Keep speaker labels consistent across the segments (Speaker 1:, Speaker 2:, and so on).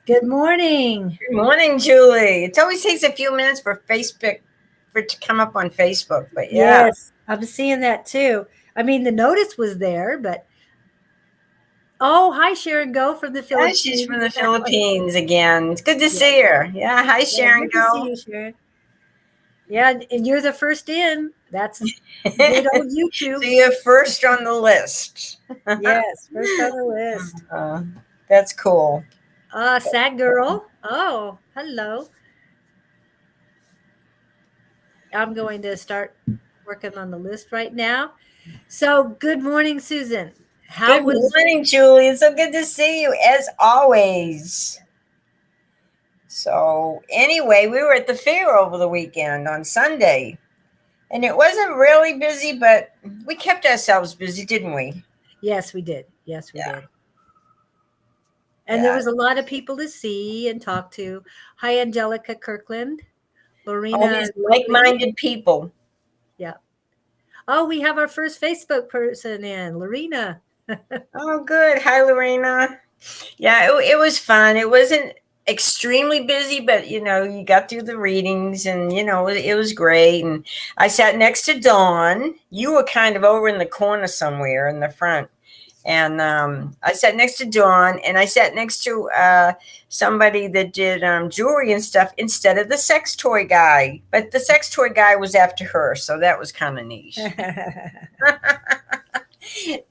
Speaker 1: Good morning.
Speaker 2: Good morning, Julie. It always takes a few minutes for Facebook for it to come up on Facebook, but yeah.
Speaker 1: Yes, I'm seeing that too. I mean, the notice was there, but hi, Sharon Go from the
Speaker 2: Yeah,
Speaker 1: Philippines.
Speaker 2: she's from the Philippines again. It's good to see her. Yeah, hi, Sharon
Speaker 1: Good to see
Speaker 2: Go.
Speaker 1: you, Sharon. Yeah, and you're the first in. That's good old YouTube.
Speaker 2: So you're first on the list.
Speaker 1: Yes, first on the list.
Speaker 2: That's cool.
Speaker 1: Sad girl. Oh, hello. I'm going to start working on the list right now. So, good morning, Susan.
Speaker 2: Good morning, Julie. It's so good to see you as always. So anyway, we were at the fair over the weekend on Sunday. And it wasn't really busy, but we kept ourselves busy, didn't we?
Speaker 1: Yes, we did. Yes, we did. And there was a lot of people to see and talk to. Hi, Angelica Kirkland, Lorena.
Speaker 2: All these like-minded people.
Speaker 1: Yeah. Oh, we have our first Facebook person in, Lorena.
Speaker 2: Oh, good. Hi, Lorena. Yeah, it was fun. It wasn't extremely busy, but you got through the readings, and it was great. And I sat next to Dawn. You were kind of over in the corner somewhere in the front. And I sat next to Dawn, and I sat next to somebody that did jewelry and stuff instead of the sex toy guy. But the sex toy guy was after her, so that was kind of neat.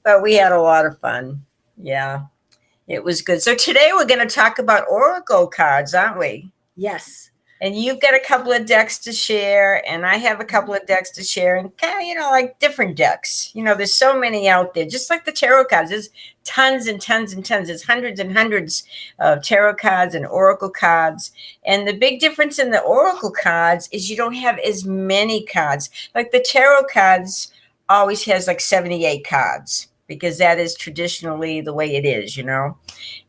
Speaker 2: But we had a lot of fun. Yeah, it was good. So today we're going to talk about oracle cards, aren't we?
Speaker 1: Yes.
Speaker 2: And you've got a couple of decks to share, and I have a couple of decks to share, and kind of, like different decks. There's so many out there, just like the tarot cards. There's tons and tons and tons. There's hundreds and hundreds of tarot cards and oracle cards. And the big difference in the oracle cards is you don't have as many cards. Like the tarot cards always has like 78 cards, because that is traditionally the way it is,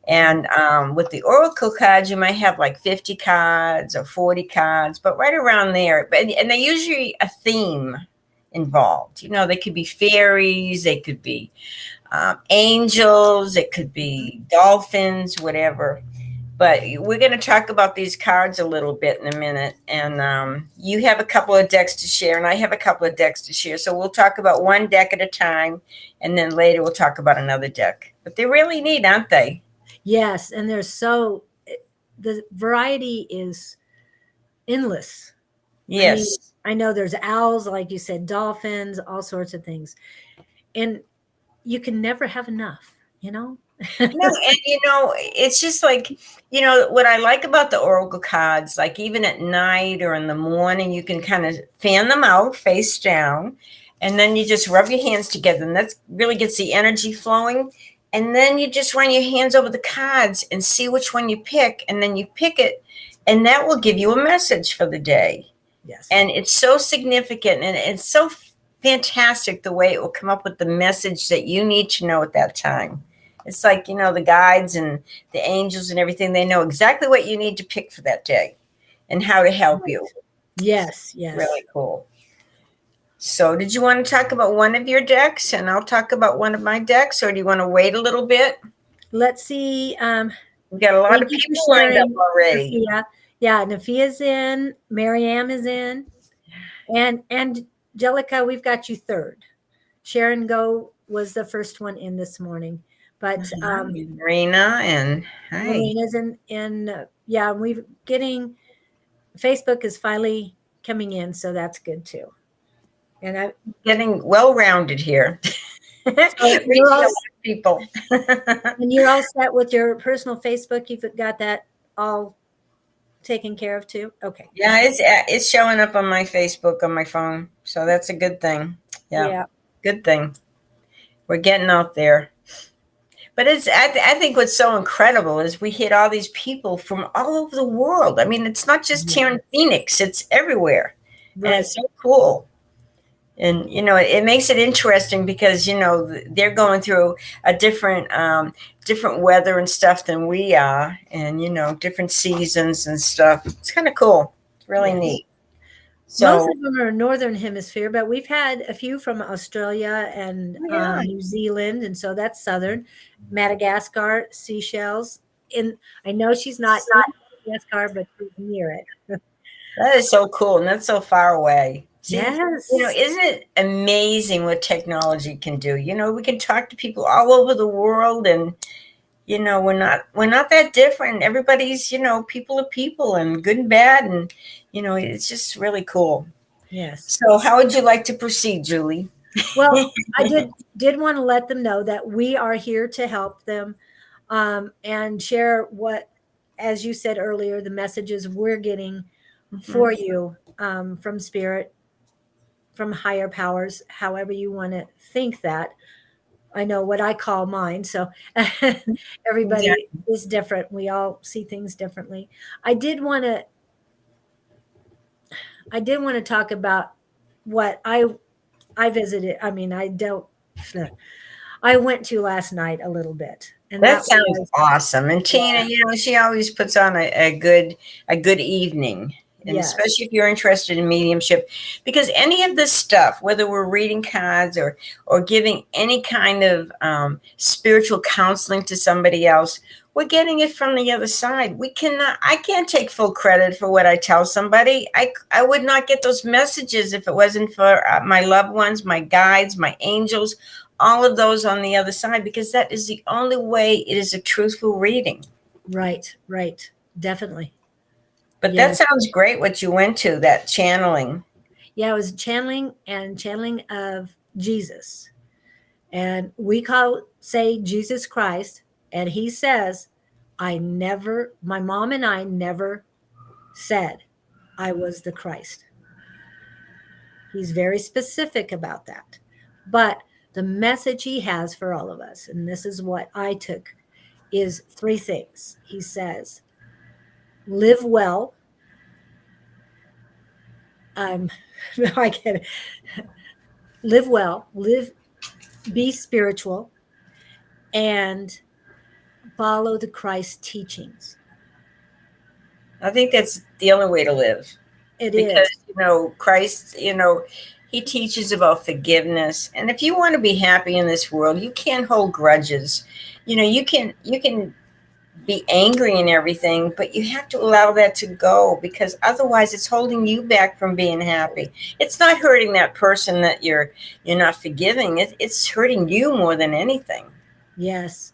Speaker 2: And with the oracle cards, you might have like 50 cards or 40 cards, but right around there. And they usually a theme involved. They could be fairies, they could be angels, it could be dolphins, whatever. But we're going to talk about these cards a little bit in a minute. And you have a couple of decks to share, and I have a couple of decks to share. So we'll talk about one deck at a time, and then later we'll talk about another deck. But they're really neat, aren't they?
Speaker 1: Yes, and the variety is endless.
Speaker 2: Yes.
Speaker 1: I know there's owls, like you said, dolphins, all sorts of things. And you can never have enough, No,
Speaker 2: and it's just like, what I like about the oracle cards, like even at night or in the morning, you can kind of fan them out face down, and then you just rub your hands together, and that really gets the energy flowing. And then you just run your hands over the cards and see which one you pick, and then you pick it, and that will give you a message for the day.
Speaker 1: Yes.
Speaker 2: And it's so significant, and it's so fantastic the way it will come up with the message that you need to know at that time. It's like, the guides and the angels and everything, they know exactly what you need to pick for that day and how to help you.
Speaker 1: Yes, yes.
Speaker 2: Really cool. So did you want to talk about one of your decks, and I'll talk about one of my decks, or do you want to wait a little bit?
Speaker 1: Let's see.
Speaker 2: We've got a lot of people lined up already.
Speaker 1: Yeah, Nafia's in, Mariam is in, and Angelica, we've got you third. Sharon Go was the first one in this morning. But
Speaker 2: Marina and
Speaker 1: Marina's in we're getting Facebook is finally coming in, so that's good too. And I'm
Speaker 2: getting well-rounded here. So it's
Speaker 1: You're
Speaker 2: reaching a
Speaker 1: all,
Speaker 2: lot of people.
Speaker 1: and you're all set with your personal Facebook. You've got that all taken care of too. Okay.
Speaker 2: Yeah, it's showing up on my Facebook on my phone, so that's a good thing. Yeah,
Speaker 1: Yeah.
Speaker 2: good thing. We're getting out there. But I think what's so incredible is we hit all these people from all over the world. I mean, it's not just
Speaker 1: Yeah.
Speaker 2: here in Phoenix; it's everywhere, and
Speaker 1: Right.
Speaker 2: it's so cool. And it makes it interesting because they're going through a different weather and stuff than we are, and different seasons and stuff. It's kind of cool. It's really
Speaker 1: Yes.
Speaker 2: neat.
Speaker 1: Most
Speaker 2: So
Speaker 1: of them are northern hemisphere, but we've had a few from Australia and
Speaker 2: yeah,
Speaker 1: New Zealand, and so that's southern. Madagascar, Seychelles. In I know she's not in Madagascar, but she's near it.
Speaker 2: that is so cool, and that's so far away. See,
Speaker 1: Yes.
Speaker 2: isn't it amazing what technology can do? We can talk to people all over the world, and we're not that different. Everybody's people are people, and good and bad, and it's just really cool.
Speaker 1: Yes.
Speaker 2: So, how would you like to proceed, Julie?
Speaker 1: Well, I did want to let them know that we are here to help them, and share what, as you said earlier, the messages we're getting for
Speaker 2: Mhm.
Speaker 1: you, from spirit, from higher powers, however you want to think that. I know what I call mine. So everybody
Speaker 2: Exactly.
Speaker 1: is different. We all see things differently. I did want to I did want to talk about what I visited. I mean, I don't I went to last night a little bit. And
Speaker 2: That
Speaker 1: that
Speaker 2: sounds
Speaker 1: was,
Speaker 2: awesome. And
Speaker 1: yeah,
Speaker 2: Tina, she always puts on a good evening. And
Speaker 1: yes.
Speaker 2: especially if you're interested in mediumship, because any of this stuff, whether we're reading cards or giving any kind of spiritual counseling to somebody else, we're getting it from the other side. I can't take full credit for what I tell somebody. I would not get those messages if it wasn't for my loved ones, my guides, my angels, all of those on the other side, because that is the only way it is a truthful reading.
Speaker 1: Right, right. Definitely.
Speaker 2: But that
Speaker 1: Yes.
Speaker 2: sounds great what you went to, that channeling.
Speaker 1: Yeah, it was channeling of Jesus. And we say Jesus Christ, and he says, my mom and I never said I was the Christ. He's very specific about that. But the message he has for all of us, and this is what I took, is three things. He says, live well. Um, I get it. Live well, be spiritual, and follow the Christ teachings.
Speaker 2: I think that's the only way to live,
Speaker 1: It
Speaker 2: because
Speaker 1: is.
Speaker 2: Christ, he teaches about forgiveness. And if you want to be happy in this world, you can't hold grudges. You can be angry and everything, but you have to allow that to go, because otherwise it's holding you back from being happy. It's not hurting that person that you're not forgiving. It's hurting you more than anything.
Speaker 1: Yes.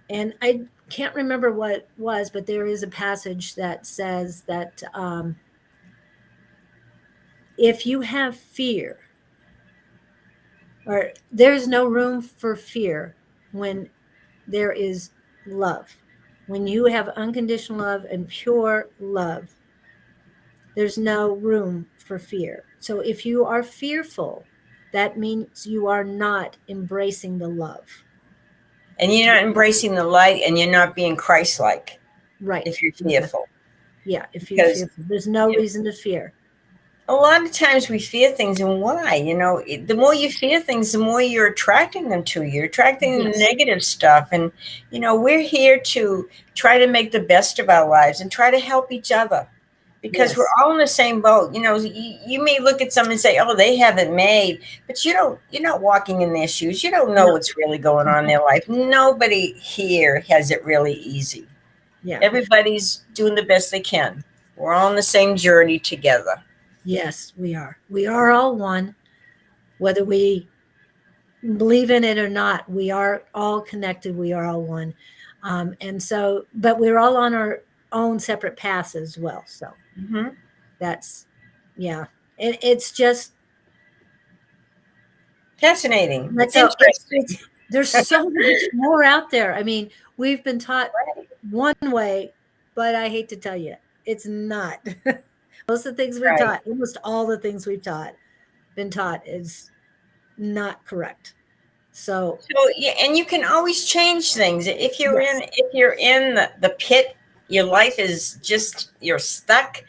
Speaker 1: And I can't remember what it was, but there is a passage that says that, if you have fear, or there's no room for fear when there is love. When you have unconditional love and pure love, there's no room for fear. So if you are fearful, that means you are not embracing the love.
Speaker 2: And you're not embracing the light, and you're not being Christ-like
Speaker 1: Right.
Speaker 2: if you're
Speaker 1: Exactly.
Speaker 2: fearful.
Speaker 1: Yeah. If you're
Speaker 2: Because
Speaker 1: fearful, there's no reason to fear.
Speaker 2: a lot of times we fear things, and why? The more you fear things, the more you're attracting them to you. You're attracting the
Speaker 1: Yes.
Speaker 2: negative stuff. And we're here to try to make the best of our lives and try to help each other, because we're
Speaker 1: Yes.
Speaker 2: all in the same boat. You may look at someone and say, oh, they have it made, but you're not walking in their shoes. You don't know
Speaker 1: No.
Speaker 2: what's really going on in their life. Nobody here has it really easy.
Speaker 1: Yeah.
Speaker 2: Everybody's doing the best they can. We're all on the same journey together.
Speaker 1: Yes, we are. We are all one, whether we believe in it or not. We are all connected. We are all one. And so, but we're all on our own separate paths as well. So
Speaker 2: Hmm.
Speaker 1: that's, yeah. And it's just,
Speaker 2: Fascinating.
Speaker 1: But
Speaker 2: It's
Speaker 1: so
Speaker 2: interesting.
Speaker 1: there's so much more out there. I mean, we've been taught
Speaker 2: Right.
Speaker 1: one way, but I hate to tell you, it's not. Most of the things we've
Speaker 2: Right.
Speaker 1: taught, almost all the things we've been taught is not correct. So,
Speaker 2: So yeah, and you can always change things.
Speaker 1: yes,
Speaker 2: If you're in the pit, your life is just you're stuck,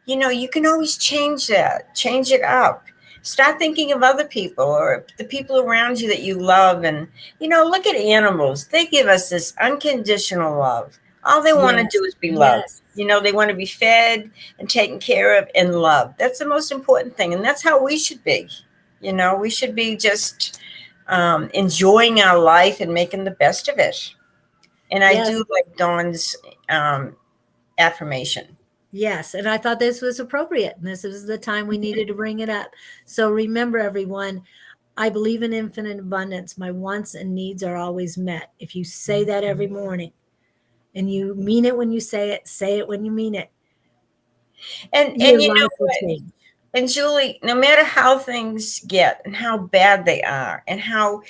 Speaker 2: you can always change that. Change it up. Start thinking of other people or the people around you that you love, and look at animals. They give us this unconditional love. All they want to
Speaker 1: yes,
Speaker 2: do is be loved.
Speaker 1: yes,
Speaker 2: They want to be fed and taken care of and loved. That's the most important thing, and that's how we should be. We should be just enjoying our life and making the best of it. And I
Speaker 1: yes,
Speaker 2: do like Dawn's um, affirmation.
Speaker 1: yes. And I thought this was appropriate. And this is the time we needed to bring it up. So remember, everyone, I believe in infinite abundance. My wants and needs are always met. If you say that every morning and you mean it when you say it when you mean it,
Speaker 2: And
Speaker 1: your
Speaker 2: you know
Speaker 1: life will
Speaker 2: what?
Speaker 1: change.
Speaker 2: And Julie, no matter how things get and how bad they are and how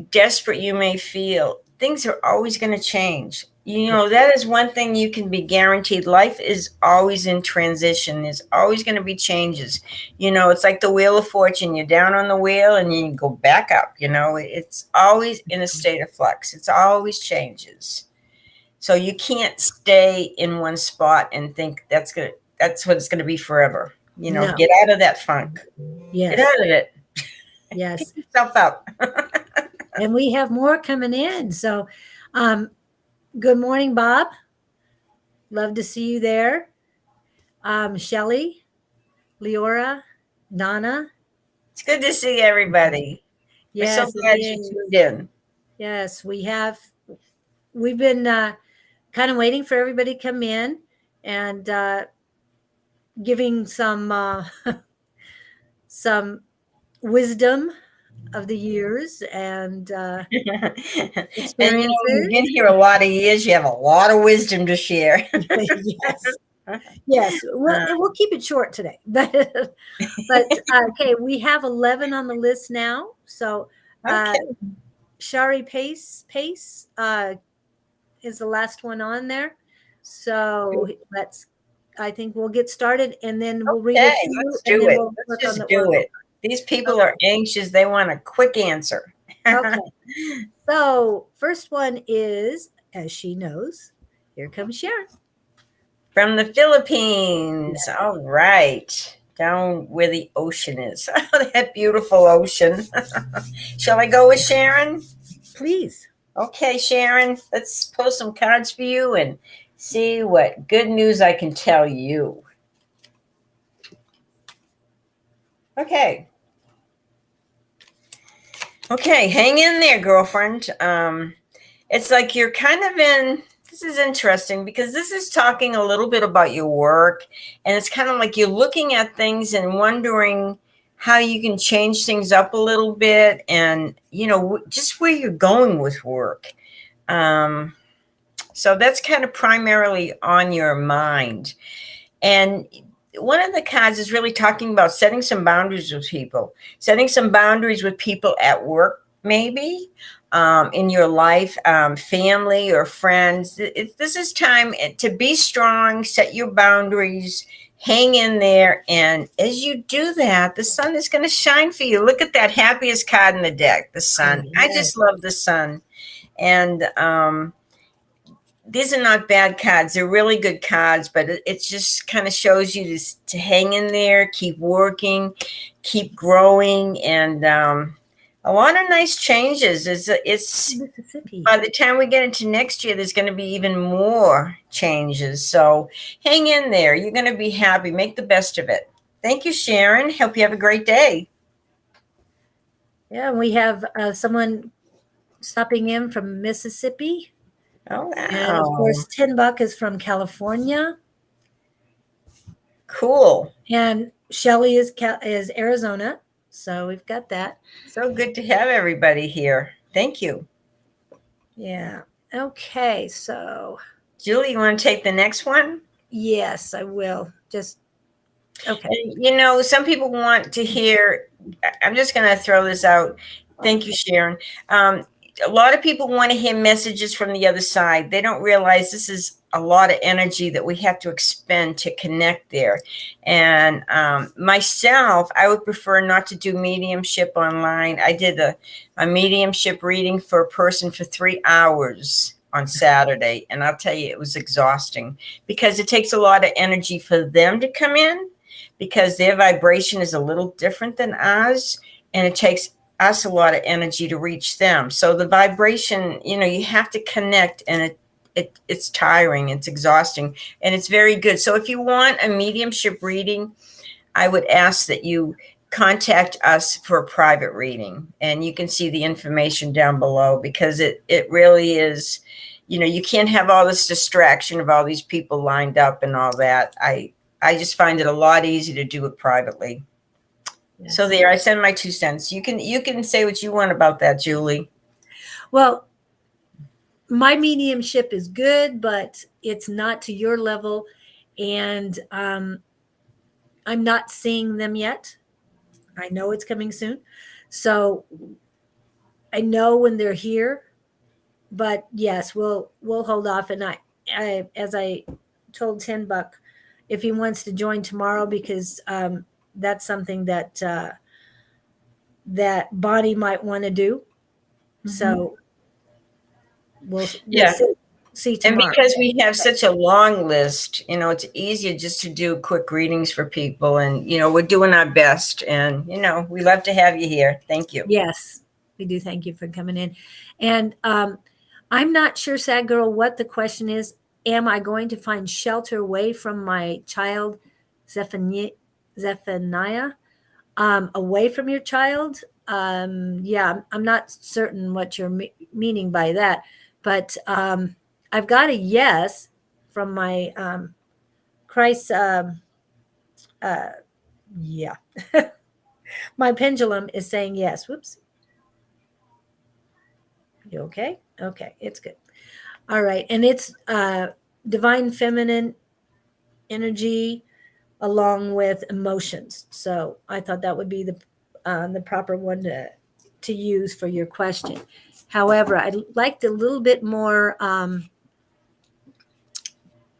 Speaker 2: desperate you may feel, things are always going to change. That is one thing you can be guaranteed. Life is always in transition. There's always going to be changes. It's like the wheel of fortune. You're down on the wheel and you go back up. It's always in a state of flux. It's always changes. So you can't stay in one spot and think that's what it's gonna be forever.
Speaker 1: No.
Speaker 2: Get out of that funk. Get
Speaker 1: Yes.
Speaker 2: out of it. Pick
Speaker 1: Yes.
Speaker 2: yourself up.
Speaker 1: And we have more coming in. So, good morning, Bob. Love to see you there. Shelly, Leora, Donna.
Speaker 2: It's good to see everybody. We're so
Speaker 1: Yes, it
Speaker 2: glad you
Speaker 1: is.
Speaker 2: tuned in.
Speaker 1: Yes, we have. We've been kind of waiting for everybody to come in and giving some wisdom of the years and
Speaker 2: And you've
Speaker 1: experiences.
Speaker 2: been here a lot of years. You have a lot of wisdom to share.
Speaker 1: Yes, yes. We'll keep it short today, but okay. We have 11 on the list now. So uh,
Speaker 2: Okay.
Speaker 1: Shari Pace is the last one on there. So let's. I think we'll get started, and then we'll read a
Speaker 2: Okay,
Speaker 1: few,
Speaker 2: let's
Speaker 1: and
Speaker 2: do
Speaker 1: then
Speaker 2: it.
Speaker 1: we'll
Speaker 2: Let's
Speaker 1: work on
Speaker 2: just
Speaker 1: the
Speaker 2: do
Speaker 1: oracle.
Speaker 2: it. These people
Speaker 1: Okay.
Speaker 2: are anxious. They want a quick answer.
Speaker 1: Okay. So first one is, as she knows, here comes Sharon.
Speaker 2: From the Philippines.
Speaker 1: Yes.
Speaker 2: All right. Down where the ocean is. Oh, that beautiful ocean. Shall I go with Sharon?
Speaker 1: Please.
Speaker 2: Okay, Sharon. Let's pull some cards for you and see what good news I can tell you. Okay. Okay, hang in there, girlfriend. It's like you're kind of in. This is interesting because this is talking a little bit about your work, and it's kind of like you're looking at things and wondering how you can change things up a little bit, and just where you're going with work. Um, so that's kind of primarily on your mind, and one of the cards is really talking about setting some boundaries with people, at work, maybe in your life, family or friends. This is time to be strong, set your boundaries, hang in there. And as you do that, the sun is going to shine for you. Look at that happiest card in the deck, the sun. I
Speaker 1: Yes.
Speaker 2: just love the sun. And these are not bad cards. They're really good cards, but it just kind of shows you to hang in there, keep working, keep growing, and a lot of nice changes. It's
Speaker 1: Mississippi.
Speaker 2: by the time we get into next year, there's going to be even more changes. So hang in there. You're going to be happy. Make the best of it. Thank you, Sharon. Hope you have a great day.
Speaker 1: Yeah, we have someone stopping in from Mississippi.
Speaker 2: Oh,
Speaker 1: And of
Speaker 2: wow.
Speaker 1: course, Tin Buck is from California.
Speaker 2: Cool.
Speaker 1: And Shelly is Arizona. So we've got that.
Speaker 2: So good to have everybody here. Thank you.
Speaker 1: Yeah. Okay. So,
Speaker 2: Julie, you want to take the next one?
Speaker 1: yes, I will. Just Okay.
Speaker 2: And some people want to hear. I'm just going to throw this out. Thank you, Sharon. A lot of people want to hear messages from the other side. They don't realize this is a lot of energy that we have to expend to connect there. And myself, I would prefer not to do mediumship online. I did a mediumship reading for a person for 3 hours on Saturday. And I'll tell you, it was exhausting because it takes a lot of energy for them to come in because their vibration is a little different than ours. And it takes us a lot of energy to reach them. So the vibration, you have to connect, and it's tiring, it's exhausting, and it's very good. So if you want a mediumship reading, I would ask that you contact us for a private reading, and you can see the information down below, because it really is, you can't have all this distraction of all these people lined up and all that. I just find it a lot easier to do it privately.
Speaker 1: Yes.
Speaker 2: So there, I send my 2 cents. You can say what you want about that, Julie.
Speaker 1: Well, my mediumship is good, but it's not to your level, and I'm not seeing them yet. I know it's coming soon, so I know when they're here. But yes, we'll hold off. And I as I told Buck, if he wants to join tomorrow, because that's something that that Bonnie might want to do. Mm-hmm. So we'll see tomorrow.
Speaker 2: And because we have such a long list, it's easier just to do quick readings for people. And, we're doing our best. And, we love to have you here. Thank you.
Speaker 1: Yes, we do. Thank you for coming in. And I'm not sure, Sad Girl, what the question is. Am I going to find shelter away from my child, Zephaniah? Away from your child? Yeah, I'm not certain what you're meaning by that. But I've got a yes from my Christ. Yeah. My pendulum is saying yes. Whoops. You okay? Okay, it's good. All right. And it's divine feminine energy along with emotions. So I thought that would be the proper one to use for your question. However, I'd like a little bit more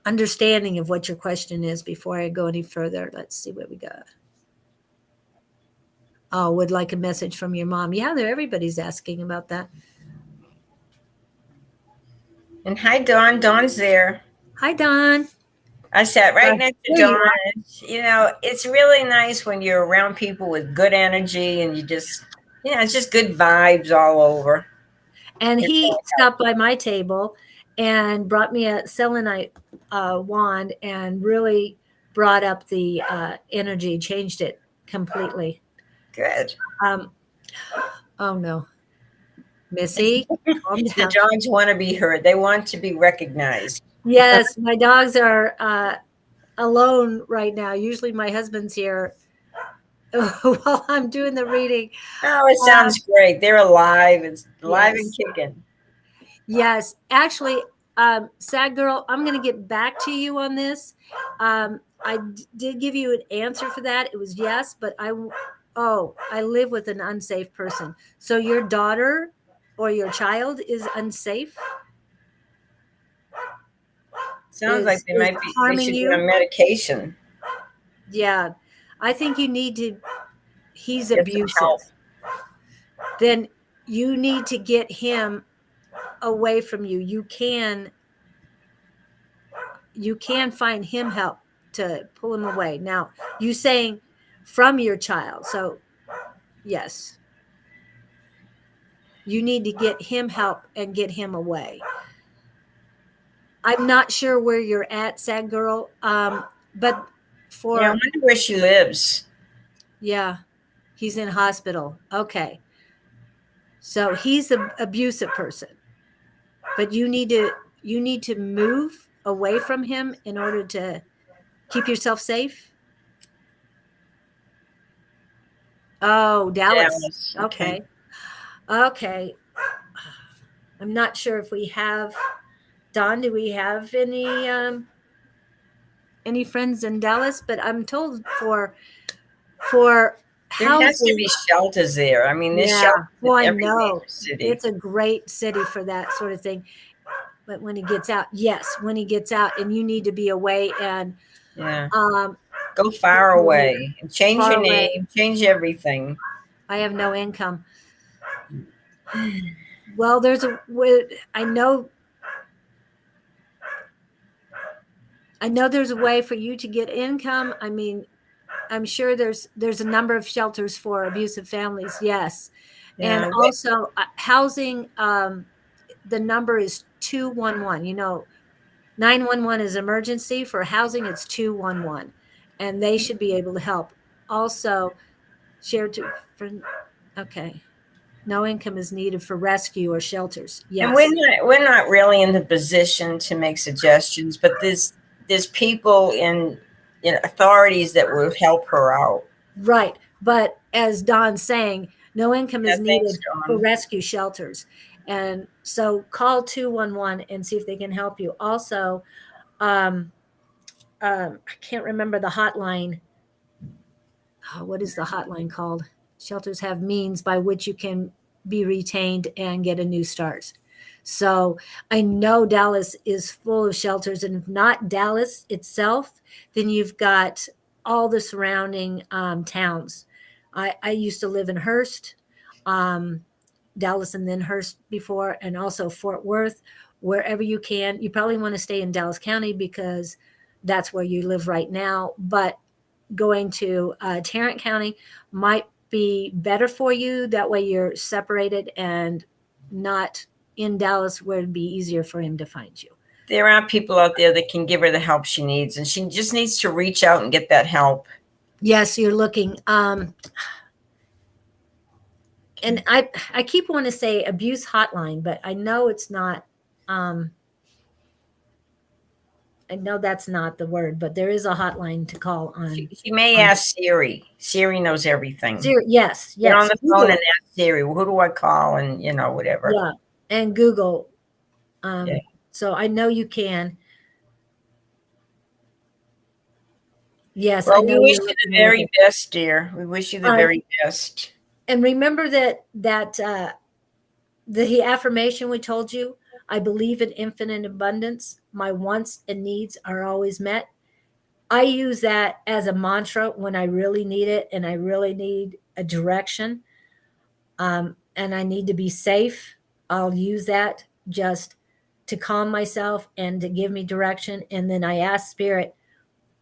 Speaker 1: understanding of what your question is before I go any further. Let's see what we got. Oh, would like a message from your mom. Yeah, everybody's asking about that.
Speaker 2: And hi, Dawn. Dawn's there.
Speaker 1: Hi, Dawn.
Speaker 2: I sat right next to Dawn. It's really nice when you're around people with good energy, and you just, it's just good vibes all over.
Speaker 1: And he stopped by my table and brought me a selenite wand and really brought up the energy, changed it completely.
Speaker 2: Good.
Speaker 1: Oh, no. Missy, calm down.
Speaker 2: The dogs want to be heard. They want to be recognized.
Speaker 1: Yes, my dogs are alone right now. Usually my husband's here while I'm doing the reading.
Speaker 2: Oh, it sounds great. They're alive. It's alive and kicking.
Speaker 1: Yes. Actually, Sad Girl, I'm going to get back to you on this. I did give you an answer for that. It was yes, but I live with an unsafe person. So your daughter or your child is unsafe?
Speaker 2: Sounds like they might be harming you on medication.
Speaker 1: Yeah. I think you need to, he's abusive. Then you need to get him away from you. You can find him help to pull him away. Now, you saying from your child. So yes. You need to get him help and get him away. I'm not sure where you're at, Sad Girl. But I
Speaker 2: wonder where she lives.
Speaker 1: Yeah. He's in hospital. Okay. So he's an abusive person. But you need to move away from him in order to keep yourself safe. Oh, Dallas. Okay. Okay. I'm not sure if we have, Don, do we have any any friends in Dallas, but I'm told for
Speaker 2: There has to
Speaker 1: housing.
Speaker 2: be shelters there. I mean, there's
Speaker 1: Yeah.
Speaker 2: shelters in
Speaker 1: Well, I
Speaker 2: every
Speaker 1: know
Speaker 2: major city.
Speaker 1: it's a great city for that sort of thing. But when he gets out, yes, when he gets out, and you need to be away and
Speaker 2: Yeah.
Speaker 1: um,
Speaker 2: Go far away and change
Speaker 1: far
Speaker 2: your
Speaker 1: away.
Speaker 2: name, change everything.
Speaker 1: I have no income. Well, I know there's a way for you to get income. I mean, I'm sure there's a number of shelters for abusive families. Yes. And
Speaker 2: Yeah.
Speaker 1: also housing, the number is 211. 911 is emergency. For housing, it's 211, and they should be able to help. Also, share to friend. Okay. No income is needed for rescue or shelters.
Speaker 2: And
Speaker 1: Yes.
Speaker 2: we're not really in the position to make suggestions, but there's people in authorities that will help her out.
Speaker 1: Right. But as Don's saying, no income
Speaker 2: Yeah,
Speaker 1: is
Speaker 2: thanks,
Speaker 1: needed for
Speaker 2: John.
Speaker 1: rescue shelters. And so call 211 and see if they can help you. Also, um, I can't remember the hotline. Oh, what is the hotline called? Shelters have means by which you can be retained and get a new start. So I know Dallas is full of shelters, and if not Dallas itself, then you've got all the surrounding towns. I used to live in Hearst, um, Dallas, and then Hearst before, and also Fort Worth. Wherever you can, you probably want to stay in Dallas County because that's where you live right now. But going to Tarrant County might be better for you. That way you're separated and not in Dallas, where it'd be easier for him to find you.
Speaker 2: There are people out there that can give her the help she needs, and she just needs to reach out and get that help.
Speaker 1: Yes, you're looking. And I keep wanting to say abuse hotline, but I know it's not. Um, I know that's not the word, but there is a hotline to call on.
Speaker 2: She may ask Siri. Siri knows everything.
Speaker 1: Yes,
Speaker 2: Get on
Speaker 1: yes.
Speaker 2: the phone
Speaker 1: Google
Speaker 2: and
Speaker 1: it.
Speaker 2: ask Siri, who do I call? And whatever.
Speaker 1: Yeah, and Google.
Speaker 2: Yeah.
Speaker 1: So I know you can. Yes, I
Speaker 2: Well, we
Speaker 1: know
Speaker 2: wish
Speaker 1: you're
Speaker 2: you the
Speaker 1: looking into
Speaker 2: very
Speaker 1: it.
Speaker 2: best, dear. We wish you the very best.
Speaker 1: And remember that the affirmation we told you. I believe in infinite abundance. My wants and needs are always met. I use that as a mantra when I really need it and I really need a direction, and I need to be safe. I'll use that just to calm myself and to give me direction. And then I ask Spirit,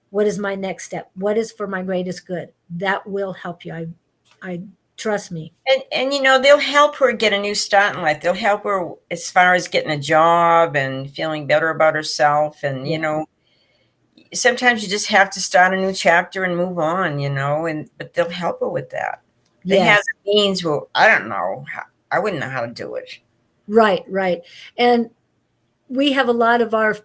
Speaker 1: what is my next step? What is for my greatest good? That will help you. I trust me.
Speaker 2: And they'll help her get a new start in life. They'll help her as far as getting a job and feeling better about herself. And
Speaker 1: Yeah.
Speaker 2: sometimes you just have to start a new chapter and move on. But they'll help her with that. They have
Speaker 1: Yes.
Speaker 2: the means. Well, I don't know. I wouldn't know how to do it.
Speaker 1: Right, right. And we have a lot of our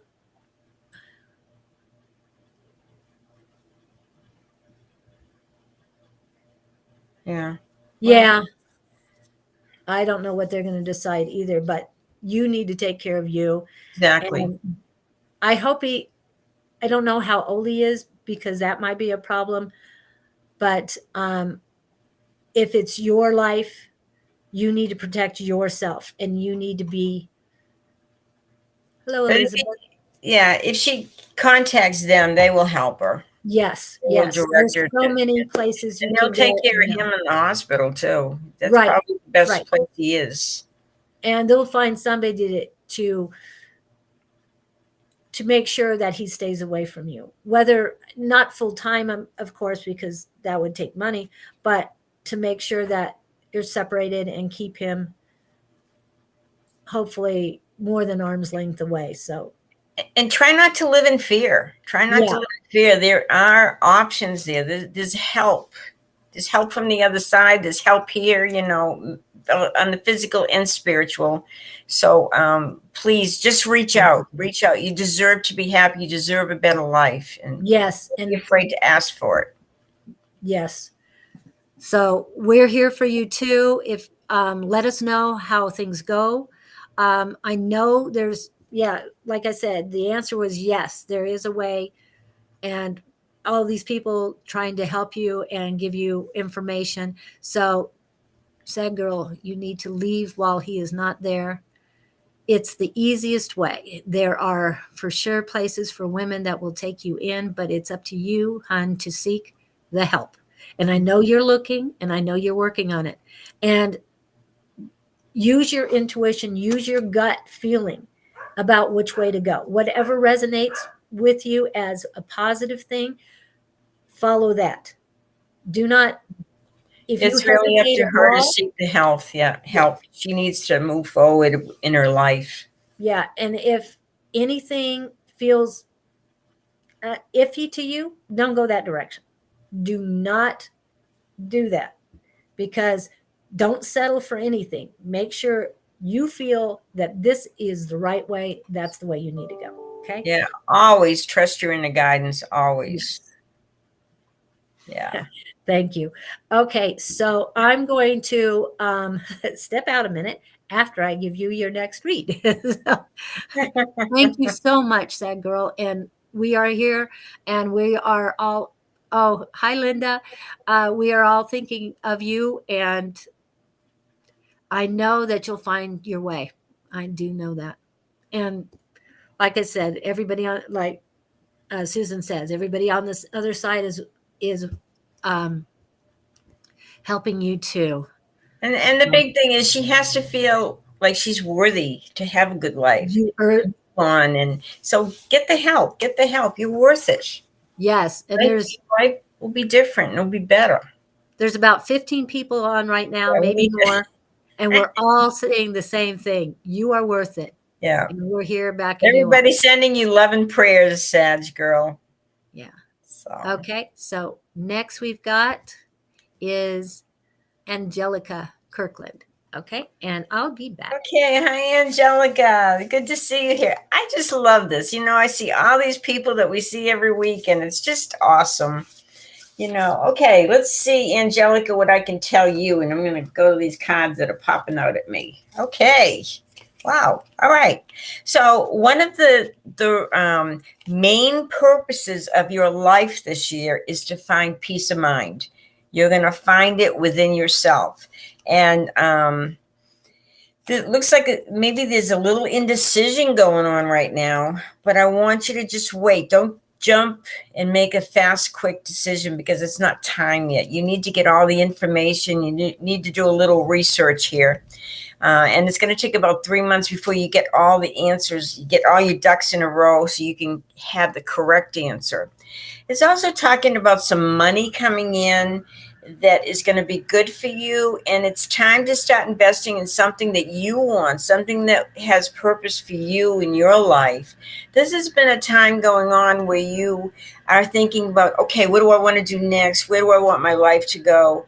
Speaker 2: Yeah. Well,
Speaker 1: yeah, I don't know what they're going to decide either, but you need to take care of you.
Speaker 2: exactly.
Speaker 1: And I hope I don't know how old he is because that might be a problem, but if it's your life, you need to protect yourself and you need to be. Hello,
Speaker 2: But
Speaker 1: Elizabeth.
Speaker 2: if she contacts them, they will help her.
Speaker 1: Yes,
Speaker 2: They will
Speaker 1: yes.
Speaker 2: direct
Speaker 1: There's
Speaker 2: her
Speaker 1: so
Speaker 2: to,
Speaker 1: many places
Speaker 2: and
Speaker 1: you
Speaker 2: they'll
Speaker 1: can
Speaker 2: take
Speaker 1: go
Speaker 2: care
Speaker 1: and
Speaker 2: of
Speaker 1: help.
Speaker 2: him in the hospital too. That's
Speaker 1: Right,
Speaker 2: probably the best
Speaker 1: right.
Speaker 2: place he is.
Speaker 1: And they'll find somebody to make sure that he stays away from you, whether not full time, of course, because that would take money, but to make sure that you're separated and keep him hopefully more than arm's length away. So,
Speaker 2: And try not to live in fear. Try not to
Speaker 1: yeah,
Speaker 2: live in fear. There are options there. There's help. There's help from the other side. There's help here, on the physical and spiritual. So please just reach out. Reach out. You deserve to be happy. You deserve a better life. And
Speaker 1: yes,
Speaker 2: don't be
Speaker 1: and
Speaker 2: afraid to ask for it.
Speaker 1: yes. So we're here for you too. If let us know how things go. I know there's, yeah, like I said, the answer was yes, there is a way. and all these people trying to help you and give you information. So, sad girl, you need to leave while he is not there. It's the easiest way. There are for sure places for women that will take you in, but it's up to you, hon, to seek the help. And I know you're looking and I know you're working on it. And use your intuition, use your gut feeling about which way to go. Whatever resonates with you as a positive thing, follow that. Do not, if you
Speaker 2: It's really up
Speaker 1: hesitate
Speaker 2: to
Speaker 1: at
Speaker 2: her to
Speaker 1: all,
Speaker 2: seek the health. Yeah,
Speaker 1: yeah,
Speaker 2: help. She needs to move forward in her life.
Speaker 1: yeah. And if anything feels iffy to you, don't go that direction. Do not do that, because don't settle for anything. Make sure you feel that this is the right way. That's the way you need to go. Okay.
Speaker 2: Yeah, always trust your inner guidance. Always.
Speaker 1: Yes.
Speaker 2: Yeah.
Speaker 1: Thank you. Okay, so I'm going to step out a minute after I give you your next read. So, thank you so much, sad girl. And we are here, and we are all. Oh, hi, Linda. We are all thinking of you, and I know that you'll find your way. I do know that. And like I said, everybody on, like Susan says, everybody on this other side is um, helping you too.
Speaker 2: And the big thing is she has to feel like she's worthy to have a good life.
Speaker 1: You are,
Speaker 2: On and so get the help. Get the help. You're worth it.
Speaker 1: yes, and
Speaker 2: Right? Life will be different. It'll be better.
Speaker 1: there's about 15 people on right now, maybe more, and we're all saying the same thing. You are worth it.
Speaker 2: Yeah.
Speaker 1: And we're here backing you up.
Speaker 2: Everybody's sending you love and prayers, Sag girl.
Speaker 1: Yeah.
Speaker 2: So
Speaker 1: Okay. So next we've got is Angelica Kirkland. Okay. And I'll be back.
Speaker 2: okay, hi Angelica. Good to see you here. I just love this. You know, I see all these people that we see every week, and it's just awesome. You know, okay, let's see, Angelica, what I can tell you. And I'm going to go to these cards that are popping out at me. Okay. Wow. All right. So one of the main purposes of your life this year is to find peace of mind. You're going to find it within yourself. And it looks like maybe there's a little indecision going on right now, but I want you to just wait. Don't jump and make a fast, quick decision, because it's not time yet. You need to get all the information. You need to do a little research here. And it's going to take about 3 months before you get all the answers. You get all your ducks in a row so you can have the correct answer. It's also talking about some money coming in that is going to be good for you. And it's time to start investing in something that you want, something that has purpose for you in your life. This has been a time going on where you are thinking about, okay, what do I want to do next? Where do I want my life to go?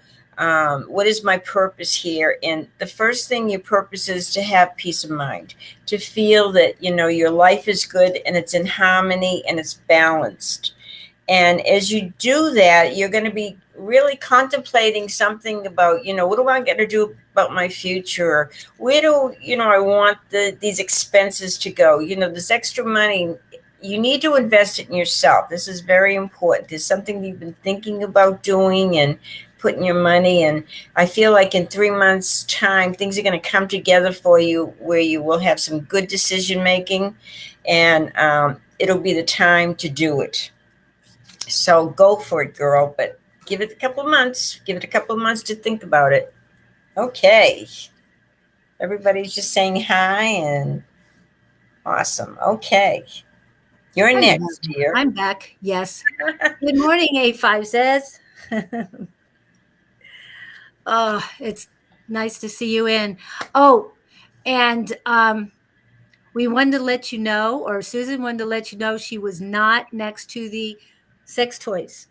Speaker 2: What is my purpose here? And the first thing, your purpose is to have peace of mind, to feel that, you know, your life is good and it's in harmony and it's balanced. And as you do that, you're going to be really contemplating something about, you know, what do I got to do about my future? Where do, you know, I want these expenses to go? You know, this extra money, you need to invest it in yourself. This is very important. There's something you've been thinking about doing and putting your money in. I feel like in 3 months' time, things are going to come together for you where you will have some good decision making, and it'll be the time to do it. So go for it, girl, but give it a couple of months. Give it a couple of months to think about it. Okay. Everybody's just saying hi and awesome. Okay. You're next, dear.
Speaker 1: I'm back. Yes. Good morning, 85 says. Oh, it's nice to see you in. Oh, and we wanted to let you know, or Susan wanted to let you know, she was not next to the sex toys.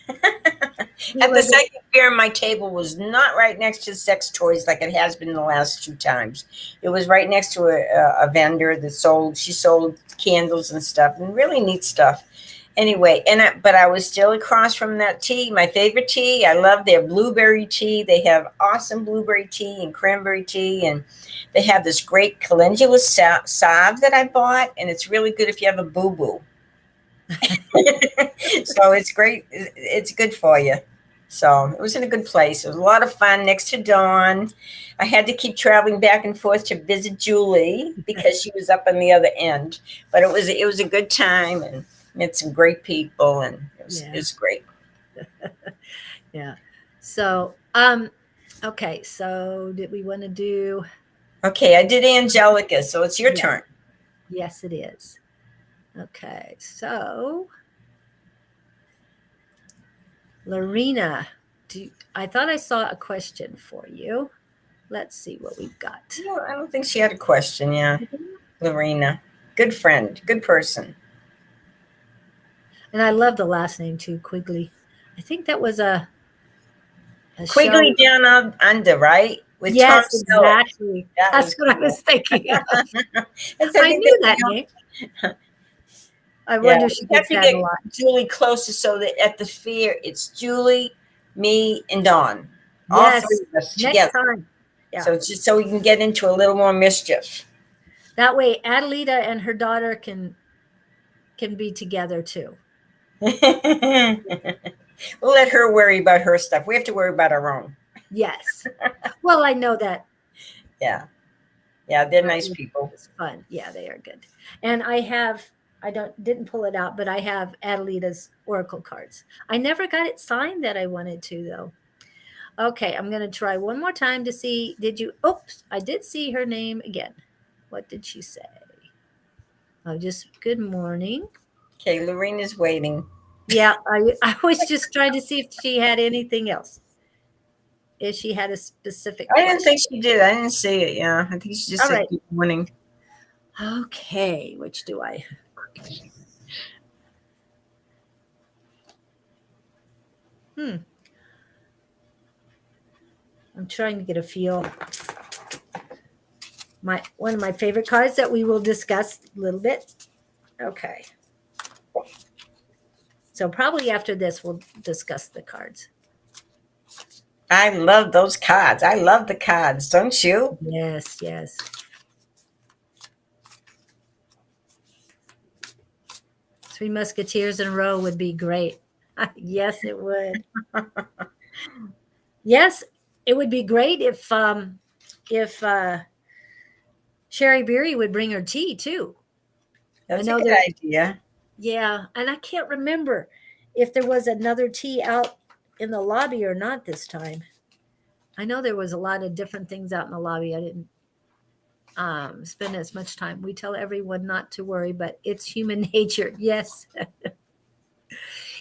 Speaker 2: At the second fair, my table was not right next to sex toys like it has been the last 2 times. It was right next to a vendor that she sold candles and stuff, and really neat stuff. Anyway, but I was still across from that tea, my favorite tea. I love their blueberry tea. They have awesome blueberry tea and cranberry tea, and they have this great calendula salve that I bought, and it's really good if you have a boo-boo. So it's great. It's good for you. So it was in a good place. It was a lot of fun next to Dawn. I had to keep traveling back and forth to visit Julie because she was up on the other end. But it was a good time and met some great people and it
Speaker 1: Yeah.
Speaker 2: was great.
Speaker 1: Yeah. So, okay. So did we want to do?
Speaker 2: Okay, I did Angelica, so it's your
Speaker 1: Yeah.
Speaker 2: turn.
Speaker 1: Yes, it is. Okay. So, Lorena, I thought I saw a question for you. Let's see what we've got.
Speaker 2: No, I don't think she had a question. Yeah, Lorena, good friend, good person.
Speaker 1: And I love the last name too, Quigley. I think that was a
Speaker 2: Quigley
Speaker 1: show.
Speaker 2: Down Under, right? With Tom
Speaker 1: Yes,
Speaker 2: Selleck.
Speaker 1: exactly.
Speaker 2: That
Speaker 1: That's
Speaker 2: was
Speaker 1: what I
Speaker 2: cool.
Speaker 1: was thinking of.
Speaker 2: I
Speaker 1: I
Speaker 2: think
Speaker 1: knew
Speaker 2: that
Speaker 1: that name. I
Speaker 2: yeah,
Speaker 1: wonder if she
Speaker 2: we have
Speaker 1: gets
Speaker 2: to
Speaker 1: that a
Speaker 2: get
Speaker 1: lot.
Speaker 2: Julie closer so that at the fair it's Julie, me, and Dawn, all
Speaker 1: Yes,
Speaker 2: three of us
Speaker 1: next
Speaker 2: together.
Speaker 1: time. Yeah.
Speaker 2: So it's just so we can get into a little more mischief.
Speaker 1: That way Adelita and her daughter can be together too.
Speaker 2: We'll let her worry about her stuff. We have to worry about our own.
Speaker 1: Yes. Well, I know that
Speaker 2: Yeah, yeah, they're nice people.
Speaker 1: it's fun. Yeah, they are good. And I didn't pull it out, but I have Adelita's oracle cards. I never got it signed that I wanted to though. Okay, I'm going to try one more time to see. Oops, I did see her name again. What did she say? Oh, just good morning.
Speaker 2: Okay, Lorena's waiting.
Speaker 1: Yeah, I was just trying to see if she had anything else. If she had a specific
Speaker 2: I didn't
Speaker 1: question.
Speaker 2: think she did. I didn't see it. Yeah, I think she just
Speaker 1: All
Speaker 2: said
Speaker 1: right.
Speaker 2: good morning.
Speaker 1: Okay, which do I? I'm trying to get a feel. One of my favorite cards that we will discuss a little bit. Okay. So probably after this we'll discuss the cards.
Speaker 2: I love those cards. I love the cards, don't you?
Speaker 1: Yes, yes. Three Musketeers in a row would be great. Yes, it would. Yes, it would be great if Sherry Beery would bring her tea too. I
Speaker 2: That's a
Speaker 1: know
Speaker 2: good
Speaker 1: there.
Speaker 2: idea.
Speaker 1: Yeah, and I can't remember if there was another tea out in the lobby or not this time. I know there was a lot of different things out in the lobby. I didn't spend as much time. We tell everyone not to worry, but it's human nature. Yes,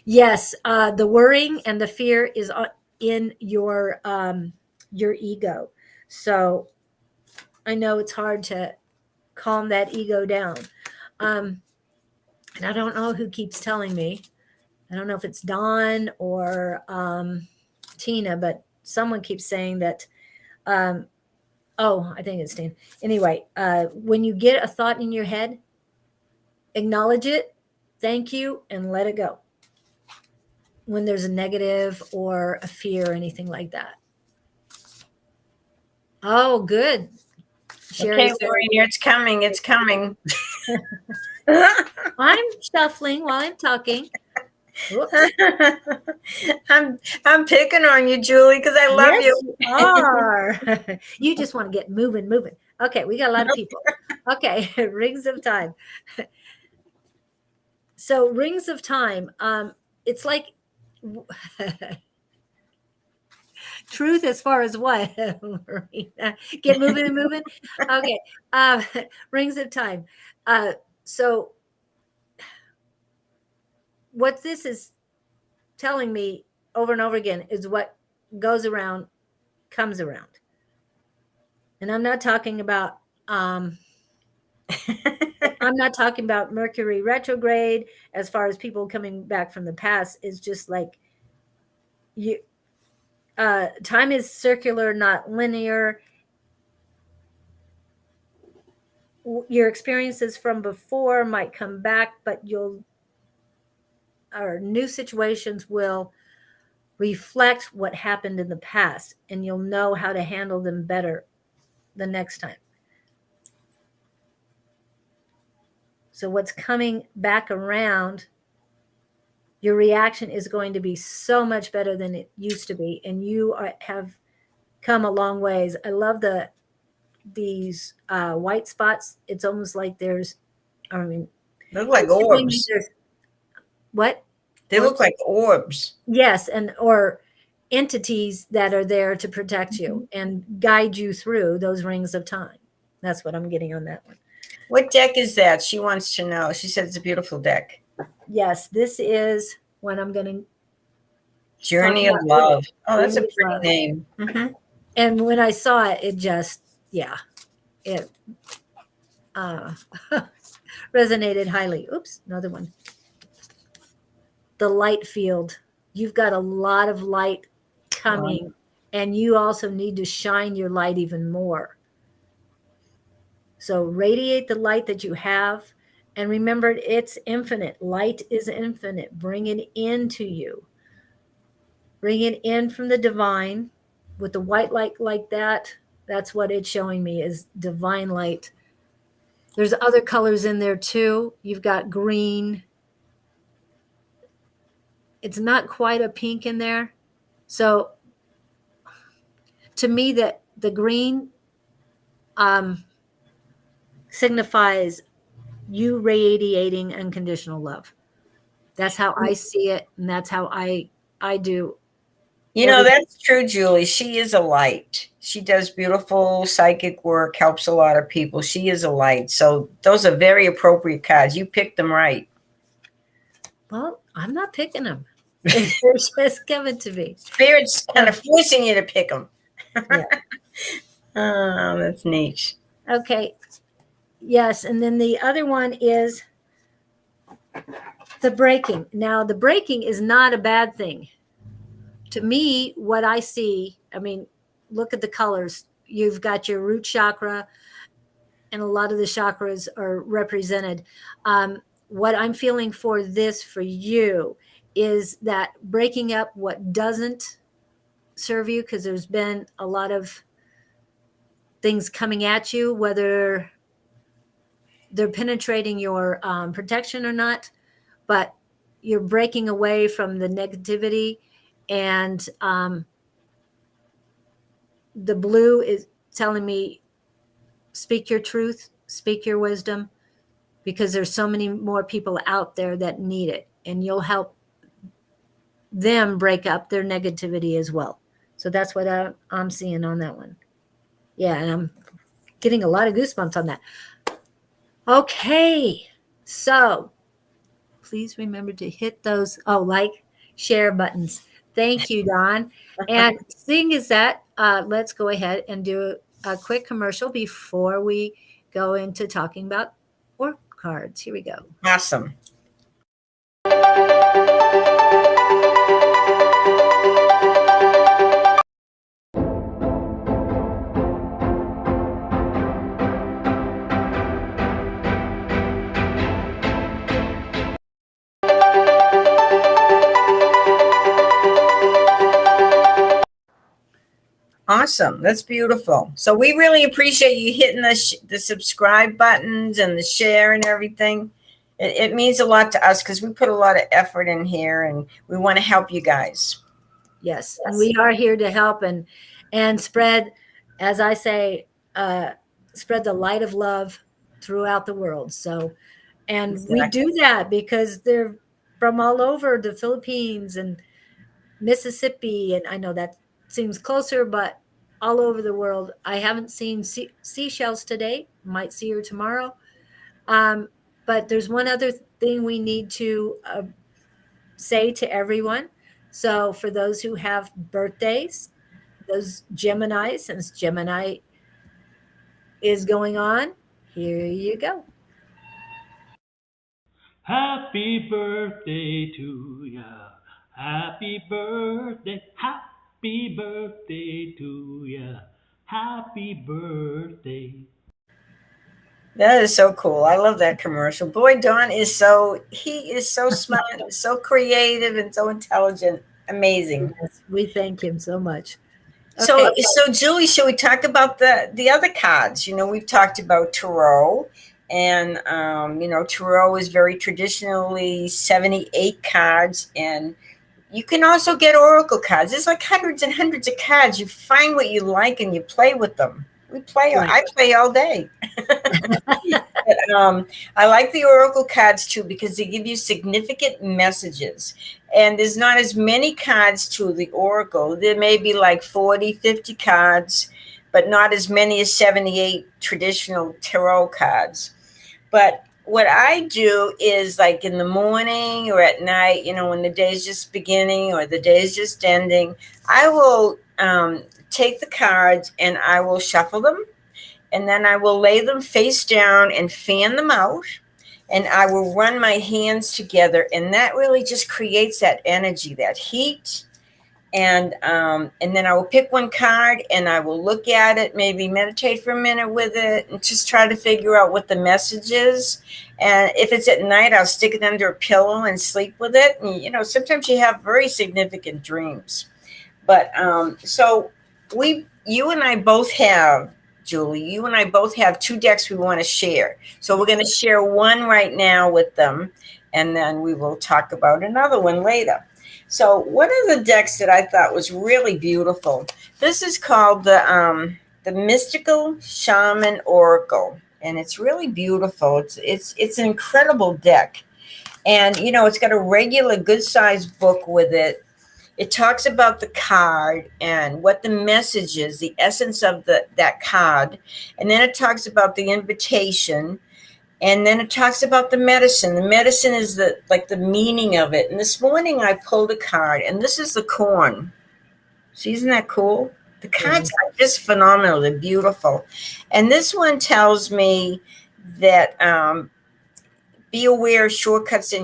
Speaker 1: yes. The worrying and the fear is in your ego. So I know it's hard to calm that ego down. Um, and I don't know who keeps telling me. I don't know if it's Dawn or Tina, but someone keeps saying that. Um, oh, I think it's Tina. Anyway, when you get a thought in your head, acknowledge it, thank you, and let it go. When there's a negative or a fear or anything like that. Oh, good. Sherry
Speaker 2: Okay,
Speaker 1: said,
Speaker 2: Lorena, it's coming. It's coming.
Speaker 1: I'm shuffling while I'm talking. Whoops.
Speaker 2: I'm picking on you, Julie, because I love
Speaker 1: Yes,
Speaker 2: you.
Speaker 1: you are. You just want to get moving, moving. Okay, we got a lot of people. Okay, rings of time. So rings of time. It's like truth as far as what? Marina? Get moving and moving. Okay, uh, rings of time. So what this is telling me over and over again is what goes around comes around. And I'm not talking about I'm not talking about Mercury retrograde as far as people coming back from the past. It's just like you time is circular, not linear. Your experiences from before might come back, but or new situations will reflect what happened in the past, and you'll know how to handle them better the next time. So what's coming back around your reaction is going to be so much better than it used to be, and you have come a long ways. I love these white spots. It's almost like there's, I mean,
Speaker 2: They look like
Speaker 1: it's showing me
Speaker 2: orbs.
Speaker 1: there's what?
Speaker 2: They look like orbs.
Speaker 1: Yes, and or entities that are there to protect you and guide you through those rings of time. That's what I'm getting on that one.
Speaker 2: What deck is that? She wants to know. She said it's a beautiful deck.
Speaker 1: Yes, this is what I'm going to talk
Speaker 2: Journey of
Speaker 1: about.
Speaker 2: Love. Oh, that's a
Speaker 1: Journey of
Speaker 2: pretty
Speaker 1: Love.
Speaker 2: name. Mm-hmm.
Speaker 1: And when I saw it, it just, yeah, it uh, resonated highly. Oops, another one. The light field. You've got a lot of light coming,
Speaker 2: Wow.
Speaker 1: and you also need to shine your light even more. So radiate the light that you have. And remember, it's infinite. Light is infinite. Bring it into you. Bring it in from the divine with the white light like that. That's what it's showing me is divine light. There's other colors in there too. You've got green. It's not quite a pink in there. So to me, the green signifies you radiating unconditional love. That's how I see it, and that's how I do
Speaker 2: You know,
Speaker 1: everything.
Speaker 2: that's true, Julie. She is a light. She does beautiful psychic work, helps a lot of people. She is a light. So those are very appropriate cards. You picked them right.
Speaker 1: Well, I'm not picking them. They're just given to me.
Speaker 2: Spirit's kind of forcing you to pick them.
Speaker 1: Yeah.
Speaker 2: Oh, that's neat.
Speaker 1: Okay. Yes, and then the other one is the breaking. Now, the breaking is not a bad thing. To me, what I see, I mean, look at the colors. You've got your root chakra, and a lot of the chakras are represented. What I'm feeling for this for you is that breaking up what doesn't serve you, because there's been a lot of things coming at you, whether they're penetrating your protection or not, but you're breaking away from the negativity. And the blue is telling me, speak your truth, speak your wisdom, because there's so many more people out there that need it, and you'll help them break up their negativity as well. So that's what I'm seeing on that one. Yeah, and I'm getting a lot of goosebumps on that. Okay, so please remember to hit those like, share buttons. Thank you, Don. And seeing as that, let's go ahead and do a quick commercial before we go into talking about orc cards. Here we go.
Speaker 2: Awesome. Awesome. That's beautiful. So we really appreciate you hitting the subscribe buttons and the share and everything. It means a lot to us because we put a lot of effort in here and we want to help you guys.
Speaker 1: Yes, and we are here to help and spread, as I say, spread the light of love throughout the world. So, and we do that because they're from all over the Philippines and Mississippi, and I know that seems closer, but all over the world. I haven't seen seashells today. Might see her tomorrow. But there's one other thing we need to say to everyone. So for those who have birthdays, those Gemini, since Gemini is going on, here you go.
Speaker 3: Happy birthday to ya. Happy birthday. Happy birthday to ya. Happy birthday.
Speaker 2: That is so cool. I love that commercial. Boy, Don is he is so smart, and so creative, and so intelligent. Amazing.
Speaker 1: Yes, we thank him so much.
Speaker 2: So,
Speaker 1: Okay.
Speaker 2: so Julie, should we talk about the other cards? You know, we've talked about tarot, And, Tarot is very traditionally 78 cards. And you can also get oracle cards. There's like hundreds and hundreds of cards. You find what you like and you play with them.
Speaker 1: Right.
Speaker 2: I play all day. But, I like the oracle cards too because they give you significant messages. And there's not as many cards to the oracle. There may be like 40, 50 cards, but not as many as 78 traditional tarot cards. But what I do is like in the morning or at night, when the day's just beginning or the day's just ending, I will take the cards and I will shuffle them, and then I will lay them face down and fan them out. And I will run my hands together, and that really just creates that energy, that heat. And then I will pick one card and I will look at it, maybe meditate for a minute with it, and just try to figure out what the message is. And if it's at night, I'll stick it under a pillow and sleep with it. And sometimes you have very significant dreams. But so you and I both have, Julie, you and I both have two decks we want to share. So we're going to share one right now with them, and then we will talk about another one later. So one of the decks that I thought was really beautiful, this is called the Mystical Shaman Oracle, and it's really beautiful. It's an incredible deck, and it's got a regular good sized book with it. It talks about the card and what the message is, the essence of that card. And then it talks about the invitation. And then it talks about the medicine. The medicine is the meaning of it. And this morning I pulled a card, and this is the corn. So isn't that cool? The cards are just phenomenal. They're beautiful. And this one tells me that be aware of shortcuts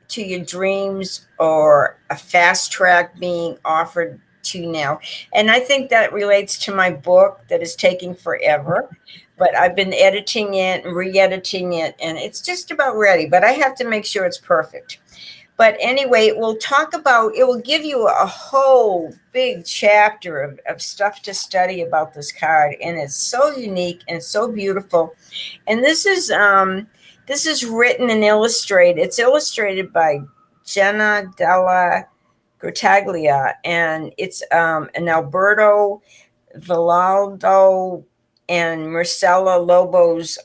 Speaker 2: to your dreams or a fast track being offered to you now. And I think that relates to my book that is taking forever, but I've been editing it and re-editing it, and it's just about ready, but I have to make sure it's perfect. But anyway, it will give you a whole big chapter of stuff to study about this card. And it's so unique and so beautiful. And this is written and illustrated. It's illustrated by Jenna Della Grottaglia, and it's an Alberto Villaldo and Marcella Lobo's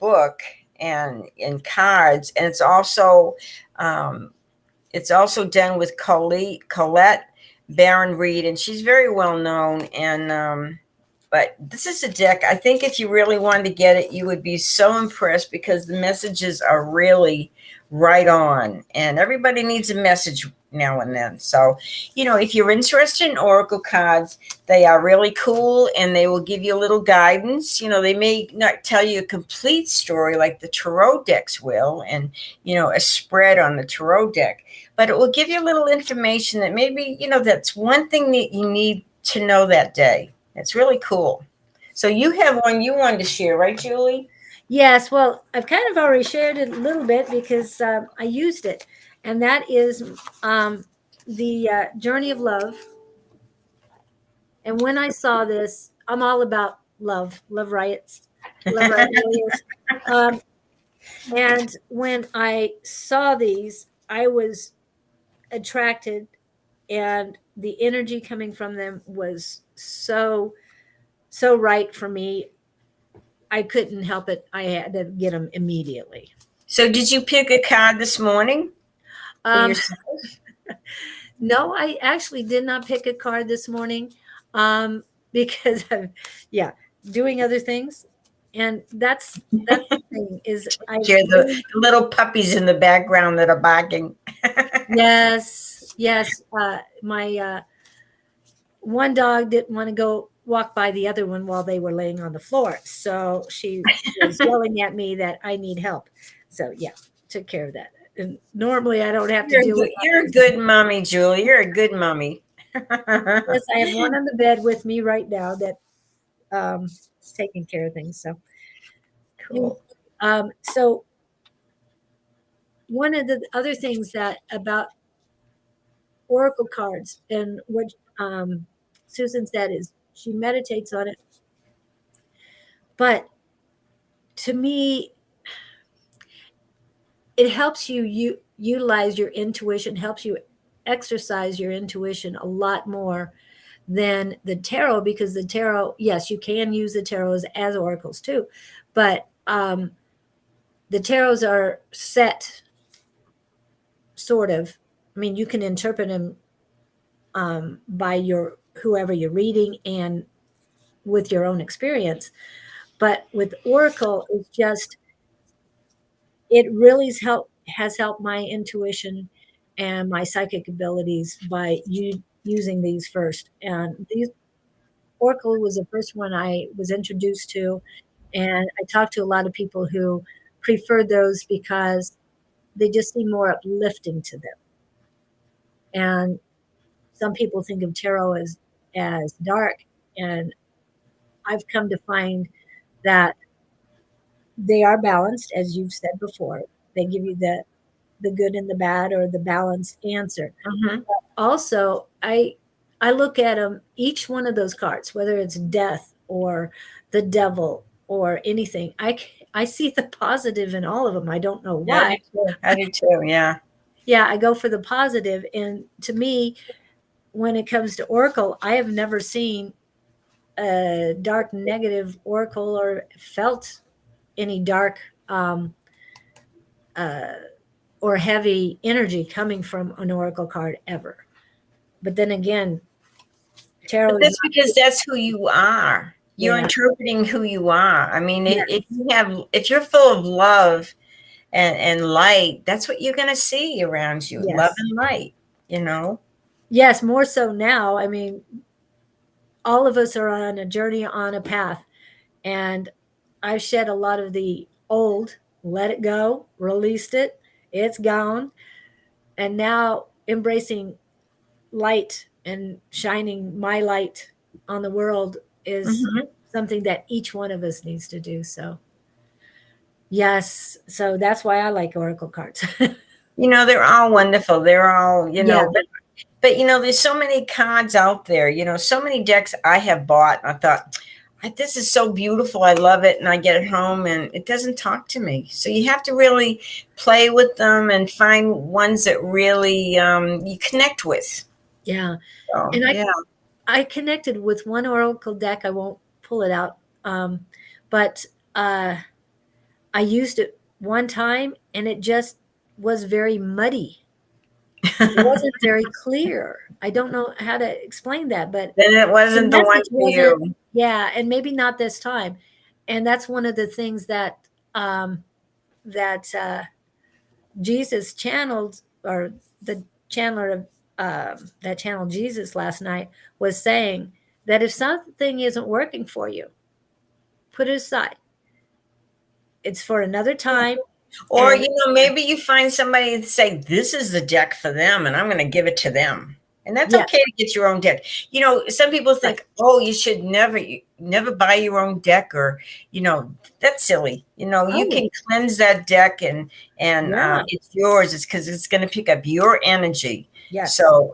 Speaker 2: book and cards, and it's also done with Colette Baron Reed, and she's very well known. And but this is a deck. I think if you really wanted to get it, you would be so impressed because the messages are really right on, and everybody needs a message now and then. So, if you're interested in oracle cards, they are really cool, and they will give you a little guidance. They may not tell you a complete story like the tarot decks will, and a spread on the tarot deck, but it will give you a little information that maybe that's one thing that you need to know that day. It's really cool. So you have one you wanted to share, right, Julie?
Speaker 1: Yes. Well, I've kind of already shared it a little bit because I used it, and that is the Journey of Love. And when I saw this, I'm all about love riots, love riots. And when I saw these, I was attracted, and the energy coming from them was so right for me. I couldn't help it. I had to get them immediately.
Speaker 2: So did you pick a card this morning for yourself?
Speaker 1: No, I actually did not pick a card this morning because I'm, doing other things. And that's the thing is I
Speaker 2: Hear the little puppies in the background that are barking.
Speaker 1: Yes. My one dog didn't want to go walk by the other one while they were laying on the floor. So she was yelling at me that I need help. So took care of that. And normally I don't have to deal with it.
Speaker 2: You're a good mommy, Julie. You're a good mommy.
Speaker 1: Yes, I have one on the bed with me right now that is taking care of things. So
Speaker 2: cool.
Speaker 1: So one of the other things that about oracle cards and what Susan said is she meditates on it. But to me, it helps you utilize your intuition, helps you exercise your intuition a lot more than the tarot, because the tarot, yes, you can use the tarot as oracles too, but the tarots are set, sort of. I mean, you can interpret them by your whoever you're reading and with your own experience. But with oracle, it's just, it really has helped my intuition and my psychic abilities by using these first. And these oracle was the first one I was introduced to, and I talked to a lot of people who preferred those because they just seem more uplifting to them. And some people think of tarot as dark, and I've come to find that they are balanced, as you've said before. They give you the good and the bad, or the balanced answer.
Speaker 2: Mhm.
Speaker 1: Also, I look at them, each one of those cards, whether it's death or the devil or anything. I see the positive in all of them. I don't know
Speaker 2: Yeah,
Speaker 1: why.
Speaker 2: I do too. Yeah.
Speaker 1: Yeah, I go for the positive. And to me, when it comes to oracle, I have never seen a dark negative oracle or felt any dark uh, or heavy energy coming from an oracle card ever. But then again, tarot
Speaker 2: But
Speaker 1: is
Speaker 2: that's
Speaker 1: not.
Speaker 2: because that's who you are. You're
Speaker 1: Yeah.
Speaker 2: interpreting who you are. I mean,
Speaker 1: Yeah.
Speaker 2: if you're full of love and light, that's what you're going to see around you. Love
Speaker 1: Yes.
Speaker 2: and light, you know?
Speaker 1: Yes, more so now. I mean, all of us are on a journey, on a path, and I've shed a lot of the old, let it go, released it, it's gone, and now embracing light and shining my light on the world is
Speaker 2: Mhm.
Speaker 1: something that each one of us needs to do. So, yes, so that's why I like oracle cards.
Speaker 2: You know, they're all wonderful. They're all,
Speaker 1: Yeah.
Speaker 2: but you know, there's so many cards out there, so many decks I have bought. I thought, this is so beautiful. I love it. And I get it home and it doesn't talk to me. So you have to really play with them and find ones that really you connect with.
Speaker 1: Yeah.
Speaker 2: So,
Speaker 1: And
Speaker 2: yeah.
Speaker 1: I connected with one oracle deck. I won't pull it out. But I used it one time and it just was very muddy. It wasn't very clear. I don't know how to explain that, but
Speaker 2: Then it
Speaker 1: the
Speaker 2: wasn't the one
Speaker 1: message
Speaker 2: for
Speaker 1: wasn't,
Speaker 2: you.
Speaker 1: yeah, and maybe not this time. And that's one of the things that Jesus channeled, or the channeler of that channeled Jesus last night was saying that if something isn't working for you, put it aside. It's for another time.
Speaker 2: Or,
Speaker 1: And
Speaker 2: maybe you find somebody and say, this is the deck for them, and I'm going to give it to them. And that's
Speaker 1: yes,
Speaker 2: okay to get your own deck. Some people
Speaker 1: right.
Speaker 2: think, oh, you should never buy your own deck, or, that's silly. You
Speaker 1: Oh,
Speaker 2: can cleanse that deck and
Speaker 1: yeah,
Speaker 2: it's yours. It's because it's going to pick up your energy.
Speaker 1: yes.
Speaker 2: So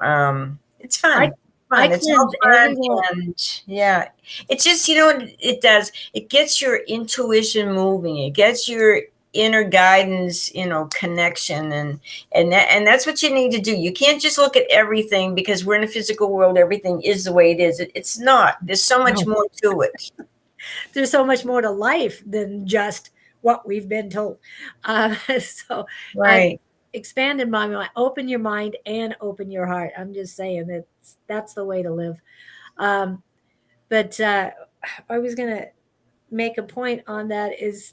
Speaker 2: it's
Speaker 1: I
Speaker 2: fun.
Speaker 1: I
Speaker 2: Fun. It's all
Speaker 1: cleanse
Speaker 2: fun.
Speaker 1: everyone.
Speaker 2: And yeah, it's just, what it does. It gets your intuition moving. It gets your inner guidance, connection, and that's what you need to do. You can't just look at everything because we're in a physical world. Everything is the way it is. It's not. There's so much
Speaker 1: No,
Speaker 2: more to it.
Speaker 1: there's so much more to life than just what we've been told. So I've
Speaker 2: Right.
Speaker 1: expanded my mind. Open your mind and open your heart. I'm just saying that's the way to live. Um, but I was gonna make a point on that is,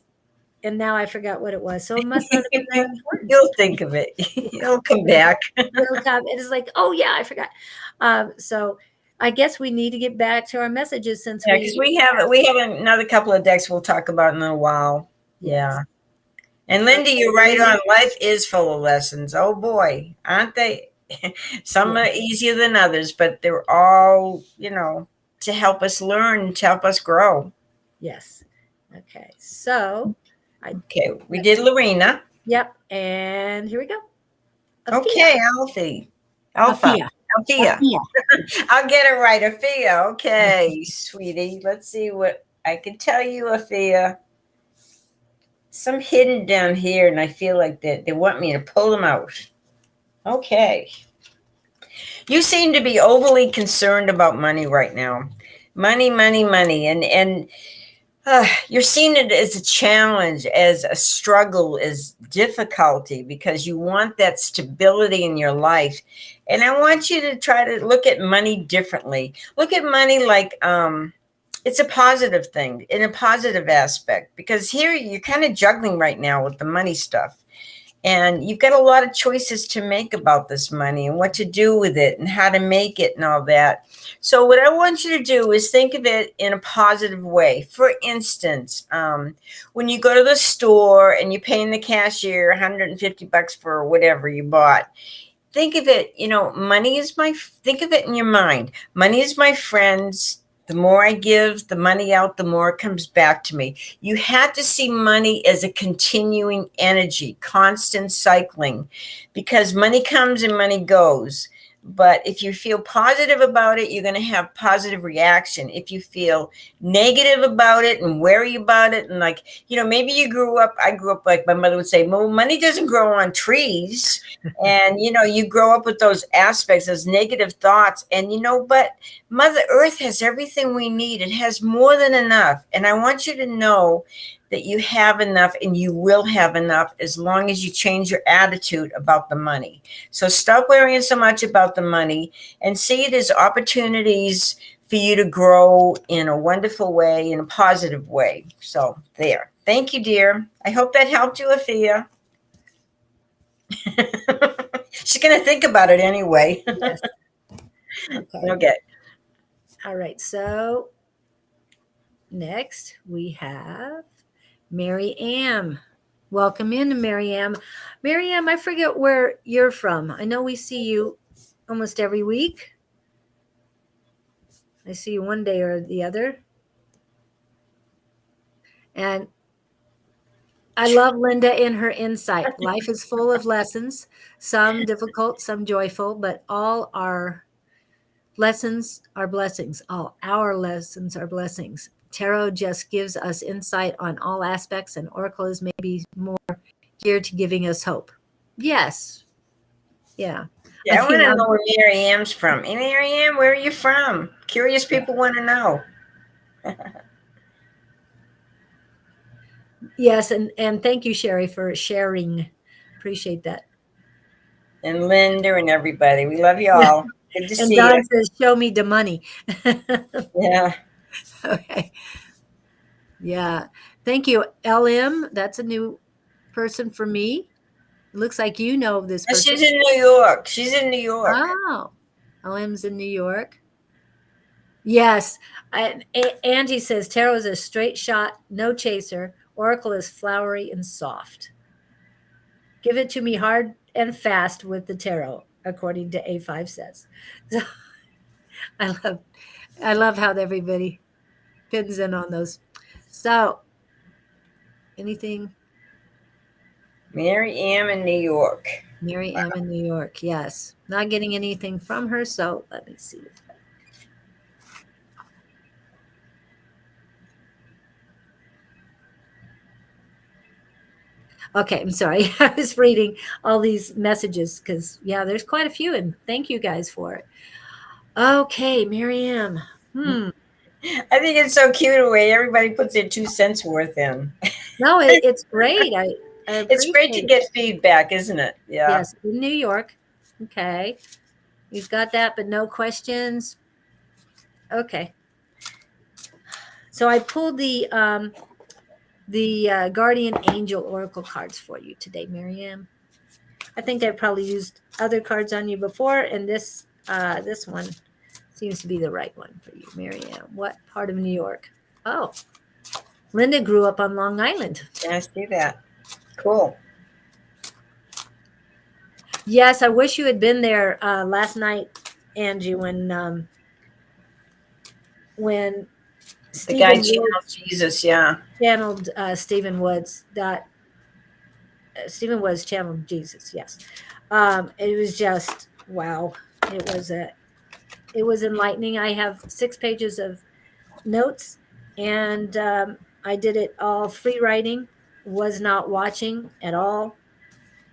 Speaker 1: and now I forgot what it was. So it must not have been that important.
Speaker 2: You'll think of it. It'll come back.
Speaker 1: It'll come. It is like, oh yeah, I forgot. So I guess we need to get back to our messages since
Speaker 2: Yeah, because
Speaker 1: we.
Speaker 2: we have another couple of decks we'll talk about in a while.
Speaker 1: Yes.
Speaker 2: Yeah. And
Speaker 1: Okay,
Speaker 2: Linda, you're right
Speaker 1: Linda.
Speaker 2: on. Life is full of lessons. Oh boy, aren't they? Some are
Speaker 1: Yes.
Speaker 2: easier than others, but they're all, to help us learn, to help us grow.
Speaker 1: Yes. Okay. So I.
Speaker 2: Okay, we did Lorena.
Speaker 1: Yep. And here we go. Athea.
Speaker 2: Okay, Alfie. Alpha.
Speaker 1: Athea.
Speaker 2: Althea.
Speaker 1: Athea.
Speaker 2: I'll get it right. Althea. Okay, sweetie. Let's see what I can tell you, Althea. some hidden down here, and I feel like they want me to pull them out. Okay. You seem to be overly concerned about money right now. Money, money, money. And you're seeing it as a challenge, as a struggle, as difficulty, because you want that stability in your life. And I want you to try to look at money differently. Look at money like it's a positive thing, in a positive aspect, because here you're kind of juggling right now with the money stuff. And you've got a lot of choices to make about this money and what to do with it and how to make it and all that. So what I want you to do is think of it in a positive way. For instance, when you go to the store and you're paying the cashier $150 for whatever you bought, think of it, think of it in your mind. Money is my friends. The more I give the money out, the more it comes back to me. You have to see money as a continuing energy, constant cycling, because money comes and money goes. But if you feel positive about it, you're going to have positive reaction. If you feel negative about it and wary about it, and maybe I grew up like my mother would say, well, money doesn't grow on trees. And, you grow up with those aspects, those negative thoughts. And, but Mother Earth has everything we need. It has more than enough. And I want you to know that you have enough, and you will have enough as long as you change your attitude about the money. So stop worrying so much about the money and see it as opportunities for you to grow in a wonderful way, in a positive way. So there. Thank you, dear. I hope that helped you, Afia. She's going to think about it anyway.
Speaker 1: Yes. Okay.
Speaker 2: Okay.
Speaker 1: All right. So next we have Mary Ann. Welcome in, Mary Ann. Mary Ann, I forget where you're from. I know we see you almost every week. I see you one day or the other. And I love Linda in her insight. Life is full of lessons, some difficult, some joyful, but all our lessons are blessings. All our lessons are blessings. Tarot just gives us insight on all aspects, and Oracle is maybe more geared to giving us hope. Yes. Yeah.
Speaker 2: Yeah, I want to know where Mary Ann's from. Hey, Mary Ann, where are you from? Curious people want to know.
Speaker 1: Yes, and thank you, Sherry, for sharing. Appreciate that.
Speaker 2: And Linda and everybody. We love you all. Good to see
Speaker 1: Don
Speaker 2: you.
Speaker 1: says, show me the money.
Speaker 2: Yeah.
Speaker 1: Okay. Yeah. Thank you, LM. That's a new person for me. It looks like you know this person.
Speaker 2: She's in New York. She's in New York.
Speaker 1: Oh, LM's in New York. Yes. Angie says, tarot is a straight shot, no chaser. Oracle is flowery and soft. Give it to me hard and fast with the tarot, according to A5 says. So I love how everybody pins in on those. So anything?
Speaker 2: Mary Ann in New York.
Speaker 1: Mary M in New York. Yes. Not getting anything from her. So let me see. Okay, I'm sorry. I was reading all these messages because, yeah, there's quite a few, and thank you guys for it. Okay, Miriam.
Speaker 2: I think it's so cute the way everybody puts their 2 cents worth in.
Speaker 1: No, it's great.
Speaker 2: It's great to get feedback, isn't it? Yeah.
Speaker 1: Yes, in New York. Okay. You've got that, but no questions. Okay. So I pulled the Guardian Angel Oracle cards for you today, Miriam. I think I've probably used other cards on you before, and this one seems to be the right one for you, Miriam. What part of New York? Oh, Linda grew up on Long Island.
Speaker 2: Yeah, I see that. Cool.
Speaker 1: Yes, I wish you had been there last night, Angie, when
Speaker 2: the guy channeled Jesus, yeah.
Speaker 1: Channeled Stephen Woods. Stephen Woods channeled Jesus, yes. It was just, wow. It was enlightening. I have 6 pages of notes, and I did it all free writing. was not watching at all.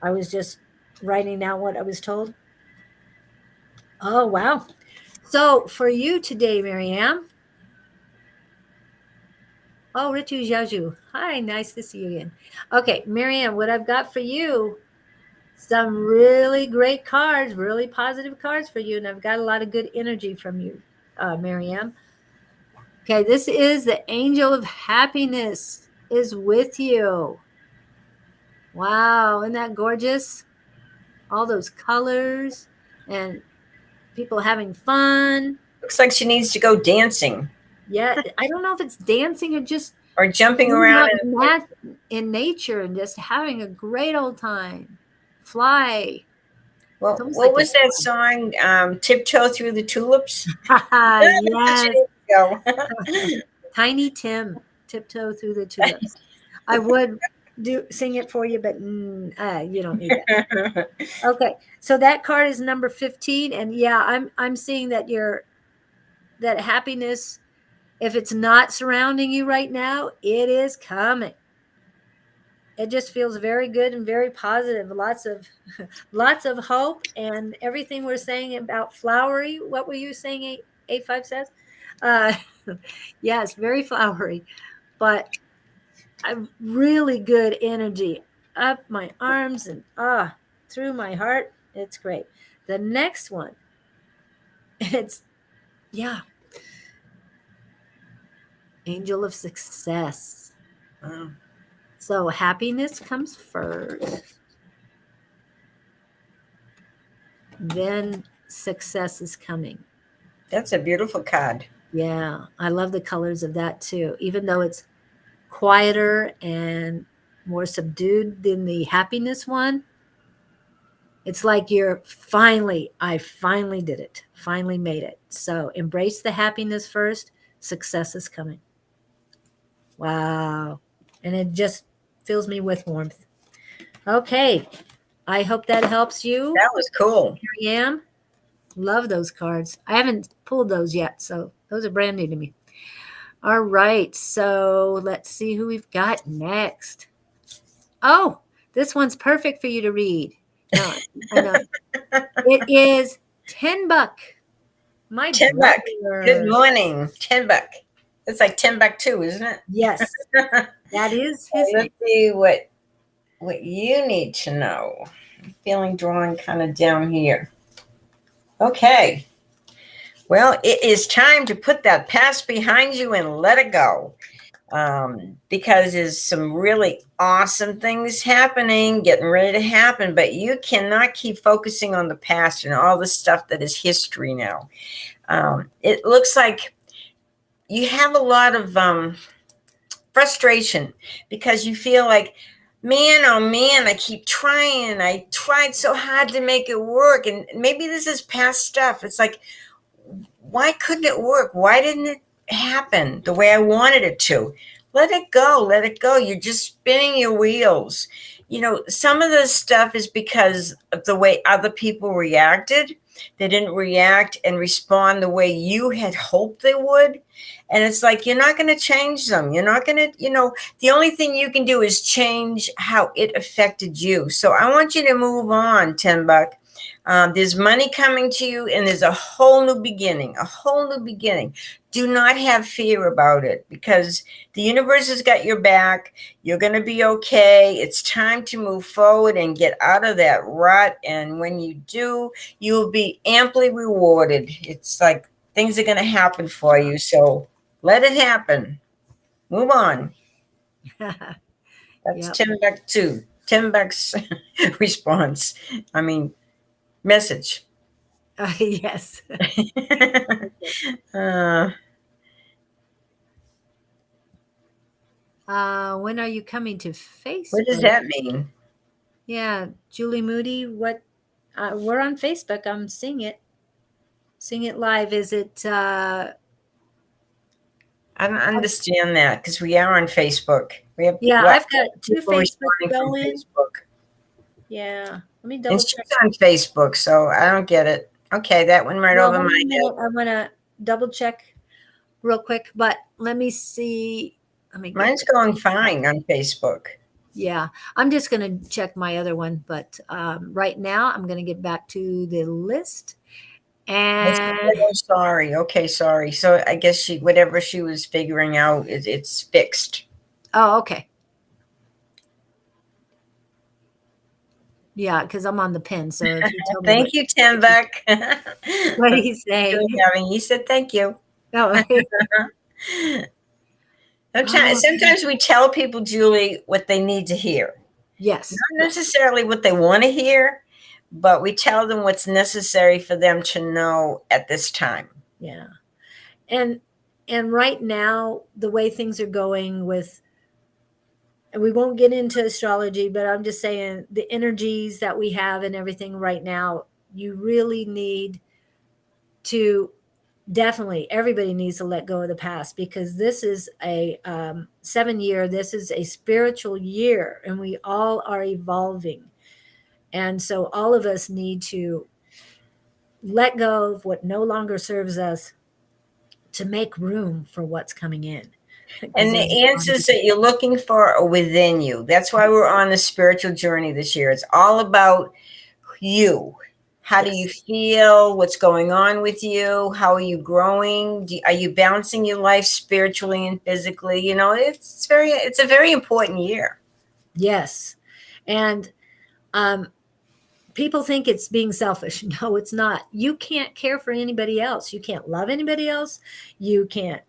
Speaker 1: I was just writing down what I was told. Oh, wow. So for you today, Marianne. Oh, Ritu Jaju. Hi, nice to see you again. Okay, Marianne, what I've got for you, some really great cards, really positive cards for you, and I've got a lot of good energy from you, Marianne. Okay, this is the angel of happiness is with you. Wow, isn't that gorgeous? All those colors and people having fun.
Speaker 2: Looks like she needs to go dancing
Speaker 1: Yeah, I don't know if it's dancing or just
Speaker 2: or jumping
Speaker 1: being
Speaker 2: around.
Speaker 1: out in nature and just having a great old time. Fly. It's
Speaker 2: Well,
Speaker 1: almost
Speaker 2: what
Speaker 1: like
Speaker 2: was that song? Tiptoe Through the Tulips? That's where
Speaker 1: yes.
Speaker 2: she needs to go.
Speaker 1: Tiny Tim, Tiptoe Through the Tulips. I would sing it for you, but you don't need that. Okay, so that card is number 15, and yeah, I'm seeing that that happiness, if it's not surrounding you right now, it is coming. It just feels very good and very positive. Lots of lots of hope, and everything we're saying about flowery. What were you saying? 885 says, uh, yes, very flowery, but a really good energy up my arms and through my heart. It's great. The next one, it's yeah, angel of success.
Speaker 2: Wow,
Speaker 1: So happiness comes first, then success is coming.
Speaker 2: that's a beautiful card.
Speaker 1: Yeah, I love the colors of that too. Even though it's quieter and more subdued than the happiness one, it's like I finally did it, finally made it. So embrace the happiness first, success is coming. Wow. And it just fills me with warmth. Okay. I hope that helps you,
Speaker 2: That was cool.
Speaker 1: Marianne. Love those cards. I haven't pulled those yet, so those are brand new to me. All right. So let's see who we've got next. Oh, this one's perfect for you to read. No, I know. It is $10. My
Speaker 2: $10. Good
Speaker 1: brother.
Speaker 2: morning. $10. It's like $10 isn't it?
Speaker 1: Yes, that is his name.
Speaker 2: Let's see what you need to know. I'm feeling drawn kind of down here. Okay. Well, it is time to put that past behind you and let it go. Because there's some really awesome things happening, getting ready to happen, but you cannot keep focusing on the past and all the stuff that is history now. It looks like you have a lot of frustration because you feel like, man, oh man, I keep trying. I tried so hard to make it work. And maybe this is past stuff. It's like, why couldn't it work? Why didn't it happen the way I wanted it to? Let it go. Let it go. You're just spinning your wheels. You know, some of this stuff is because of the way other people reacted. They didn't react and respond the way you had hoped they would. And it's like, you're not going to change them. You're not going to, the only thing you can do is change how it affected you. So I want you to move on, $10. There's money coming to you, and there's a whole new beginning, a whole new beginning. Do not have fear about it because the universe has got your back. You're going to be okay. It's time to move forward and get out of that rut. And when you do, you'll be amply rewarded. It's like things are going to happen for you. So let it happen. Move on. That's
Speaker 1: Yep.
Speaker 2: $10 too. $10 response. I mean, message.
Speaker 1: Yes. When are you coming to Facebook?
Speaker 2: What does that mean?
Speaker 1: Yeah, Julie Moody. What? We're on Facebook. I'm seeing it. Seeing it live. Is it?
Speaker 2: I don't understand that because we are on Facebook. We have
Speaker 1: I've got two
Speaker 2: people
Speaker 1: Facebook
Speaker 2: responding from
Speaker 1: going.
Speaker 2: Facebook.
Speaker 1: Yeah, let me
Speaker 2: And
Speaker 1: double
Speaker 2: she's
Speaker 1: check.
Speaker 2: on Facebook, so I don't get it. Okay, that went right over my head.
Speaker 1: I'm gonna double check real quick, but let me see.
Speaker 2: Mine's going fine on Facebook.
Speaker 1: Yeah, I'm just going to check my other one, but right now I'm going to get back to the list. And
Speaker 2: Oh, sorry. Okay, sorry. So I guess whatever she was figuring out, it's fixed.
Speaker 1: oh, okay. Yeah, because I'm on the pin. So if you tell me
Speaker 2: Thank you, Tembuck.
Speaker 1: what do you say?
Speaker 2: He said thank you.
Speaker 1: Oh, okay.
Speaker 2: Sometimes we tell people, Julie, what they need to hear.
Speaker 1: Yes.
Speaker 2: Not necessarily what they want to hear, but we tell them what's necessary for them to know at this time.
Speaker 1: Yeah. And right now, the way things are going with, and we won't get into astrology, but I'm just saying the energies that we have and everything right now, you really need to, definitely everybody needs to let go of the past, because this is a 7 year, this is a spiritual year, and we all are evolving. And so all of us need to let go of what no longer serves us to make room for what's coming in.
Speaker 2: And the answers that you're looking for are within you. That's why we're on the spiritual journey this year. It's all about you. How do you feel? What's going on with you? How are you growing? Are you balancing your life spiritually and physically? You know, it's a very important year.
Speaker 1: Yes. And people think it's being selfish. No, it's not. You can't care for anybody else. You can't love anybody else. You can't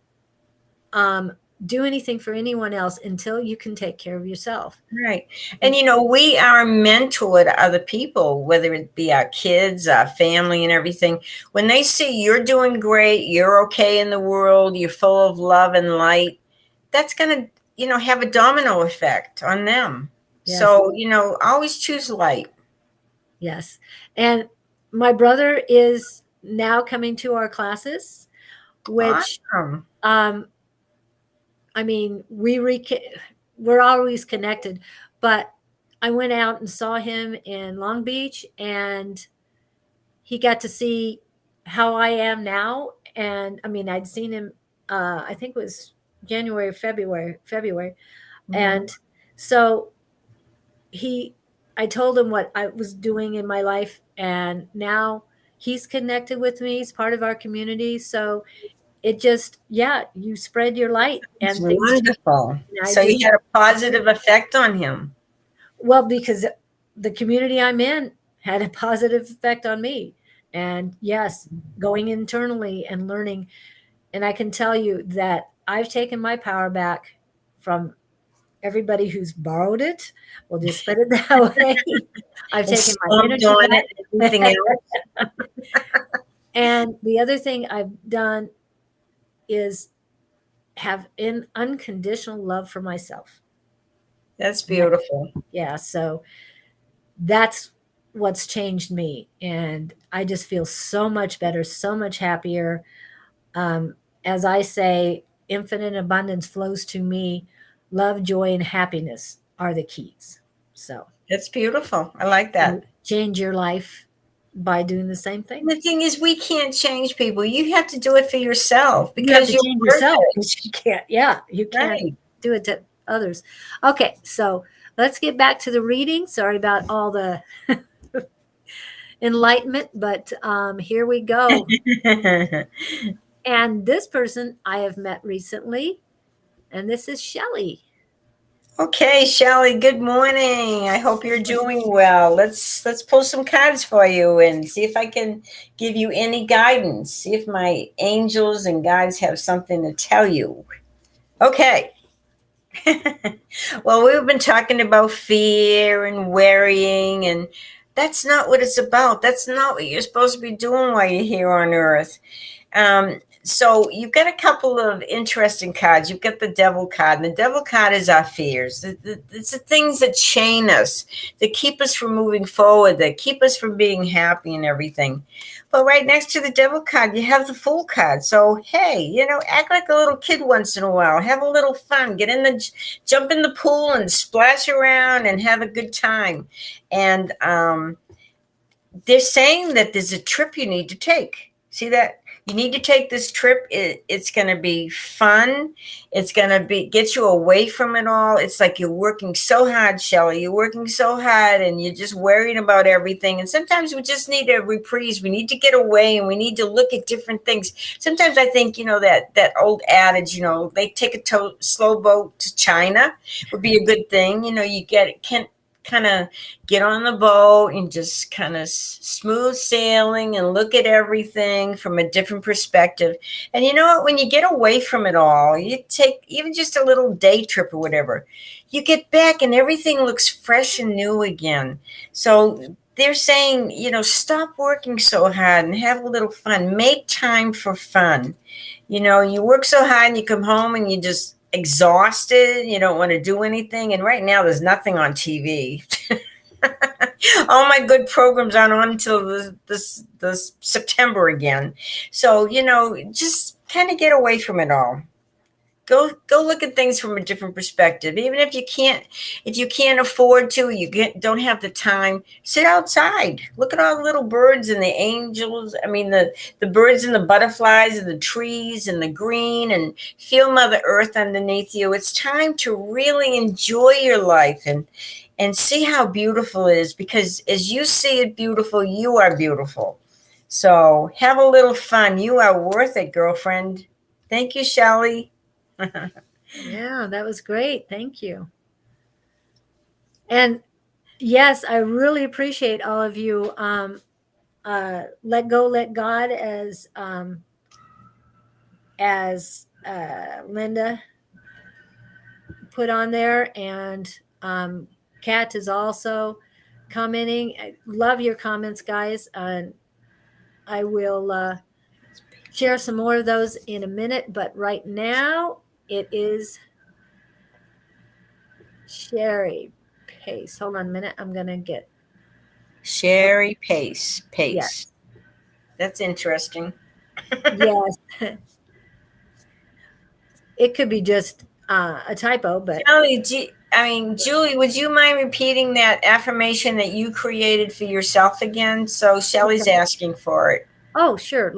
Speaker 1: do anything for anyone else until you can take care of yourself.
Speaker 2: Right. And, you know, we are a mentor to other people, whether it be our kids, our family, and everything. When they see you're doing great, you're okay in the world, you're full of love and light, that's going to, you know, have a domino effect on them.
Speaker 1: Yes.
Speaker 2: So, you know, always choose light.
Speaker 1: Yes. And my brother is now coming to our classes, which,
Speaker 2: Awesome.
Speaker 1: I mean, we're always connected, but I went out and saw him in Long Beach, and he got to see how I am now. And I mean, I'd seen him, I think it was January, February. Mm-hmm. And so I told him what I was doing in my life, and now he's connected with me. He's part of our community. So it just, you spread your light, and
Speaker 2: it's wonderful. So you had a positive effect on him.
Speaker 1: Well, because the community I'm in had a positive effect on me. And yes, going internally and learning. And I can tell you that I've taken my power back from everybody who's borrowed it. We'll just put it that way. I've taken my energy back. And the other thing I've done is have an unconditional love for myself.
Speaker 2: That's beautiful.
Speaker 1: Yeah. So that's what's changed me. And I just feel so much better, so much happier. As I say, infinite abundance flows to me. Love, joy, and happiness are the keys. So
Speaker 2: that's beautiful. I like that.
Speaker 1: Change your life by doing the same thing.
Speaker 2: The thing is, we can't change people. You have to do it for yourself, because
Speaker 1: you have to change yourself. You can't. Yeah, you can't do it to others. Okay, so let's get back to the reading. Sorry about all the enlightenment, but here we go. And this person I have met recently, and this is Shelley.
Speaker 2: Okay, Shelley, good morning. I hope you're doing well. Let's pull some cards for you and see if I can give you any guidance. See if my angels and guides have something to tell you. Okay. Well, we've been talking about fear and worrying, and that's not what it's about. That's not what you're supposed to be doing while you're here on Earth. So you've got a couple of interesting cards. You've got the Devil card, and the Devil card is our fears. It's the things that chain us, that keep us from moving forward, that keep us from being happy and everything. But right next to the Devil card, you have the Fool card. So, hey, you know, act like a little kid once in a while. Have a little fun. Jump in the pool and splash around and have a good time. And they're saying that there's a trip you need to take. See that? You need to take this trip. It's going to be fun. It's going to be get you away from it all. It's like you're working so hard, Shelley. You're working so hard and you're just worrying about everything. And sometimes we just need a reprise. We need to get away and we need to look at different things. Sometimes I think, that old adage, they take a slow boat to China would be a good thing. You can kind of get on the boat and just kind of smooth sailing and look at everything from a different perspective. And you know what? When you get away from it all, you take even just a little day trip or whatever, you get back and everything looks fresh and new again. So they're saying, stop working so hard and have a little fun. Make time for fun. You work so hard and you come home and you just exhausted. You don't want to do anything. And right now there's nothing on TV. All my good programs aren't on until this September again. So, just kind of get away from it all. Go look at things from a different perspective. Even if you can't afford to, don't have the time, sit outside. Look at all the little birds and the angels. I mean, the birds and the butterflies and the trees and the green, and feel Mother Earth underneath you. It's time to really enjoy your life and see how beautiful it is, because as you see it beautiful, you are beautiful. So have a little fun. You are worth it, girlfriend. Thank you, Shelley.
Speaker 1: Yeah, that was great. Thank you. And yes, I really appreciate all of you. Let go, let God, as Linda put on there, and Kat is also commenting. I love your comments, guys. I will share some more of those in a minute, but right now it is Sherry Pace. Hold on a minute. I'm going to get
Speaker 2: Sherry Pace.
Speaker 1: Yes.
Speaker 2: That's interesting.
Speaker 1: Yes. It could be just a typo, but
Speaker 2: Julie, would you mind repeating that affirmation that you created for yourself again? So Shelley's asking for it.
Speaker 1: Oh, sure.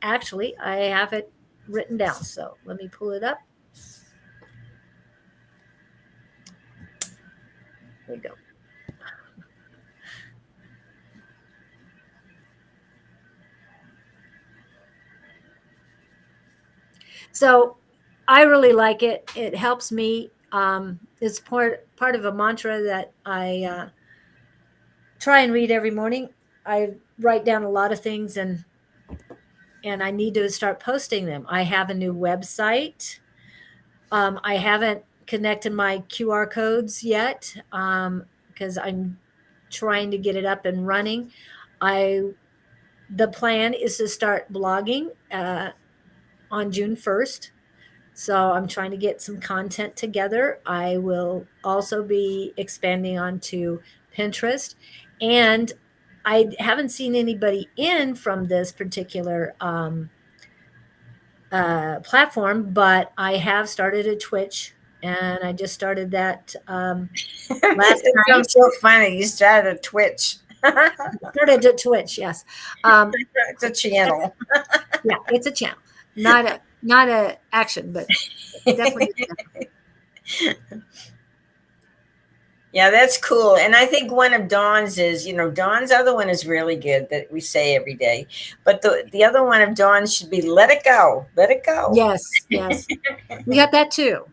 Speaker 1: I have it written down. So let me pull it up. There we go. So I really like it. It helps me. It's part of a mantra that I try and read every morning. I write down a lot of things, and I need to start posting them. I have a new website. I haven't connected my QR codes yet because I'm trying to get it up and running. The plan is to start blogging on June 1st. So I'm trying to get some content together. I will also be expanding onto Pinterest. And I haven't seen anybody in from this particular platform, but I have started a Twitch, and I just started that last night.
Speaker 2: Sounds so funny. You started a Twitch.
Speaker 1: Started a Twitch, yes.
Speaker 2: It's a channel.
Speaker 1: Yeah, it's a channel, not a action, but definitely.
Speaker 2: Yeah, that's cool. And I think one of Dawn's is, Dawn's other one is really good that we say every day. But the other one of Dawn's should be let it go. Let it go.
Speaker 1: Yes. We have that too.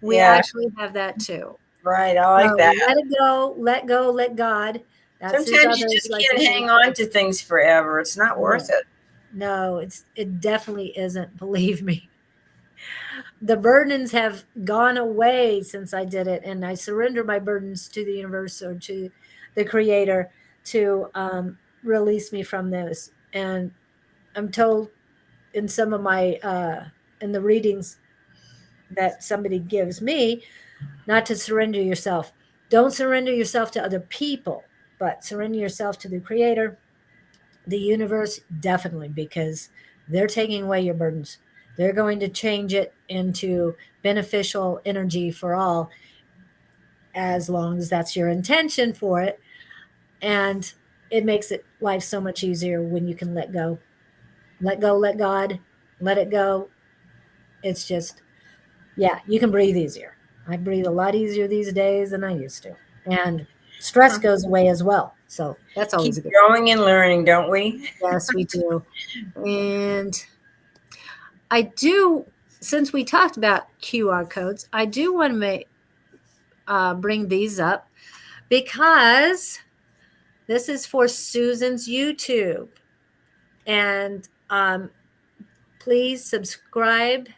Speaker 1: We actually have that too.
Speaker 2: Right. I like that.
Speaker 1: Let it go, let God.
Speaker 2: That's sometimes you just can't hang on to things forever. It's not worth it.
Speaker 1: No, it definitely isn't. Believe me. The burdens have gone away since I did it, and I surrender my burdens to the universe or to the Creator to release me from those. And I'm told in some of my in the readings that somebody gives me not to surrender yourself. Don't surrender yourself to other people, but surrender yourself to the Creator, the universe, definitely, because they're taking away your burdens. They're going to change it into beneficial energy for all, as long as that's your intention for it. And it makes life so much easier when you can let go. let go, let God, let it go. It's just, yeah, you can breathe easier. I breathe a lot easier these days than I used to. And stress
Speaker 2: Huh.
Speaker 1: goes away as well. So that's always
Speaker 2: Keep
Speaker 1: a good thing.
Speaker 2: growing and learning, don't we?
Speaker 1: Yes, we do. And I do, since we talked about QR codes, I do want to bring these up because this is for Susan's YouTube. And please subscribe,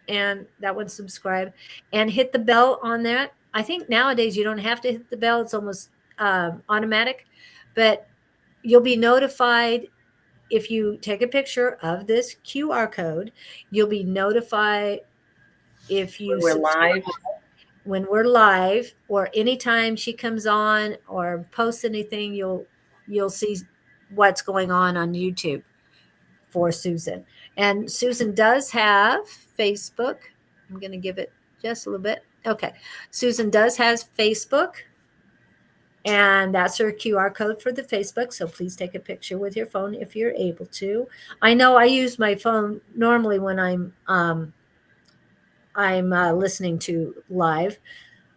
Speaker 1: and that one subscribe, and hit the bell on that. I think nowadays you don't have to hit the bell, it's almost automatic, but you'll be notified if you take a picture of this QR code. You'll be notified if you
Speaker 2: When we're
Speaker 1: subscribe
Speaker 2: live.
Speaker 1: when we're live, or anytime she comes on or posts anything. You'll see what's going on YouTube for Susan. And Susan does have Facebook. I'm going to give it just a little bit. Okay. Susan does has Facebook, and that's her QR code for the Facebook. So please take a picture with your phone if you're able to. I know I use my phone normally when I'm listening to live,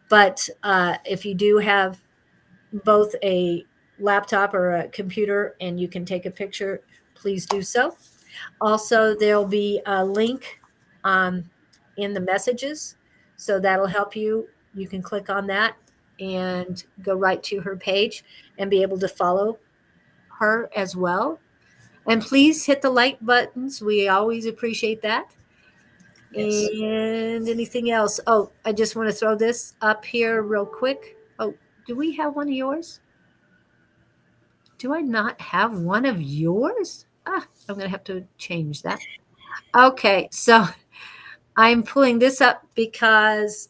Speaker 1: but if you do have both a laptop or a computer and you can take a picture, please do so. Also, there'll be a link in the messages, so that'll help you. You can click on that and go right to her page and be able to follow her as well. And please hit the like buttons. We always appreciate that.
Speaker 2: Yes.
Speaker 1: And anything else? Oh, I just want to throw this up here real quick. Oh, do we have one of yours? Do I not have one of yours? I'm going to have to change that. Okay, so I'm pulling this up because,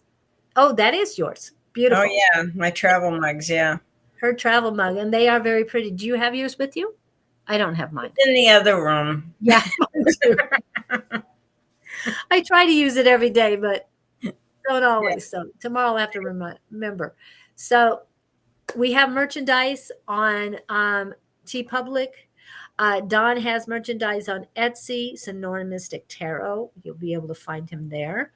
Speaker 1: oh, that is yours.
Speaker 2: Oh
Speaker 1: Beautiful.
Speaker 2: yeah, my travel mugs. Yeah,
Speaker 1: Her travel mug, and they are very pretty. Do you have yours with you? I don't have mine.
Speaker 2: it's in the other room.
Speaker 1: Yeah, mine too. I try to use it every day, but don't always. So tomorrow I'll have to remember. So we have merchandise on TeePublic. Don has merchandise on Etsy, Sonora Mystic Tarot. You'll be able to find him there.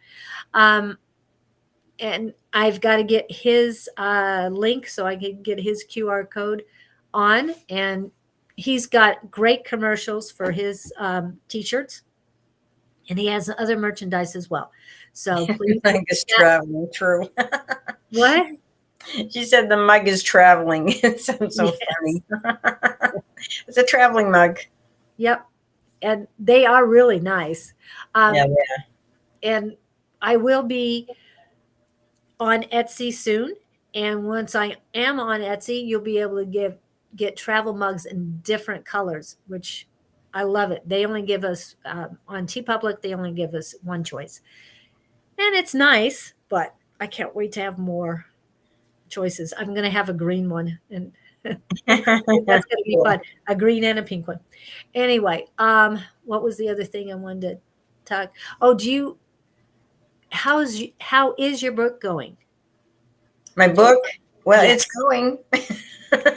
Speaker 1: And I've got to get his link so I can get his QR code on. And he's got great commercials for his t-shirts, and he has other merchandise as well. So please,
Speaker 2: The mug is traveling. True.
Speaker 1: what?
Speaker 2: She said the mug is traveling. It sounds so
Speaker 1: Yes.
Speaker 2: funny. It's a traveling mug.
Speaker 1: Yep, and they are really nice.
Speaker 2: Yeah,
Speaker 1: And I will be on Etsy soon. And once I am on Etsy, you'll be able to get travel mugs in different colors, which I love it. They only give us on TeePublic, they only give us one choice, and it's nice. But I can't wait to have more choices. I'm going to have a green one, and that's going to be fun. A green and a pink one. Anyway, what was the other thing I wanted to talk? Oh, how is your book going?
Speaker 2: My book. Well,
Speaker 1: Yes.
Speaker 2: it's going.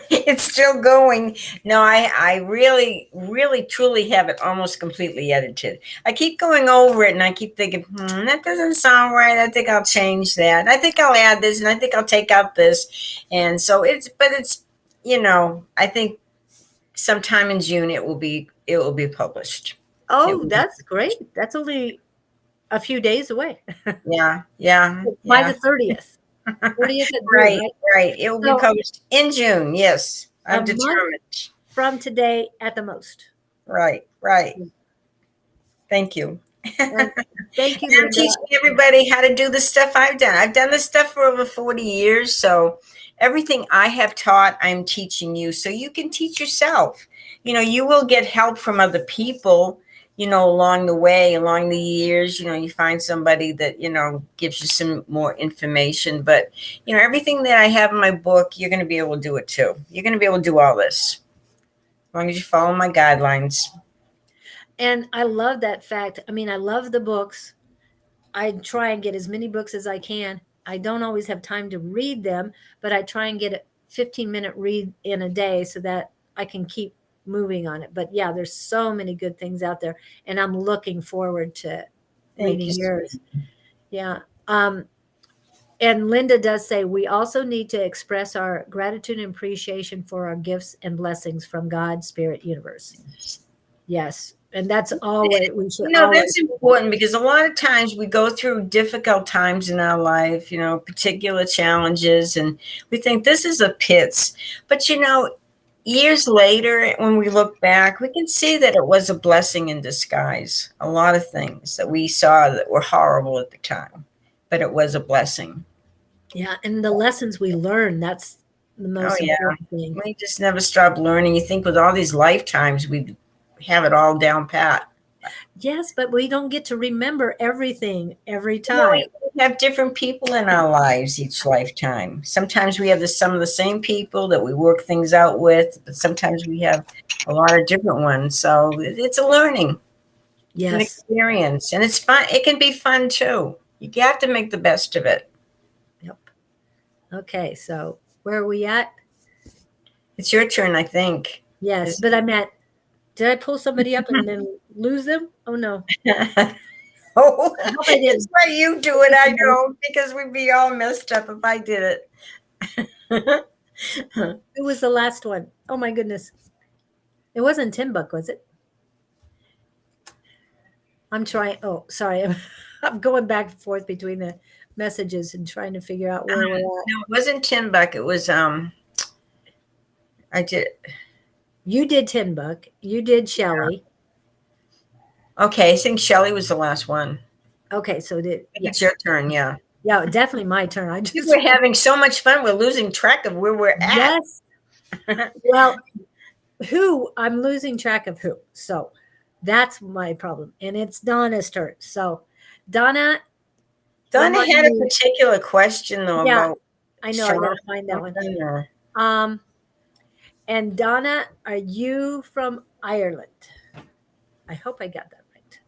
Speaker 2: It's still going. No, I really, really, truly have it almost completely edited. I keep going over it and I keep thinking, that doesn't sound right. I think I'll change that. I think I'll add this and I think I'll take out this. And so it's, I think sometime in June it will be published.
Speaker 1: Oh, that's great. That's only a few days away.
Speaker 2: Yeah,
Speaker 1: By
Speaker 2: yeah.
Speaker 1: the 30th. 30th of June,
Speaker 2: Right,
Speaker 1: right?
Speaker 2: right. It will be
Speaker 1: So
Speaker 2: published in June. Yes,
Speaker 1: a
Speaker 2: I'm
Speaker 1: month
Speaker 2: determined.
Speaker 1: from today at the most.
Speaker 2: Right, right. Thank you.
Speaker 1: And thank you,
Speaker 2: I'm
Speaker 1: Linda.
Speaker 2: teaching everybody how to do the stuff I've done. I've done this stuff for over 40 years. So everything I have taught, I'm teaching you so you can teach yourself. You will get help from other people, along the way, along the years. You find somebody that, gives you some more information. But, everything that I have in my book, you're going to be able to do it too. You're going to be able to do all this as long as you follow my guidelines.
Speaker 1: And I love that fact. I mean, I love the books. I try and get as many books as I can. I don't always have time to read them, but I try and get a 15-minute read in a day so that I can keep moving on it. But yeah, there's so many good things out there, and I'm looking forward to
Speaker 2: Thank you.
Speaker 1: reading yours. Yeah. And Linda does say we also need to express our gratitude and appreciation for our gifts and blessings from God, Spirit, Universe. Yes, and that's always we should always.
Speaker 2: That's important because a lot of times we go through difficult times in our life, particular challenges, and we think this is a pits. But years later, when we look back, we can see that it was a blessing in disguise. A lot of things that we saw that were horrible at the time, but it was a blessing.
Speaker 1: Yeah, and the lessons we learn, that's the most important thing.
Speaker 2: We just never stop learning. You think with all these lifetimes, we have it all down pat.
Speaker 1: Yes, but we don't get to remember everything every time.
Speaker 2: We have different people in our lives each lifetime. Sometimes we have some of the same people that we work things out with, but sometimes we have a lot of different ones. So it's a learning, an experience, and it's fun. It can be fun too. You have to make the best of it.
Speaker 1: Yep. Okay, so where are we at?
Speaker 2: It's your turn, I think.
Speaker 1: Yes, but I'm at. Did I pull somebody up and then lose them? Oh no.
Speaker 2: Oh, that's why you do it. I don't, because we'd be all messed up if I did it.
Speaker 1: Who was the last one? Oh my goodness. It wasn't Timbuk, was it? I'm trying. Oh, sorry. I'm going back and forth between the messages and trying to figure out where we're at.
Speaker 2: No, it wasn't Timbuk. It was I did.
Speaker 1: You did Timbuk. You did Shelley.
Speaker 2: Okay, I think Shelley was the last one.
Speaker 1: Okay, so
Speaker 2: it's your turn, yeah.
Speaker 1: Yeah, definitely my turn.
Speaker 2: We're having so much fun. We're losing track of where we're at.
Speaker 1: Yes. Well, I'm losing track of who. So that's my problem. And it's Donna's turn. So Donna
Speaker 2: had a particular question though about
Speaker 1: I know, I gotta find that one. And Donna, are you from Ireland? I hope I got that right.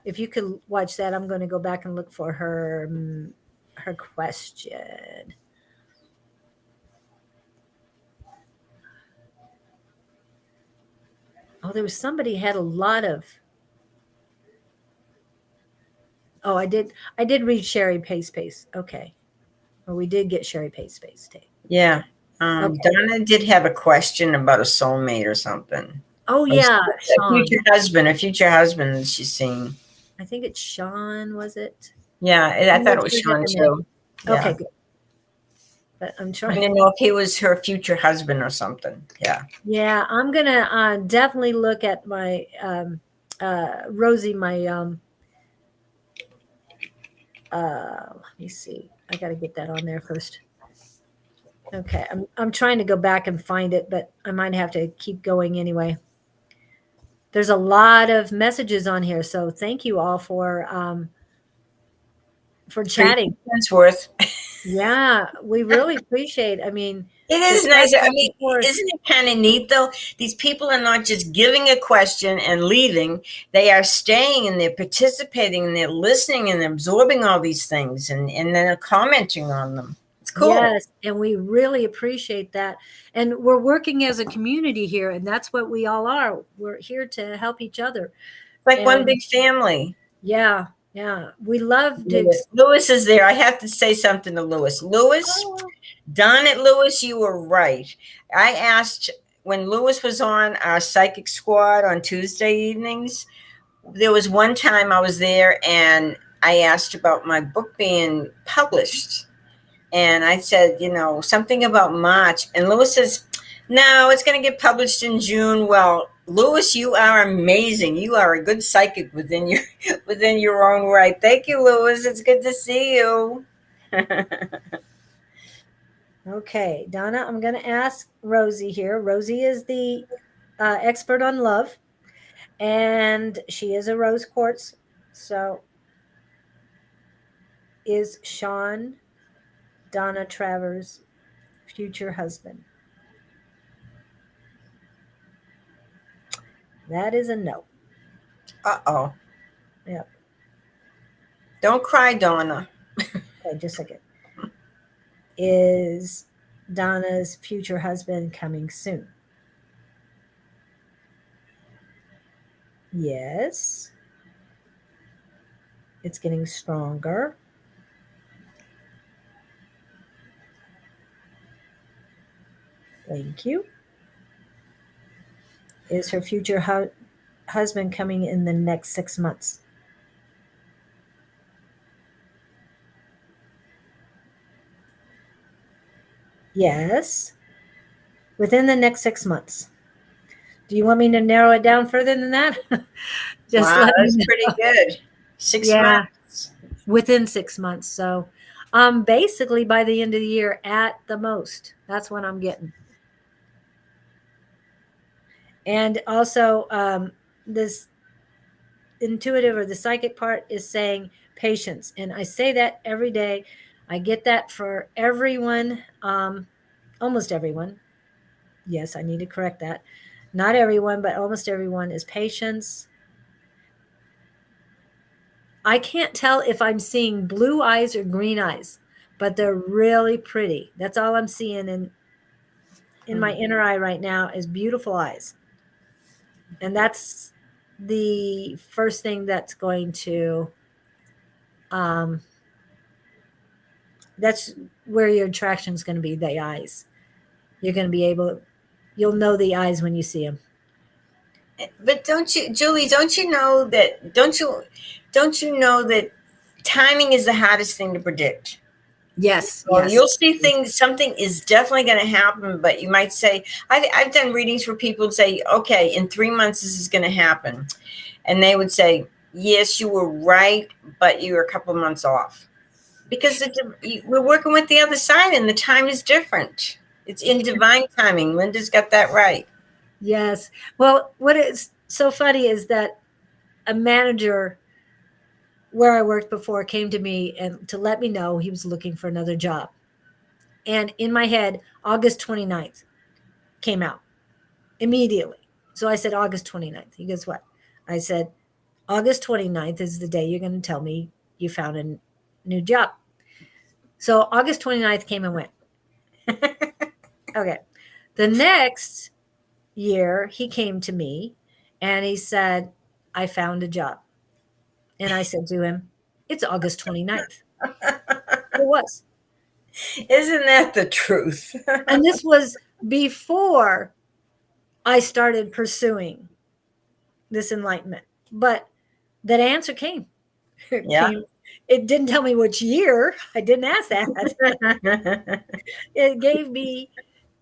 Speaker 1: If you could watch that, I'm going to go back and look for her question. Oh, there was somebody had a lot of. Oh, I did read Sherry Pace. Okay. Well, we did get Sherry Pace.
Speaker 2: Yeah. Donna did have a question about a soulmate or something.
Speaker 1: Oh yeah,
Speaker 2: a future husband she's seeing.
Speaker 1: I think it's Sean, was it?
Speaker 2: Yeah, I thought it was Sean too.
Speaker 1: Yeah. Okay, good. But I'm trying.
Speaker 2: I didn't know if he was her future husband or something. Yeah.
Speaker 1: Yeah, I'm gonna definitely look at my Rosie. My let me see. I got to get that on there first. Okay, I'm trying to go back and find it, but I might have to keep going anyway. There's a lot of messages on here, so thank you all for chatting.
Speaker 2: It's worth.
Speaker 1: Yeah, we really appreciate. I mean,
Speaker 2: it is nice. I mean, isn't it kind of neat though? These people are not just giving a question and leaving; they are staying and they're participating and they're listening and absorbing all these things and then they're commenting on them. It's cool.
Speaker 1: Yes, and we really appreciate that. And we're working as a community here, and that's what we all are. We're here to help each other.
Speaker 2: Like one big family.
Speaker 1: Yeah. Yeah. We love
Speaker 2: Lewis is there. I have to say something to Lewis. Don at Lewis, you were right. I asked when Lewis was on our psychic squad on Tuesday evenings, there was one time I was there and I asked about my book being published. And I said, something about March. And Lewis says, no, it's going to get published in June. Well, Lewis, you are amazing. You are a good psychic within your own right. Thank you, Lewis. It's good to see you.
Speaker 1: Okay, Donna, I'm going to ask Rosie here. Rosie is the expert on love, and she is a rose quartz. So is Sean Donna Travers' future husband? That is a no.
Speaker 2: Uh-oh.
Speaker 1: Yep.
Speaker 2: Don't cry, Donna.
Speaker 1: Okay, just a second. Is Donna's future husband coming soon? Yes. It's getting stronger. Thank you. Is her future husband coming in the next 6 months? Yes. Within the next 6 months. Do you want me to narrow it down further than that? Just
Speaker 2: Wow,
Speaker 1: let me
Speaker 2: that's
Speaker 1: know.
Speaker 2: pretty good. 6
Speaker 1: Yeah,
Speaker 2: months.
Speaker 1: within 6 months. So, basically by the end of the year at the most. That's what I'm getting. And also, this intuitive or the psychic part is saying patience. And I say that every day. I get that for everyone, almost everyone. Yes, I need to correct that. Not everyone, but almost everyone is patience. I can't tell if I'm seeing blue eyes or green eyes, but they're really pretty. That's all I'm seeing in my inner eye right now is beautiful eyes. And that's the first thing that's going to that's where your attraction is going to be, the eyes. You're going to be able, you'll know the eyes when you see them.
Speaker 2: But don't you, Julie, don't you know that timing is the hardest thing to predict?
Speaker 1: Yes,
Speaker 2: Well,
Speaker 1: yes.
Speaker 2: you'll see things, something is definitely going to happen, but you might say, I've done readings for people and say, okay, in 3 months, this is going to happen. And they would say, yes, you were right, but you were a couple of months off. Because we're working with the other side and the time is different. It's in divine timing. Linda's got that right.
Speaker 1: Yes. Well, what is so funny is that a manager where I worked before came to me and to let me know he was looking for another job. And in my head, August 29th came out immediately. So I said, August 29th. He goes, what? I said, August 29th is the day you're going to tell me you found a new job. So August 29th came and went. Okay. The next year, he came to me and he said, I found a job. And I said to him, it's August 29th. It was.
Speaker 2: Isn't that the truth?
Speaker 1: And this was before I started pursuing this enlightenment. But that answer came. It
Speaker 2: Yeah.
Speaker 1: came. It didn't tell me which year. I didn't ask that. It gave me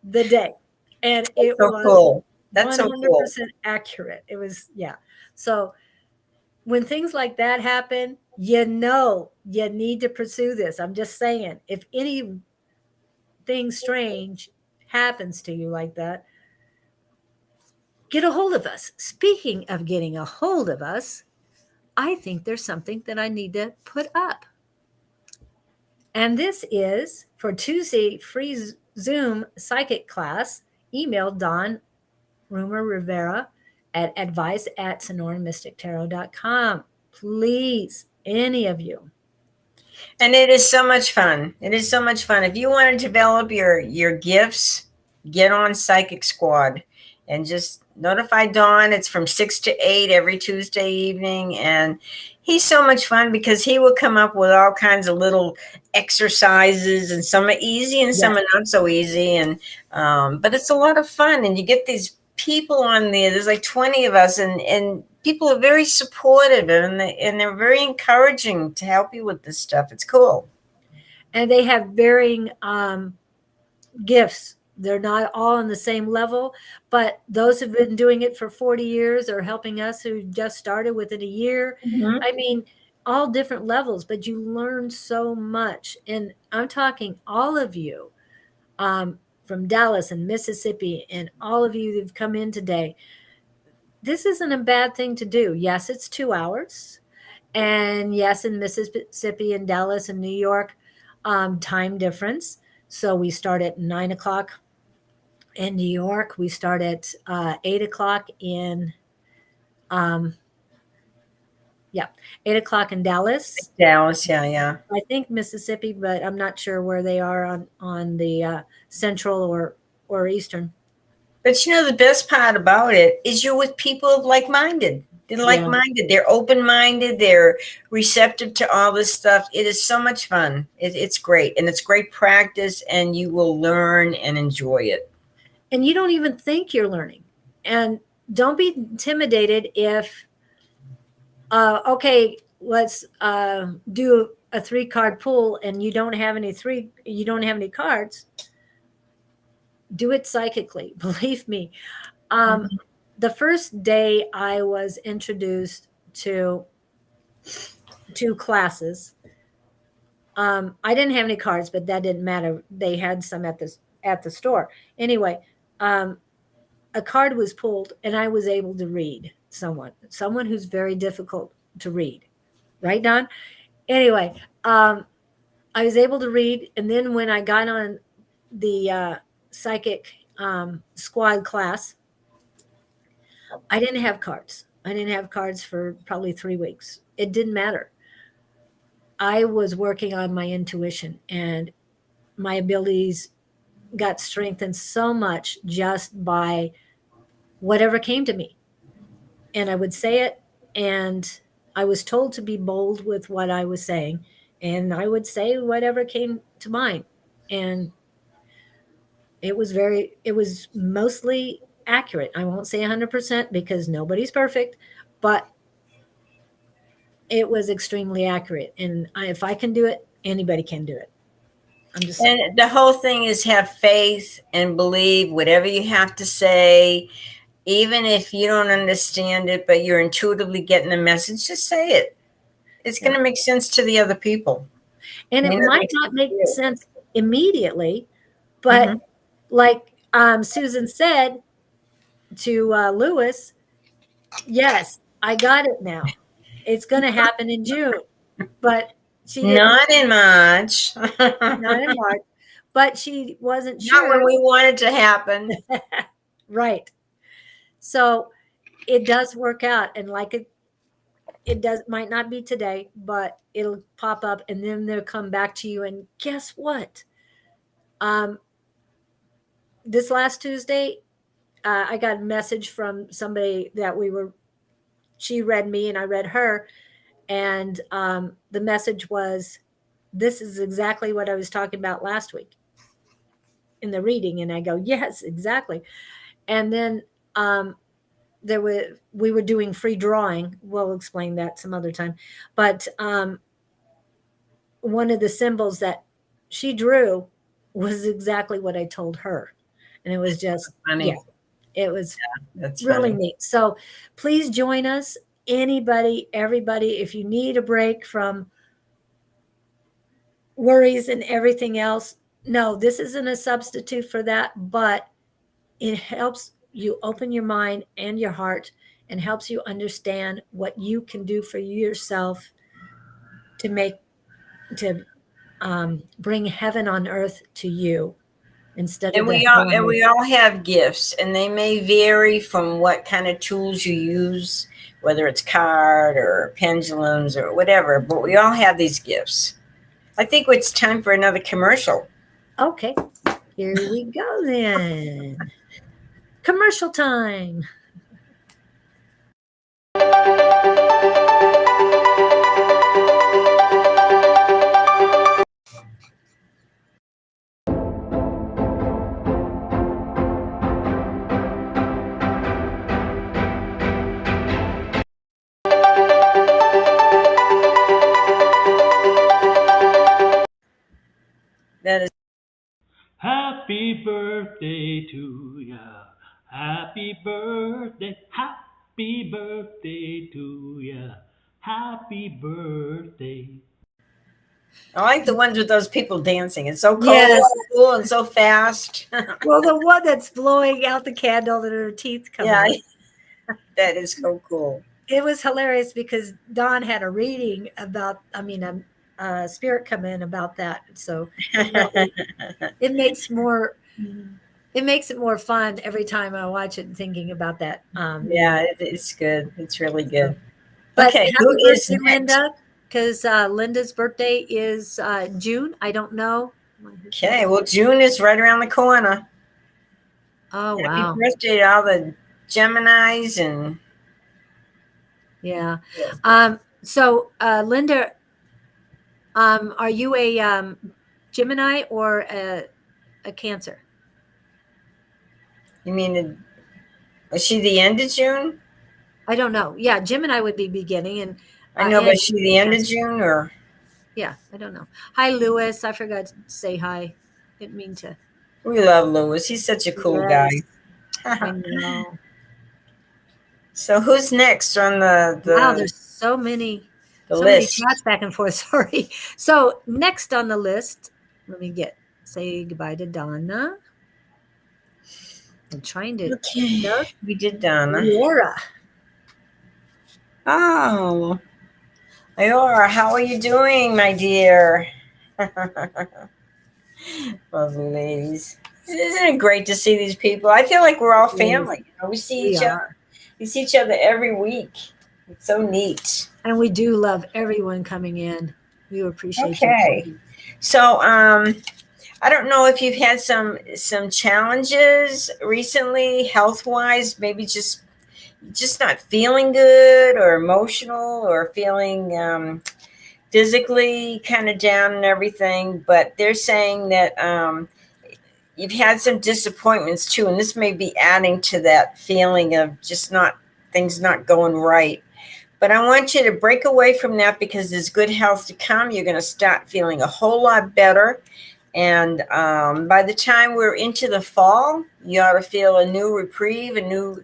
Speaker 1: the day. And it
Speaker 2: So
Speaker 1: was
Speaker 2: cool. That's so cool.
Speaker 1: 100% accurate. It was, yeah. So when things like that happen, you know you need to pursue this. I'm just saying, if anything strange happens to you like that, get a hold of us. Speaking of getting a hold of us, I think there's something that I need to put up. And this is for Tuesday free Zoom psychic class. Email Don Rumor Rivera at advice@sonoramystictarot.com. Please, any of you.
Speaker 2: And it is so much fun. It is so much fun. If you want to develop your gifts, get on Psychic Squad and just notify Dawn. It's from 6 to 8 every Tuesday evening. And he's so much fun because he will come up with all kinds of little exercises, and some are easy and some
Speaker 1: Yes.
Speaker 2: are not so easy. And but it's a lot of fun. And you get these people on there. There's like 20 of us, and people are very supportive, and they're very encouraging to help you with this stuff. It's cool.
Speaker 1: And they have varying gifts. They're not all on the same level, but those who've been doing it for 40 years are helping us who just started within a year.
Speaker 2: Mm-hmm.
Speaker 1: I mean, all different levels, but you learn so much. And I'm talking all of you from Dallas and Mississippi, and all of you who've come in today. This isn't a bad thing to do. Yes, it's 2 hours. And yes, in Mississippi and Dallas and New York, time difference. So we start at 9 o'clock in New York. We start at 8 o'clock in, um, yeah, 8 o'clock in Dallas.
Speaker 2: Dallas, yeah.
Speaker 1: I think Mississippi, but I'm not sure where they are on the central or eastern.
Speaker 2: But you know, the best part about it is you're with people like-minded. They're like-minded. They're open-minded. They're receptive to all this stuff. It is so much fun. It's great. And it's great practice, and you will learn and enjoy it.
Speaker 1: And you don't even think you're learning. And don't be intimidated if, okay, let's do a 3-card pool and you don't have any cards. Do it psychically. Believe me. The first day I was introduced to 2 classes, I didn't have any cards, but that didn't matter. They had some at the store. Anyway, a card was pulled and I was able to read someone who's very difficult to read. Right, Don? Anyway, I was able to read. And then when I got on the psychic squad class, I didn't have cards. I didn't have cards for probably 3 weeks. It didn't matter. I was working on my intuition, and my abilities got strengthened so much just by whatever came to me. And I would say it, and I was told to be bold with what I was saying, and I would say whatever came to mind. And it was mostly accurate. I won't say 100% because nobody's perfect, but it was extremely accurate. And if I can do it, anybody can do it.
Speaker 2: And the whole thing is have faith and believe whatever you have to say, even if you don't understand it, but you're intuitively getting the message, just say it. It's going to make sense to the other people.
Speaker 1: And it might not make sense immediately, but like Susan said to Lewis, yes, I got it now. It's going to happen in June, but she didn't.
Speaker 2: Not in March.
Speaker 1: Not in March, but she wasn't sure.
Speaker 2: Not when we want it to happen.
Speaker 1: Right. So it does work out, and like it might not be today, but it'll pop up, and then they'll come back to you. And guess what? This last Tuesday, I got a message from somebody that she read me and I read her. And the message was, this is exactly what I was talking about last week in the reading. And I go, yes, exactly. And then we were doing free drawing. We'll explain that some other time. But one of the symbols that she drew was exactly what I told her. And it was just funny. Yeah, it was that's really neat. So please join us. Anybody, everybody, if you need a break from worries and everything else, no, this isn't a substitute for that, but it helps you open your mind and your heart and helps you understand what you can do for yourself to bring heaven on earth to you. And we
Speaker 2: all have gifts, and they may vary from what kind of tools you use, whether it's card or pendulums or whatever, but we all have these gifts. I think it's time for another commercial.
Speaker 1: Okay, here we go then. Commercial time.
Speaker 2: That is
Speaker 3: Happy birthday to ya. Happy birthday. Happy birthday to ya. Happy birthday.
Speaker 2: I like the ones with those people dancing. It's so cool and so fast.
Speaker 1: Well, the one that's blowing out the candle and her teeth come out.
Speaker 2: That is so cool.
Speaker 1: It was hilarious because Dawn had a reading about, spirit come in about that. So it makes it more fun every time I watch it and thinking about that.
Speaker 2: It's good. It's really good.
Speaker 1: But okay, happy birthday, Linda, because Linda's birthday is June. I don't know.
Speaker 2: Okay, well, June is right around the corner.
Speaker 1: Oh,
Speaker 2: wow. Happy birthday to all the Geminis and
Speaker 1: Yeah.
Speaker 2: Yes.
Speaker 1: So, Linda, are you a Gemini or a Cancer?
Speaker 2: You mean, was she the end of June?
Speaker 1: I don't know. Yeah, Gemini would be beginning,
Speaker 2: I know,
Speaker 1: and
Speaker 2: but she the end of
Speaker 1: Cancer.
Speaker 2: June or?
Speaker 1: Yeah, I don't know. Hi, Lewis. I forgot to say hi. Didn't mean to.
Speaker 2: We love Lewis. He's such a cool guy.
Speaker 1: Yes, I know.
Speaker 2: So who's next on the
Speaker 1: Wow,
Speaker 2: the,
Speaker 1: there's
Speaker 2: the
Speaker 1: so many
Speaker 2: list?
Speaker 1: chats back and forth. Sorry. So next on the list, let me say goodbye to Donna. I'm trying to.
Speaker 2: Okay,
Speaker 1: No,
Speaker 2: we did Donna.
Speaker 1: Laura.
Speaker 2: Oh, Ayora, how are you doing, my dear? Lovely ladies. Isn't it great to see these people? I feel like we're all
Speaker 1: Yes,
Speaker 2: family. We see
Speaker 1: we
Speaker 2: each other.
Speaker 1: are.
Speaker 2: We see each other every week. It's so neat.
Speaker 1: And we do love everyone coming in. We appreciate you.
Speaker 2: Okay. So I don't know if you've had some challenges recently, health wise, maybe just not feeling good or emotional or feeling physically kind of down and everything. But they're saying that you've had some disappointments too, and this may be adding to that feeling of just not things not going right. But I want you to break away from that because there's good health to come. You're going to start feeling a whole lot better. And by the time we're into the fall, you ought to feel a new reprieve, a new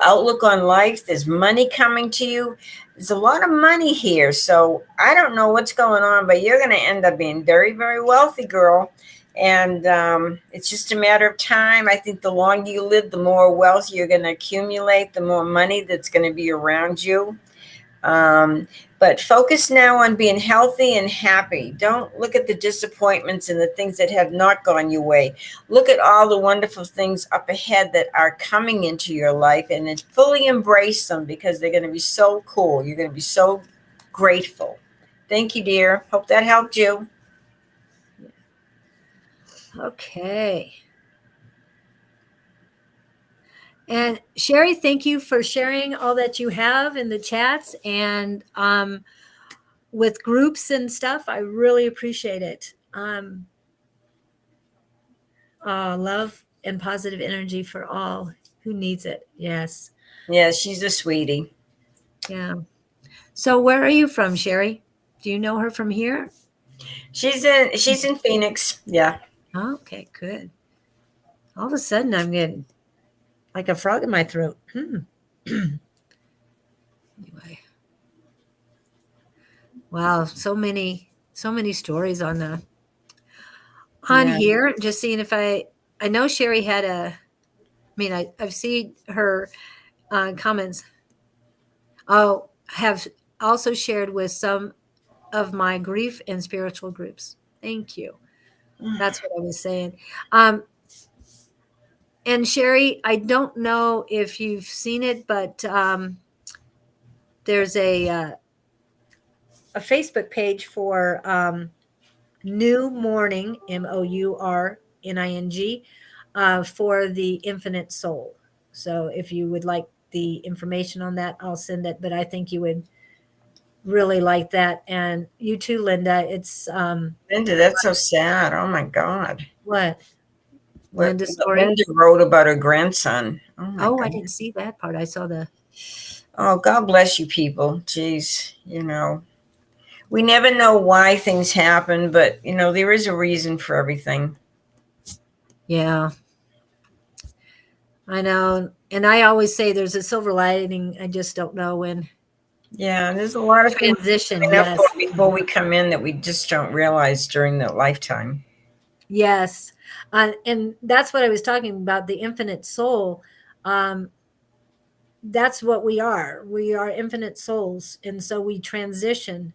Speaker 2: outlook on life. There's money coming to you. There's a lot of money here. So I don't know what's going on, but you're going to end up being very, very wealthy, girl. And it's just a matter of time. I think the longer you live, the more wealth you're going to accumulate, the more money that's going to be around you. But focus now on being healthy and happy. Don't look at the disappointments and the things that have not gone your way. Look at all the wonderful things up ahead that are coming into your life and then fully embrace them because they're going to be so cool. You're going to be so grateful. Thank you, dear. Hope that helped you.
Speaker 1: Okay. And Sherry, thank you for sharing all that you have in the chats and with groups and stuff. I really appreciate it. Love and positive energy for all who needs it. Yes.
Speaker 2: Yeah, she's a sweetie.
Speaker 1: Yeah. So where are you from, Sherry? Do you know her from here?
Speaker 2: She's in Phoenix. Yeah.
Speaker 1: Oh, okay, good. All of a sudden I'm getting like a frog in my throat. Anyway. Wow, so many stories on
Speaker 2: Yeah.
Speaker 1: here. Just seeing if I know Sherry had I've seen her comments. Oh, have also shared with some of my grief and spiritual groups. Thank you. That's what I was saying. And Sherry, I don't know if you've seen it, but there's a Facebook page for New Morning, MOURNING, for the Infinite Soul. So if you would like the information on that, I'll send it. But I think you would really like that, and you too, Linda. It's
Speaker 2: Linda, that's so sad. Oh my God.
Speaker 1: what
Speaker 2: What
Speaker 1: Linda's story.
Speaker 2: Linda wrote about her grandson. Oh my
Speaker 1: Oh,
Speaker 2: God.
Speaker 1: I didn't see that part. I saw the.
Speaker 2: Oh, God bless you people. Jeez, we never know why things happen, but there is a reason for everything.
Speaker 1: Yeah, I know, and I always say there's a silver lining. I just don't know when.
Speaker 2: Yeah, there's a lot of things
Speaker 1: Transition,
Speaker 2: coming up
Speaker 1: yes.
Speaker 2: before we come in that we just don't realize during the lifetime.
Speaker 1: Yes. And that's what I was talking about, the infinite soul. That's what we are. We are infinite souls. And so we transition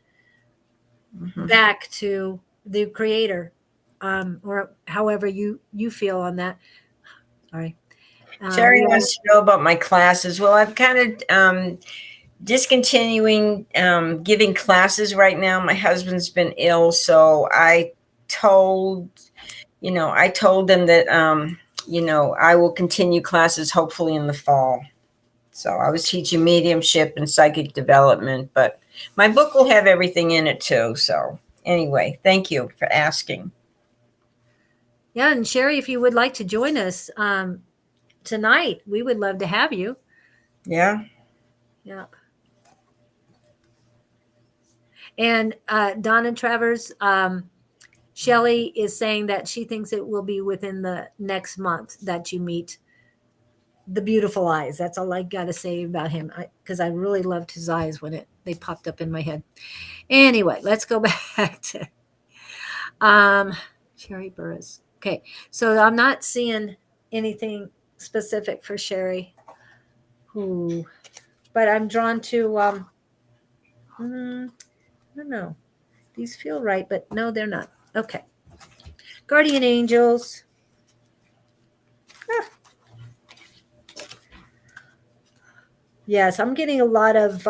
Speaker 1: back to the creator, or however you feel on that. Sorry.
Speaker 2: Sherry wants to know about my classes. Well, I've kind of discontinuing giving classes right now. My husband's been ill, so I told them that I will continue classes hopefully in the fall. So I was teaching mediumship and psychic development, but my book will have everything in it too. So anyway, thank you for asking.
Speaker 1: Yeah, and Sherry, if you would like to join us tonight, we would love to have you.
Speaker 2: Yeah.
Speaker 1: Yeah. And Donna Travers, Shelley is saying that she thinks it will be within the next month that you meet the beautiful eyes. That's all I got to say about him, because I really loved his eyes when they popped up in my head. Anyway, let's go back to Sherry Burris. Okay, so I'm not seeing anything specific for Sherry, but I'm drawn to. I don't know. These feel right, but no, they're not. Okay, guardian angels. Ah. Yes, I'm getting a lot of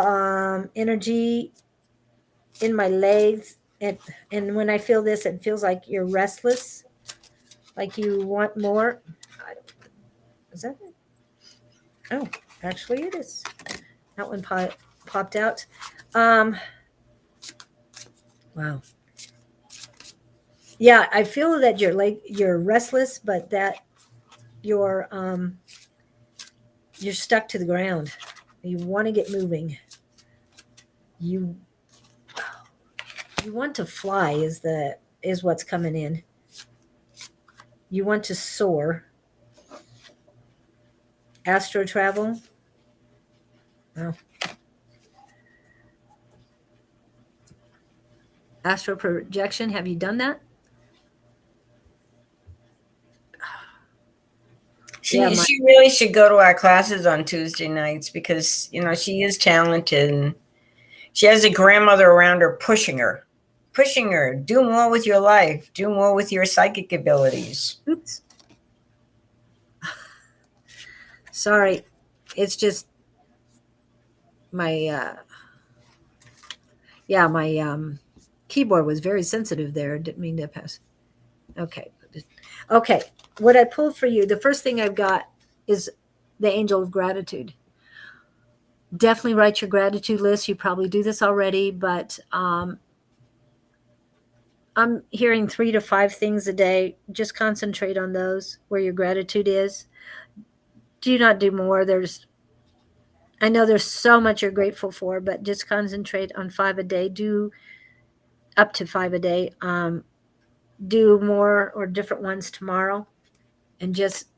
Speaker 1: energy in my legs, and when I feel this, it feels like you're restless, like you want more. Is that it? Oh, actually, it is. That one popped out. Wow. Yeah, I feel that you're restless, but that you're stuck to the ground. You want to get moving. You want to fly is what's coming in. You want to soar. Astro travel. Oh. Astral projection. Have you done that?
Speaker 2: She really should go to our classes on Tuesday nights, because she is talented and she has a grandmother around her pushing her. Do more with your life. Do more with your psychic abilities.
Speaker 1: Oops. Sorry. It's just my my keyboard was very sensitive there. Didn't mean to pass. Okay. What I pulled for you, the first thing I've got is the angel of gratitude. Definitely write your gratitude list. You probably do this already, but I'm hearing 3 to 5 things a day. Just concentrate on those where your gratitude is. Do not do more. I know there's so much you're grateful for, but just concentrate on 5 a day. Do up to 5 a day. Do more or different ones tomorrow, and just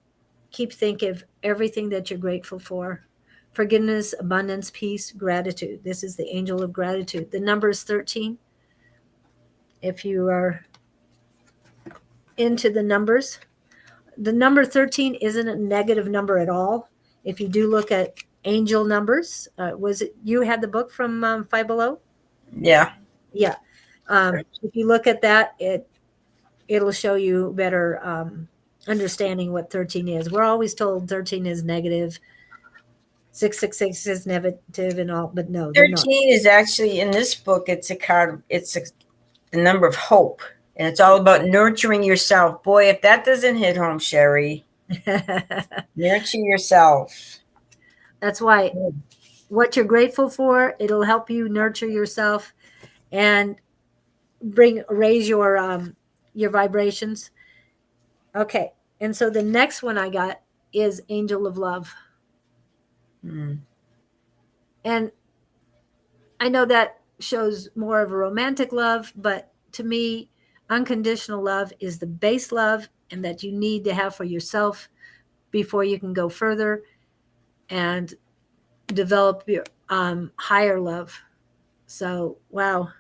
Speaker 1: keep thinking of everything that you're grateful for. Forgiveness, abundance, peace, gratitude. This is the angel of gratitude. The number is 13. If you are into the numbers, the number 13 isn't a negative number at all. If you do look at angel numbers, was it you had the book from Five Below?
Speaker 2: Yeah.
Speaker 1: Yeah. If you look at that, it'll show you better understanding what 13 is. We're always told 13 is negative, 666 is negative, and all, but no, they're not.
Speaker 2: 13 is actually, in this book, it's the number of hope, and it's all about nurturing yourself. Boy, if that doesn't hit home, Sherry, nurture yourself.
Speaker 1: That's why what you're grateful for, it'll help you nurture yourself and raise your vibrations. Okay. And so the next one I got is angel of love. And I know that shows more of a romantic love, but to me, unconditional love is the base love, and that you need to have for yourself before you can go further and develop your higher love. So, wow.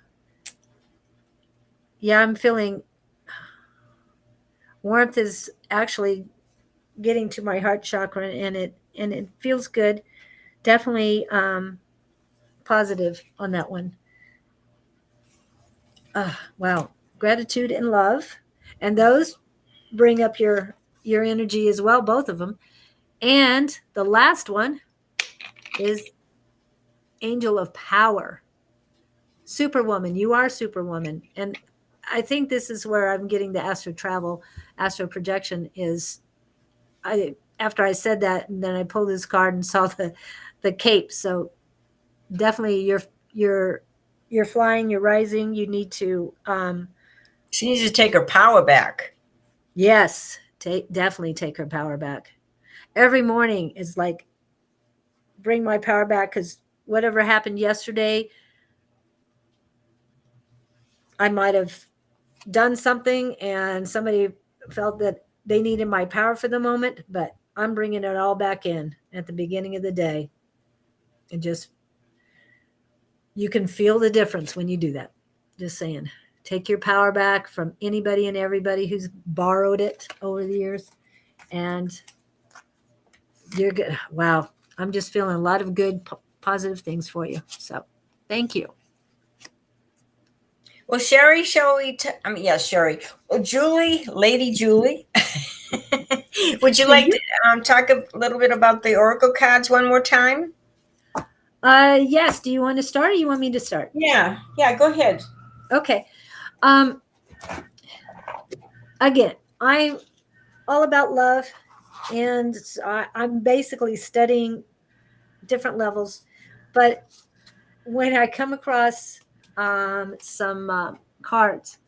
Speaker 1: Yeah, I'm feeling warmth is actually getting to my heart chakra, and it feels good. Definitely positive on that one. Wow. Gratitude and love. And those bring up your energy as well, both of them. And the last one is angel of power. Superwoman. You are superwoman. And I think this is where I'm getting the astro travel, astro projection is after I said that, and then I pulled this card and saw the cape. So definitely you're flying, you're rising. You need to
Speaker 2: She needs to take her power back.
Speaker 1: yes, definitely take her power back. Every morning is like bring my power back, because whatever happened yesterday, I might have done something and somebody felt that they needed my power for the moment, but I'm bringing it all back in at the beginning of the day. And just, you can feel the difference when you do that. Just saying, take your power back from anybody and everybody who's borrowed it over the years. And you're good. Wow. I'm just feeling a lot of good, positive things for you. So thank you.
Speaker 2: Well, Sherry, Sherry. Well, Julie, Lady Julie, would you like to talk a little bit about the Oracle cards one more time?
Speaker 1: Yes. Do you want to start, or you want me to start?
Speaker 2: Yeah, go ahead.
Speaker 1: Okay. Again, I'm all about love, and I'm basically studying different levels. But when I come across some cards,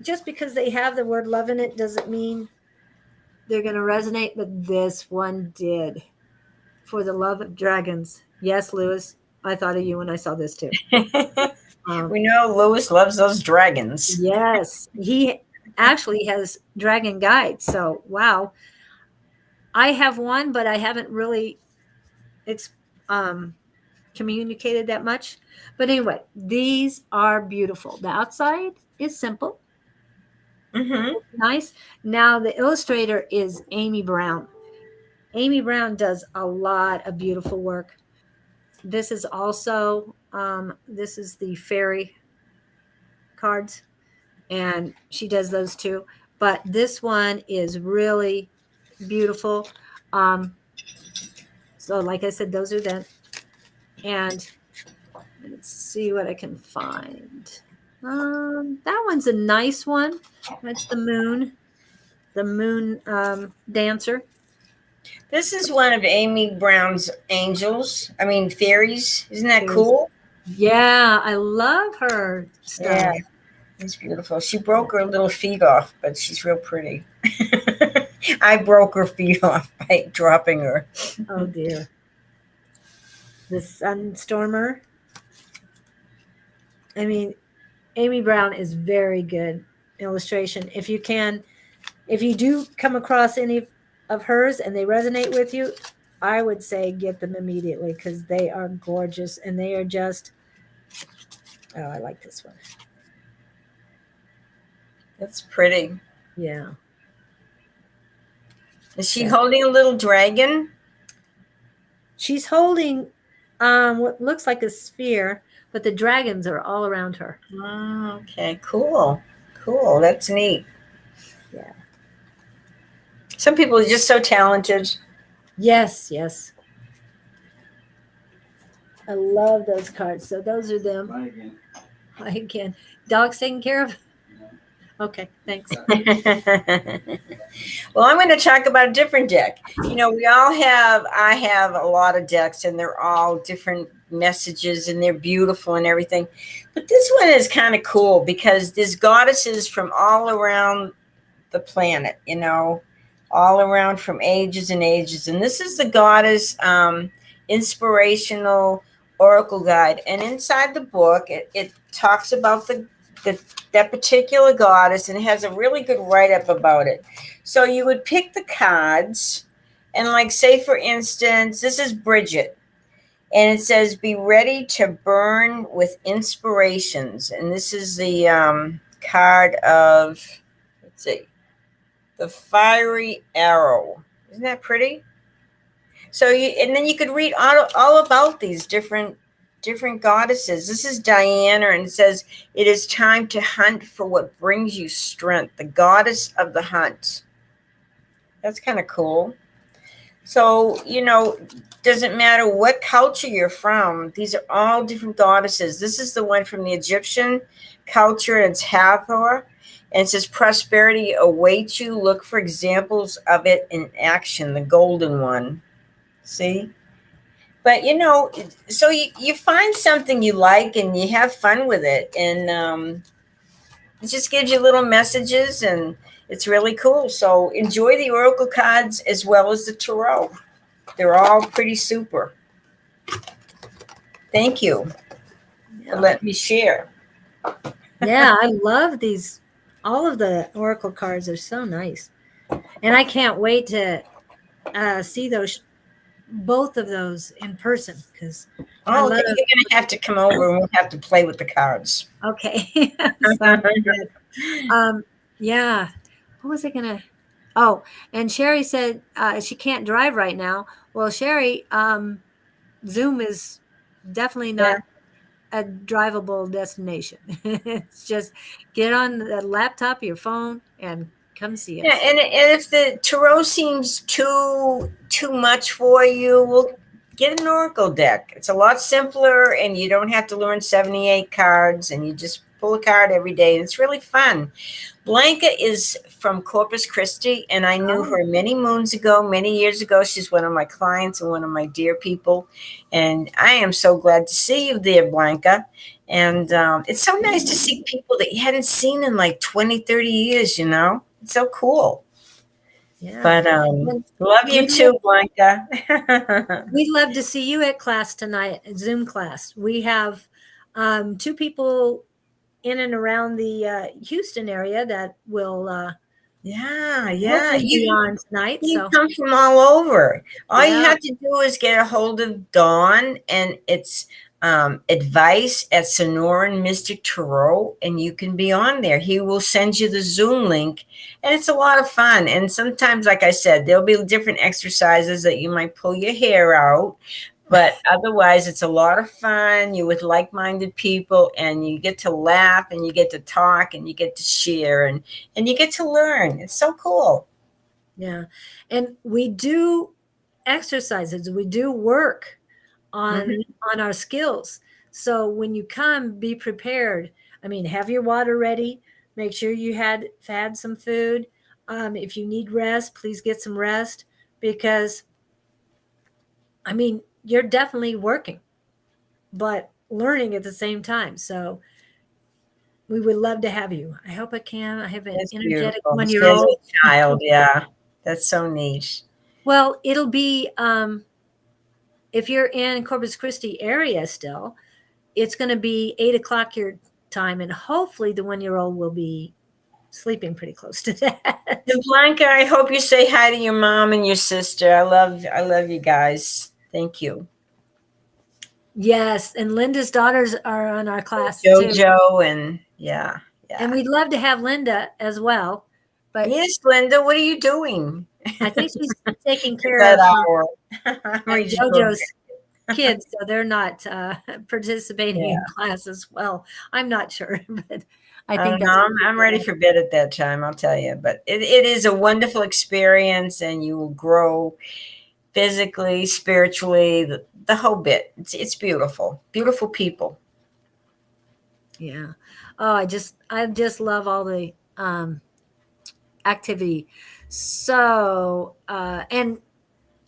Speaker 1: just because they have the word love in it doesn't mean they're going to resonate, but this one did. For the love of dragons. Yes, Lewis, I thought of you when I saw this too.
Speaker 2: We know Lewis loves those dragons.
Speaker 1: Yes, he actually has dragon guides. So, wow. I have one, but I haven't really communicated that much. But anyway, these are beautiful. The outside is simple.
Speaker 2: Mm-hmm.
Speaker 1: Nice. Now, the illustrator is Amy Brown. Amy Brown does a lot of beautiful work. This is also, this is the fairy cards, and she does those too. But this one is really beautiful. So like I said, those are them. And let's see what I can find. That one's a nice one. That's the moon dancer.
Speaker 2: This is one of Amy Brown's fairies. Isn't that cool?
Speaker 1: Yeah, I love her stuff.
Speaker 2: Yeah, it's beautiful. She broke her little feet off, but she's real pretty. I broke her feet off by dropping her.
Speaker 1: Oh dear. The Sunstormer. I mean, Amy Brown is very good illustration. If you do come across any of hers and they resonate with you, I would say get them immediately, because they are gorgeous, and they are just, oh, I like this one.
Speaker 2: That's pretty.
Speaker 1: Yeah.
Speaker 2: Is she holding a little dragon?
Speaker 1: She's holding what looks like a sphere, but the dragons are all around her.
Speaker 2: Oh, okay, cool. That's neat.
Speaker 1: Yeah.
Speaker 2: Some people are just so talented.
Speaker 1: Yes. I love those cards. So those are them. Hi again. Dog's taken care of? Okay, thanks.
Speaker 2: Well, I'm going to talk about a different deck. I have a lot of decks, and they're all different messages, and they're beautiful and everything. But this one is kind of cool because there's goddesses from all around the planet, all around from ages and ages. And this is the goddess inspirational oracle guide. And inside the book, it talks about that particular goddess, and has a really good write-up about it. So you would pick the cards, and like, say for instance, this is Bridget, and it says, be ready to burn with inspirations. And this is the card of, let's see, the fiery arrow. Isn't that pretty? So and then you could read all about these different goddesses. This is Diana, and it says, it is time to hunt for what brings you strength, the goddess of the hunt. That's kind of cool. So, doesn't matter what culture you're from, these are all different goddesses. This is the one from the Egyptian culture, and it's Hathor. And it says prosperity awaits you. Look for examples of it in action, the golden one. See? But so you find something you like and you have fun with it. And it just gives you little messages and it's really cool. So enjoy the Oracle cards as well as the Tarot. They're all pretty super. Thank you for letting me share.
Speaker 1: Yeah, I love these. All of the Oracle cards are so nice. And I can't wait to see both of those in person because I
Speaker 2: Oh,
Speaker 1: love.
Speaker 2: you're going to have to come over and we'll have to play with the cards.
Speaker 1: Okay. Sounds good. Yeah. What was I gonna? Oh, and Sherry said she can't drive right now. Well, Sherry, Zoom is definitely not a drivable destination. It's just get on the laptop, your phone, and come see us.
Speaker 2: Yeah, and if the tarot seems too much for you, we'll get an oracle deck. It's a lot simpler, and you don't have to learn 78 cards, and you just pull a card every day, and it's really fun. Blanca is from Corpus Christi, and I knew her many moons ago, many years ago. She's one of my clients and one of my dear people, and I am so glad to see you there, Blanca. And it's so nice to see people that you hadn't seen in like 20, 30 years, It's so cool.
Speaker 1: Yeah.
Speaker 2: But love you too, Blanca.
Speaker 1: We'd love to see you at class tonight, Zoom class. We have 2 people in and around the Houston area that will
Speaker 2: Yeah.
Speaker 1: be on tonight.
Speaker 2: You come from all over. All you
Speaker 1: Yeah.
Speaker 2: have to do is get a hold of Dawn, and it's advice at Sonoran Mystic Tarot, and you can be on there. He will send you the Zoom link, and it's a lot of fun. And sometimes, like I said, there'll be different exercises that you might pull your hair out, but otherwise it's a lot of fun. You're with like-minded people, and you get to laugh, and you get to talk, and you get to share, and you get to learn. It's so cool.
Speaker 1: Yeah. And we do exercises. We do work on our skills. So when you come, be prepared. I mean, have your water ready. Make sure you had some food. If you need rest, please get some rest because, I mean, you're definitely working, but learning at the same time. So we would love to have you. I hope I can. I have an energetic 1-year-old
Speaker 2: child. Yeah, that's so neat.
Speaker 1: Well, it'll be if you're in Corpus Christi area still, it's going to be 8:00 your time, and hopefully the 1-year-old will be sleeping pretty close to that.
Speaker 2: And Blanca, I hope you say hi to your mom and your sister. I love you guys. Thank you.
Speaker 1: Yes, and Linda's daughters are on our class
Speaker 2: Jojo, and yeah.
Speaker 1: And we'd love to have Linda as well. But
Speaker 2: yes, Linda, what are you doing?
Speaker 1: I think she's taking care of Jojo's kids, so they're not participating in class as well. I'm not sure, but I think
Speaker 2: I'm ready for bed at that time, I'll tell you. But it is a wonderful experience, and you will grow physically, spiritually, the whole bit. It's beautiful. Beautiful people.
Speaker 1: Yeah. Oh, I just love all the activity. So, and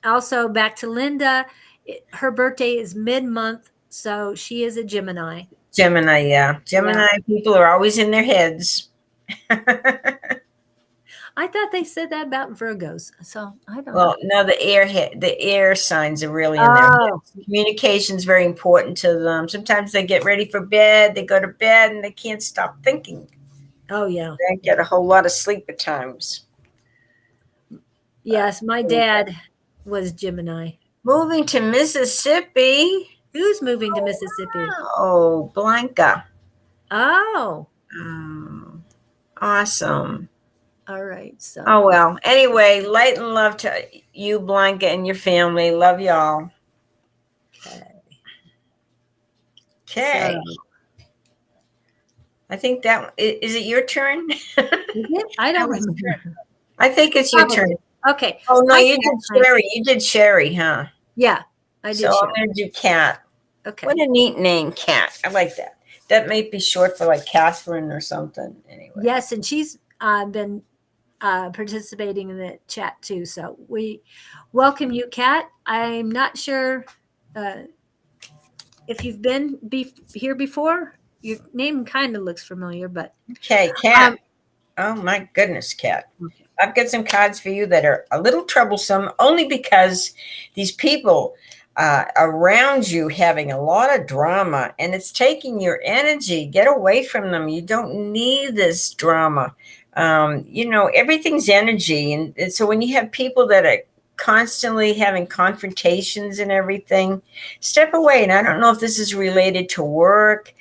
Speaker 1: also back to Linda, her birthday is mid-month, so she is a Gemini.
Speaker 2: Gemini people are always in their heads.
Speaker 1: I thought they said that about Virgos, so I don't know.
Speaker 2: Well, no, the air signs are really in their heads. Communication is very important to them. Sometimes they get ready for bed, they go to bed, and they can't stop thinking.
Speaker 1: Oh, yeah.
Speaker 2: They get a whole lot of sleep at times.
Speaker 1: Yes, my dad was Gemini.
Speaker 2: Moving to Mississippi.
Speaker 1: Who's moving to Mississippi?
Speaker 2: Oh, Blanca.
Speaker 1: Oh.
Speaker 2: Awesome.
Speaker 1: All right. So.
Speaker 2: Oh, well. Anyway, light and love to you, Blanca, and your family. Love y'all. Okay. So, I think that is it your turn?
Speaker 1: I don't remember.
Speaker 2: I think it's your turn.
Speaker 1: Okay.
Speaker 2: Oh, no, you did Sherry. You did Sherry, huh?
Speaker 1: Yeah, I did.
Speaker 2: So I'm going to do Cat.
Speaker 1: Okay.
Speaker 2: What a neat name, Cat. I like that. That may be short for like Catherine or something. Anyway.
Speaker 1: Yes, and she's been participating in the chat too. So we welcome you, Kat. I'm not sure if you've been here before. Your name kind of looks familiar, but
Speaker 2: Okay, Kat. Oh my goodness, Kat.
Speaker 1: okay.
Speaker 2: I've got some cards for you that are a little troublesome, only because these people around you having a lot of drama, and it's taking your energy. Get away from them. You don't need this drama. Everything's energy, and so when you have people that are constantly having confrontations and everything, step away. And I don't know if this is related to work.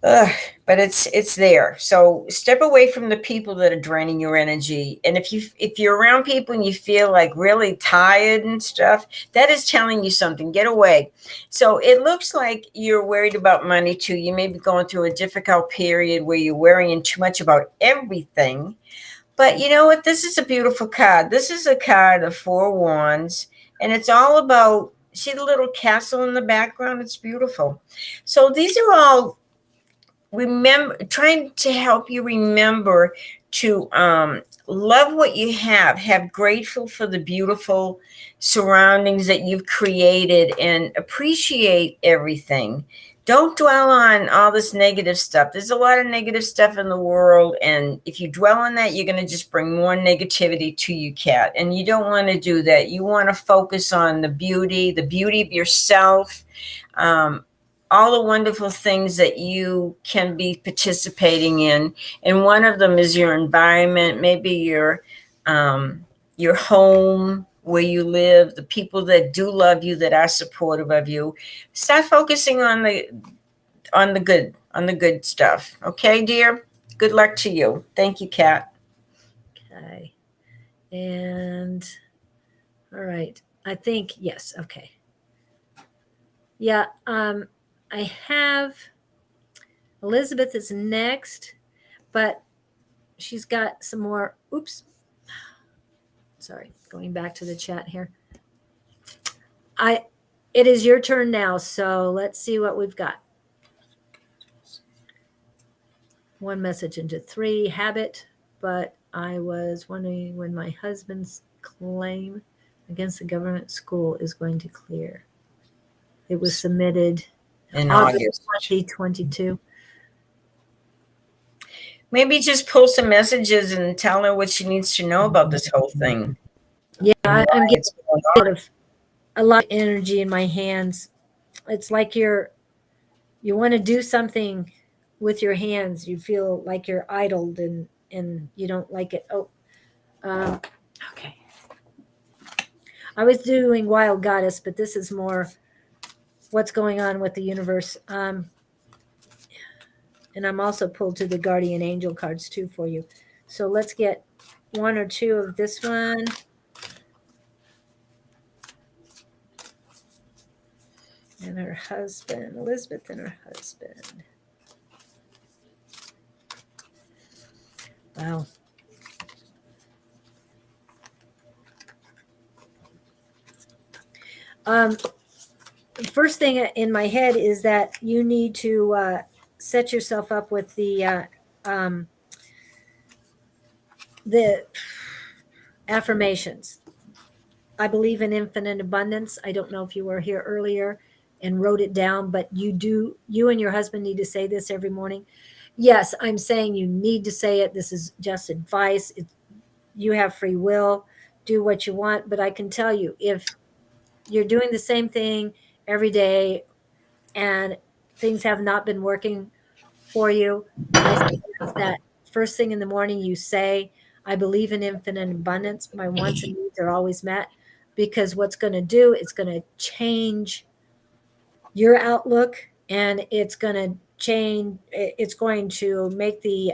Speaker 2: Ugh, but it's there. So step away from the people that are draining your energy. And if you're around people and you feel like really tired and stuff, that is telling you something. Get away. So it looks like you're worried about money too. You may be going through a difficult period where you're worrying too much about everything. But you know what? This is a beautiful card. This is a card of 4 wands, and it's all about, see the little castle in the background? It's beautiful. So these are all trying to help you remember to love what you have grateful for the beautiful surroundings that you've created, and appreciate everything. Don't dwell on all this negative stuff. There's a lot of negative stuff in the world, and if you dwell on that, you're going to just bring more negativity to you, Kat, and you don't want to do that. You want to focus on the beauty of yourself, all the wonderful things that you can be participating in. And one of them is your environment, maybe your home where you live, the people that do love you, that are supportive of you. Start focusing on the good stuff. Okay, dear? Good luck to you. Thank you, Kat.
Speaker 1: Okay. And all right. I think, yes. Okay. Yeah. I have Elizabeth is next, but she's got some more. Oops. Sorry. Going back to the chat here. It is your turn now. So let's see what we've got. 1 message into 3 habit, but I was wondering when my husband's claim against the government school is going to clear. It was submitted
Speaker 2: In
Speaker 1: August 2022.
Speaker 2: Maybe just pull some messages and tell her what she needs to know about this whole thing.
Speaker 1: Yeah, I'm getting a lot of energy in my hands. It's like you want to do something with your hands. You feel like you're idled and you don't like it. Okay. I was doing Wild Goddess, but this is more what's going on with the universe. And I'm also pulled to the Guardian Angel cards too for you. So let's get 1 or 2 of this one. And her husband, Elizabeth and her husband. Wow. First thing in my head is that you need to set yourself up with the affirmations. I believe in infinite abundance. I don't know if you were here earlier and wrote it down, but you and your husband need to say this every morning. Yes, I'm saying you need to say it. This is just advice. You have free will. Do what you want. But I can tell you, if you're doing the same thing every day and things have not been working for you, I suggest that first thing in the morning you say, I believe in infinite abundance. My wants and needs are always met. Because what's going to do, it's going to change your outlook, and it's going to make the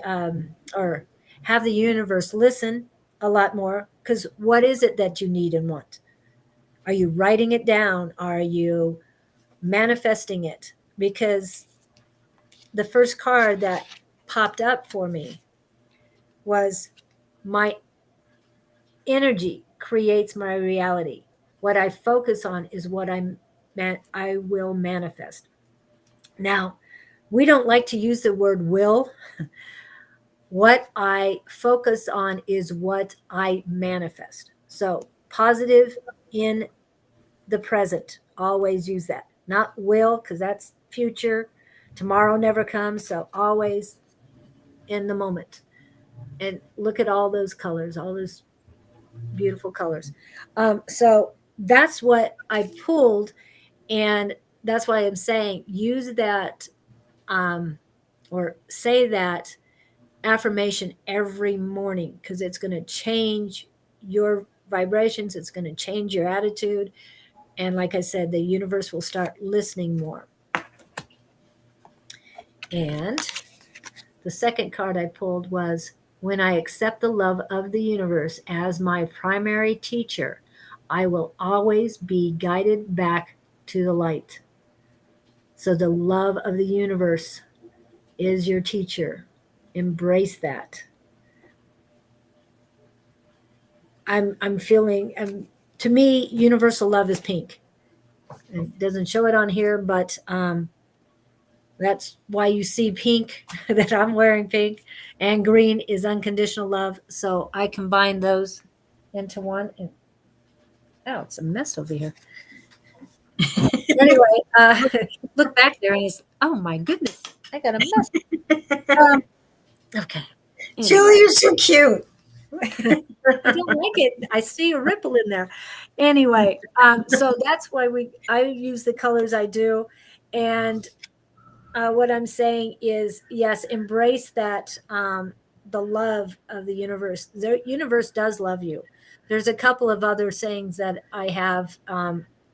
Speaker 1: or have the universe listen a lot more. Because what is it that you need and want? Are you writing it down? Are you manifesting it? Because the first card that popped up for me was my energy creates my reality. What I focus on is what I will manifest. Now, we don't like to use the word will. What I focus on is what I manifest. So, positive in the present. Always use that. Not will, because that's future. Tomorrow never comes. So, always in the moment. And look at all those colors, all those beautiful colors. So, that's what I pulled. And that's why I'm saying use that or say that affirmation every morning because it's going to change your vibrations, it's going to change your attitude. And like I said, the universe will start listening more. And the second card I pulled was when I accept the love of the universe as my primary teacher, I will always be guided back to the light. So the love of the universe is your teacher. Embrace that. I'm feeling to me universal love is pink. It doesn't show it on here, but that's why you see pink that I'm wearing pink, and green is unconditional love. So I combine those into one. And oh, it's a mess over here. Anyway, look back there and he's oh my goodness, I got a mess. Okay. Anyway.
Speaker 2: Julie, you're so cute.
Speaker 1: I don't like it. I see a ripple in there. Anyway, so that's why I use the colors I do. And what I'm saying is, yes, embrace that the love of the universe. The universe does love you. There's a couple of other sayings that I have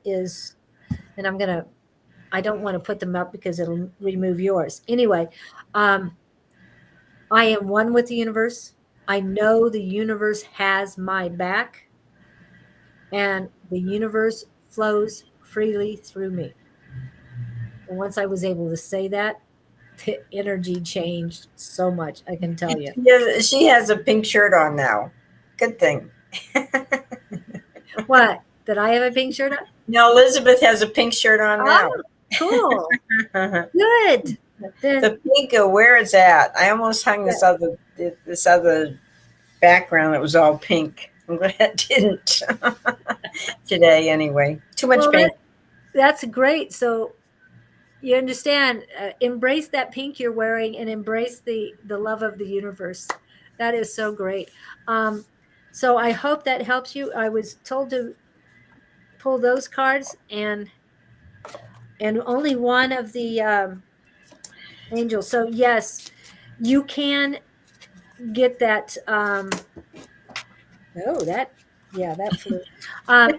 Speaker 1: is, and I don't want to put them up because it'll remove yours. Anyway, I am one with the universe. I know the universe has my back, and the universe flows freely through me. And once I was able to say that, the energy changed so much, I can tell you.
Speaker 2: She has a pink shirt on now. Good thing.
Speaker 1: What? Did I have a pink shirt on?
Speaker 2: No, Elizabeth has a pink shirt on now.
Speaker 1: Oh, cool. Good. Then,
Speaker 2: The pink, where is that? I almost hung this other background that was all pink. I'm glad I didn't today. Anyway, too much pink.
Speaker 1: That's great. So you understand. Embrace that pink you're wearing, and embrace the love of the universe. That is so great. So I hope that helps you. I was told to pull those cards, and only one of the angels. So yes, you can get that. That flew.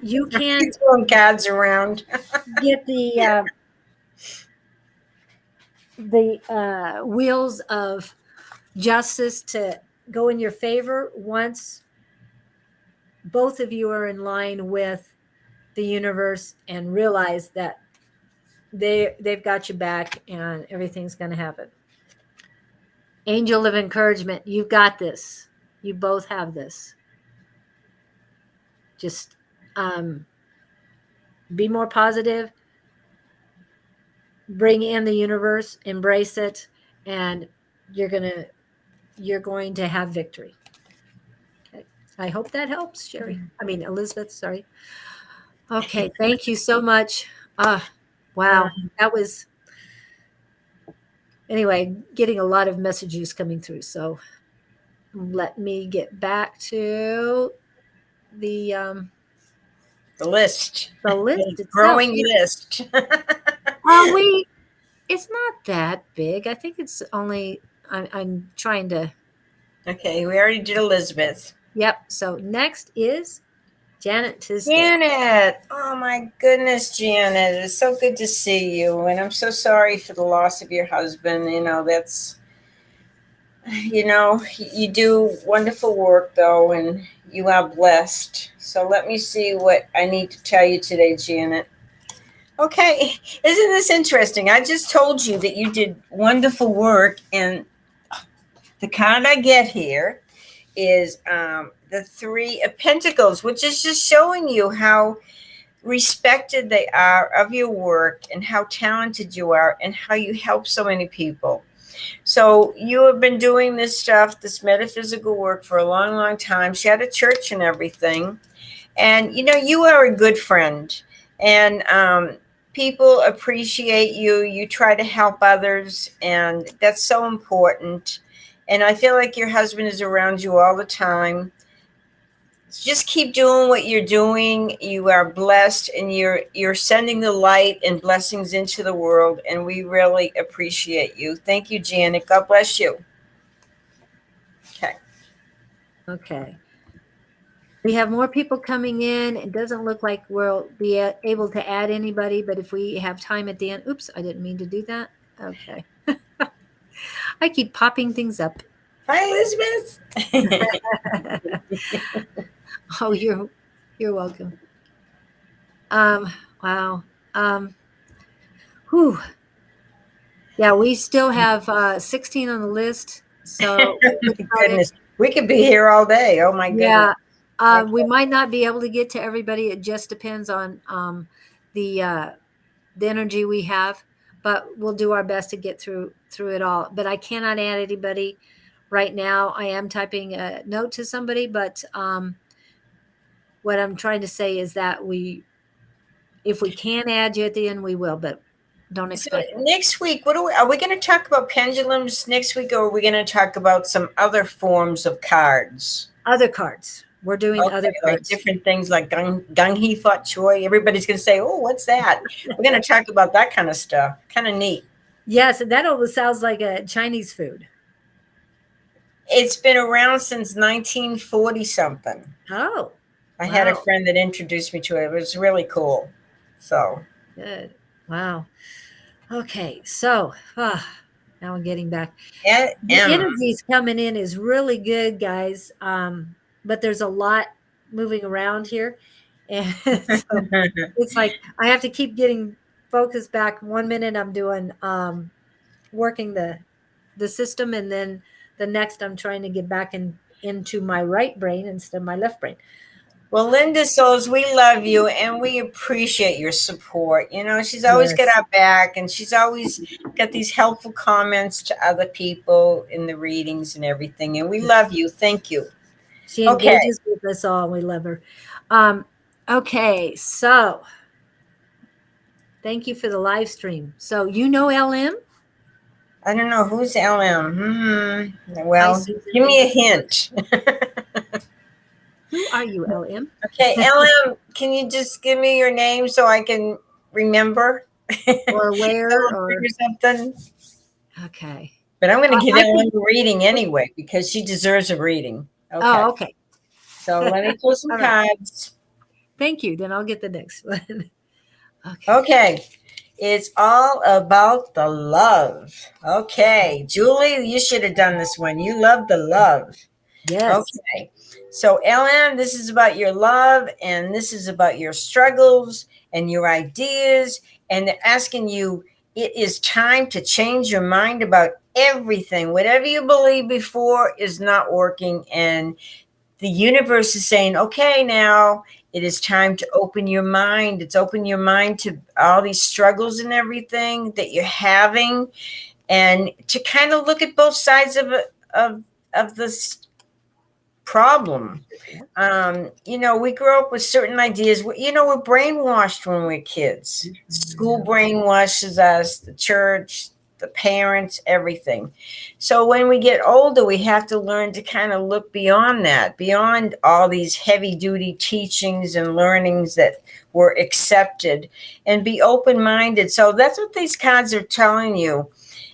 Speaker 1: You can
Speaker 2: Keep throwing cards around.
Speaker 1: get the wheels of justice to go in your favor once both of you are in line with the universe and realize that they've got your back and everything's going to happen. Angel of encouragement, you've got this. You both have this. Just be more positive, bring in the universe, embrace it, and you're going to have victory. Okay. I hope that helps, Sherry. I mean, Elizabeth, sorry. Okay, thank you so much. Wow, that was anyway, getting a lot of messages coming through. So let me get back to the
Speaker 2: list.
Speaker 1: The list.
Speaker 2: The growing list.
Speaker 1: It's not that big. I think it's only I'm trying to.
Speaker 2: Okay, we already did Elizabeth.
Speaker 1: Yep. So next is Janet Tisdale.
Speaker 2: Janet, oh my goodness, Janet, it's so good to see you, and I'm so sorry for the loss of your husband. You do wonderful work though, and you are blessed. So let me see what I need to tell you today, Janet. Okay, isn't this interesting? I just told you that you did wonderful work, and the card I get here is the Three of Pentacles, which is just showing you how respected they are of your work and how talented you are and how you help so many people. So you have been doing this stuff, this metaphysical work for a long, long time. She had a church and everything. And, you are a good friend. And people appreciate you. You try to help others. And that's so important. And I feel like your husband is around you all the time. Just keep doing what you're doing. You are blessed, and you're sending the light and blessings into the world, and we really appreciate you. Thank you, Janet. God bless you. Okay.
Speaker 1: Okay. We have more people coming in. It doesn't look like we'll be able to add anybody, but if we have time at the end, oops, I didn't mean to do that. Okay. I keep popping things up.
Speaker 2: Hi, Elizabeth.
Speaker 1: Oh, you're welcome. Wow. Whew. Yeah, we still have 16 on the list. So we'll get started.
Speaker 2: Goodness, we could be here all day. Oh my goodness.
Speaker 1: Yeah. We might not be able to get to everybody. It just depends on the energy we have, but we'll do our best to get through it all. But I cannot add anybody right now. I am typing a note to somebody, but what I'm trying to say is that if we can add you at the end, we will, but don't expect
Speaker 2: So next week, are we going to talk about pendulums next week, or are we going to talk about some other forms of cards?
Speaker 1: Other cards. We're doing other
Speaker 2: like
Speaker 1: cards.
Speaker 2: different things like Gung He Fat Choi. Everybody's going to say, "Oh, what's that?" We're going to talk about that kind of stuff. Kind of neat.
Speaker 1: Yes, that almost sounds like a Chinese food.
Speaker 2: It's been around since 1940 something.
Speaker 1: Oh,
Speaker 2: I had a friend that introduced me to it. It was really cool. So
Speaker 1: good. Wow. Okay, so now I'm getting back.
Speaker 2: The
Speaker 1: energy's coming in is really good, guys. But there's a lot moving around here, and so it's like I have to keep getting focused back. 1 minute I'm doing working the system, and then the next I'm trying to get back into my right brain instead of my left brain.
Speaker 2: Well, Linda Souls, we love you and we appreciate your support. She's always got our back, and she's always got these helpful comments to other people in the readings and everything. And we love you. Thank you.
Speaker 1: She engages with us all, and we love her. Okay, so thank you for the live stream. So LM?
Speaker 2: I don't know. Who's LM? Well, give me a hint.
Speaker 1: Who are you, LM?
Speaker 2: Okay, LM, can you just give me your name so I can remember?
Speaker 1: Or where or
Speaker 2: something?
Speaker 1: Okay.
Speaker 2: But I'm going to give LM a reading anyway because she deserves a reading. Okay.
Speaker 1: Oh, okay.
Speaker 2: So let me pull some cards.
Speaker 1: Thank you. Then I'll get the next one.
Speaker 2: Okay. It's all about the love. Okay. Julie, you should have done this one. You love the love.
Speaker 1: Yes.
Speaker 2: Okay. So, LM, this is about your love, and this is about your struggles and your ideas. And they're asking you, it is time to change your mind about everything. Whatever you believed before is not working. And the universe is saying, okay, now it is time to open your mind. It's open your mind to all these struggles and everything that you're having, and to kind of look at both sides of this problem. We grow up with certain ideas. We're brainwashed when we're kids. School brainwashes us, the church, the parents, everything. So when we get older, we have to learn to kind of look beyond that, beyond all these heavy duty teachings and learnings that were accepted, and be open-minded. So that's what these cards are telling you.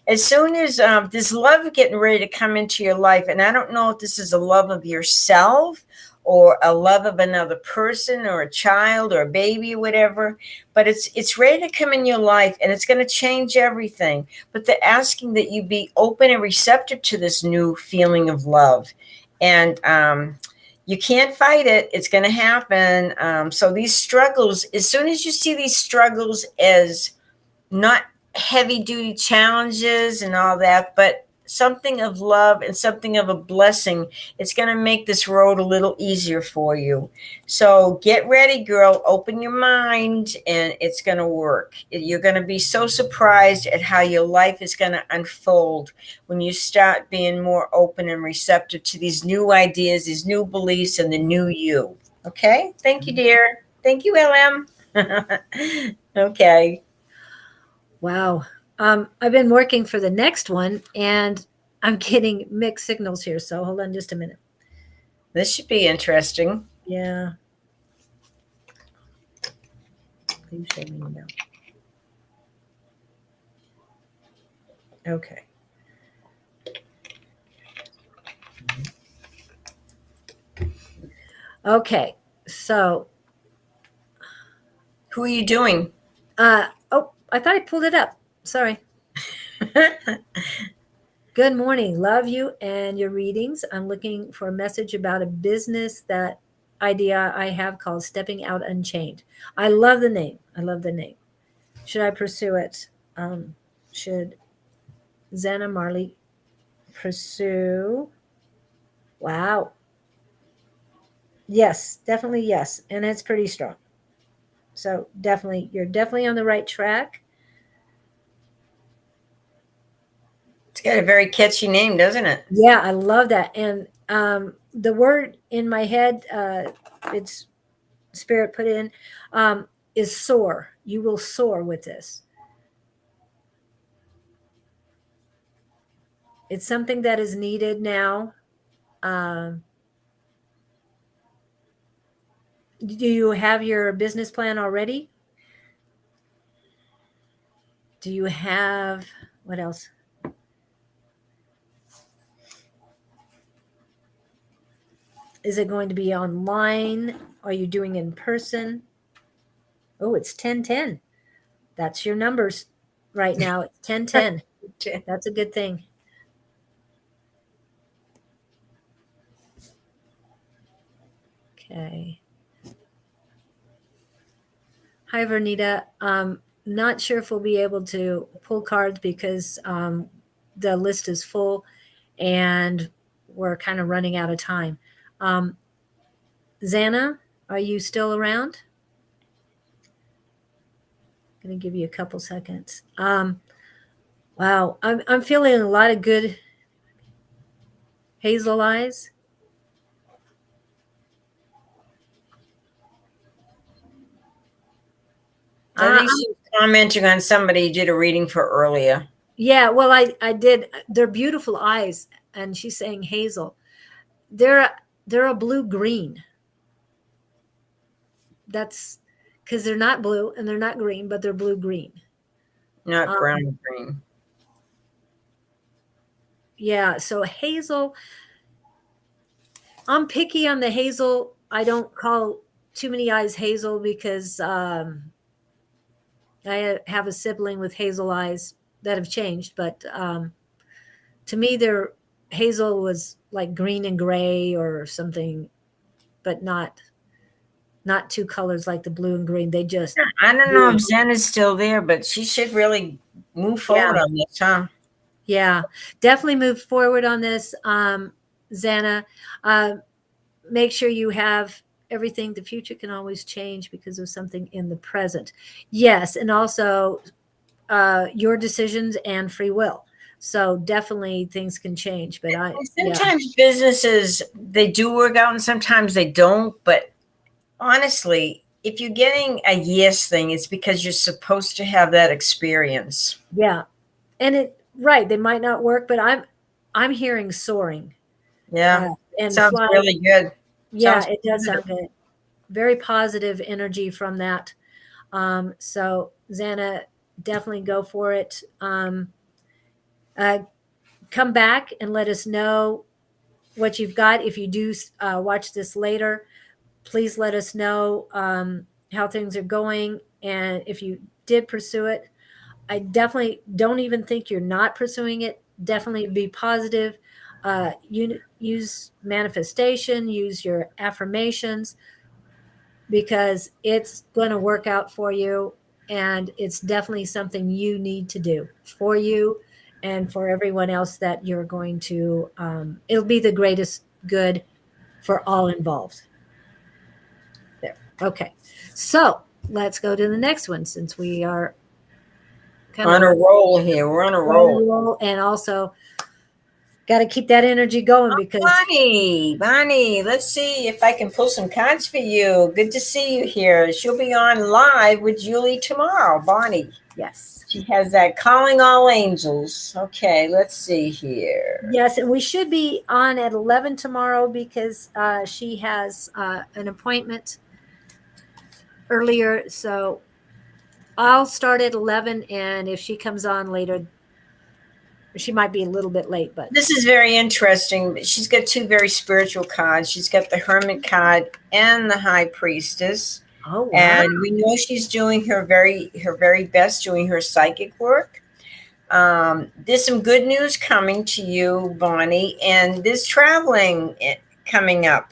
Speaker 2: As soon as this love getting ready to come into your life, and I don't know if this is a love of yourself or a love of another person or a child or a baby or whatever, but it's ready to come in your life, and it's going to change everything. But they're asking that you be open and receptive to this new feeling of love. And you can't fight it. It's going to happen. So these struggles, as soon as you see these struggles as not heavy duty challenges and all that, but something of love and something of a blessing, it's going to make this road a little easier for you. So get ready, girl. Open your mind, and it's going to work. You're going to be so surprised at how your life is going to unfold when you start being more open and receptive to these new ideas, these new beliefs, and the new you. Okay? Thank you, dear. Thank you, LM. Okay.
Speaker 1: Wow. I've been working for the next one, and I'm getting mixed signals here. So hold on just a minute.
Speaker 2: This should be interesting.
Speaker 1: Yeah. Please show me now. Okay. Okay. So,
Speaker 2: Who are you doing?
Speaker 1: oh, I thought I pulled it up. Sorry. Good morning. Love you and your readings. I'm looking for a message about a business that idea I have called Stepping Out Unchained. I love the name. I love the name. Should I pursue it? Should Zana Marley pursue? Wow. Yes, definitely yes. And it's pretty strong. So definitely, you're definitely on the right track.
Speaker 2: It's got a very catchy name, doesn't it?
Speaker 1: Yeah, I love that. And the word in my head, it's spirit put in, is soar. You will soar with this. It's something that is needed now. Do you have your business plan already? Do you have, what else? Is it going to be online? Are you doing in person? Oh, it's 1010. That's your numbers right now. It's 1010. That's a good thing. Okay. Hi, Vernita. Not sure if we'll be able to pull cards because the list is full and we're kind of running out of time. Zana, are you still around? I'm going to give you a couple seconds. Wow, I'm feeling a lot of good hazel eyes.
Speaker 2: I think she's commenting on somebody you did a reading for earlier.
Speaker 1: Yeah, well, I did. They're beautiful eyes, and she's saying hazel. They're a blue green. That's because they're not blue and they're not green, but they're blue green.
Speaker 2: Not brown green.
Speaker 1: Yeah, so hazel. I'm picky on the hazel. I don't call too many eyes hazel because I have a sibling with hazel eyes that have changed, but to me, their hazel was like green and gray or something, but not two colors like the blue and green. They just
Speaker 2: I don't know if Zen is still there, but she should really move forward on this, huh?
Speaker 1: Yeah, definitely move forward on this, Zana. Make sure you have everything. The future can always change because of something in the present. Yes, and also your decisions and free will. So definitely things can change. But
Speaker 2: sometimes businesses, they do work out and sometimes they don't. But honestly, if you're getting a yes thing, it's because you're supposed to have that experience.
Speaker 1: Yeah, and right, they might not work, but I'm hearing soaring.
Speaker 2: Yeah,
Speaker 1: and
Speaker 2: sounds
Speaker 1: flying.
Speaker 2: really good.
Speaker 1: Yeah,
Speaker 2: sounds
Speaker 1: it does sound good. Very positive energy from that. So Xana, definitely go for it. Come back and let us know what you've got. If you do watch this later, please let us know how things are going. And if you did pursue it, I definitely don't even think you're not pursuing it. Definitely be positive. You use manifestation, use your affirmations because it's going to work out for you. And it's definitely something you need to do for you and for everyone else that you're going to, it'll be the greatest good for all involved. There. Okay. So let's go to the next one since we are kind
Speaker 2: On
Speaker 1: of
Speaker 2: a roll here. We're on a
Speaker 1: on a
Speaker 2: roll.
Speaker 1: roll, and also got to keep that energy going because
Speaker 2: Bonnie, let's see if I can pull some cards for you. Good to see you here. She'll be on live with Julie tomorrow, Bonnie.
Speaker 1: yes.
Speaker 2: She has that calling all angels. Okay, let's see here.
Speaker 1: Yes, and we should be on at 11 tomorrow because she has an appointment earlier. So I'll start at 11, and if she comes on later, she might be a little bit late, but
Speaker 2: This is very interesting. She's got two very spiritual cards. She's got the Hermit card and the High Priestess.
Speaker 1: oh wow.
Speaker 2: And we know she's doing her very best, doing her psychic work. There's some good news coming to you, Bonnie, and there's traveling coming up.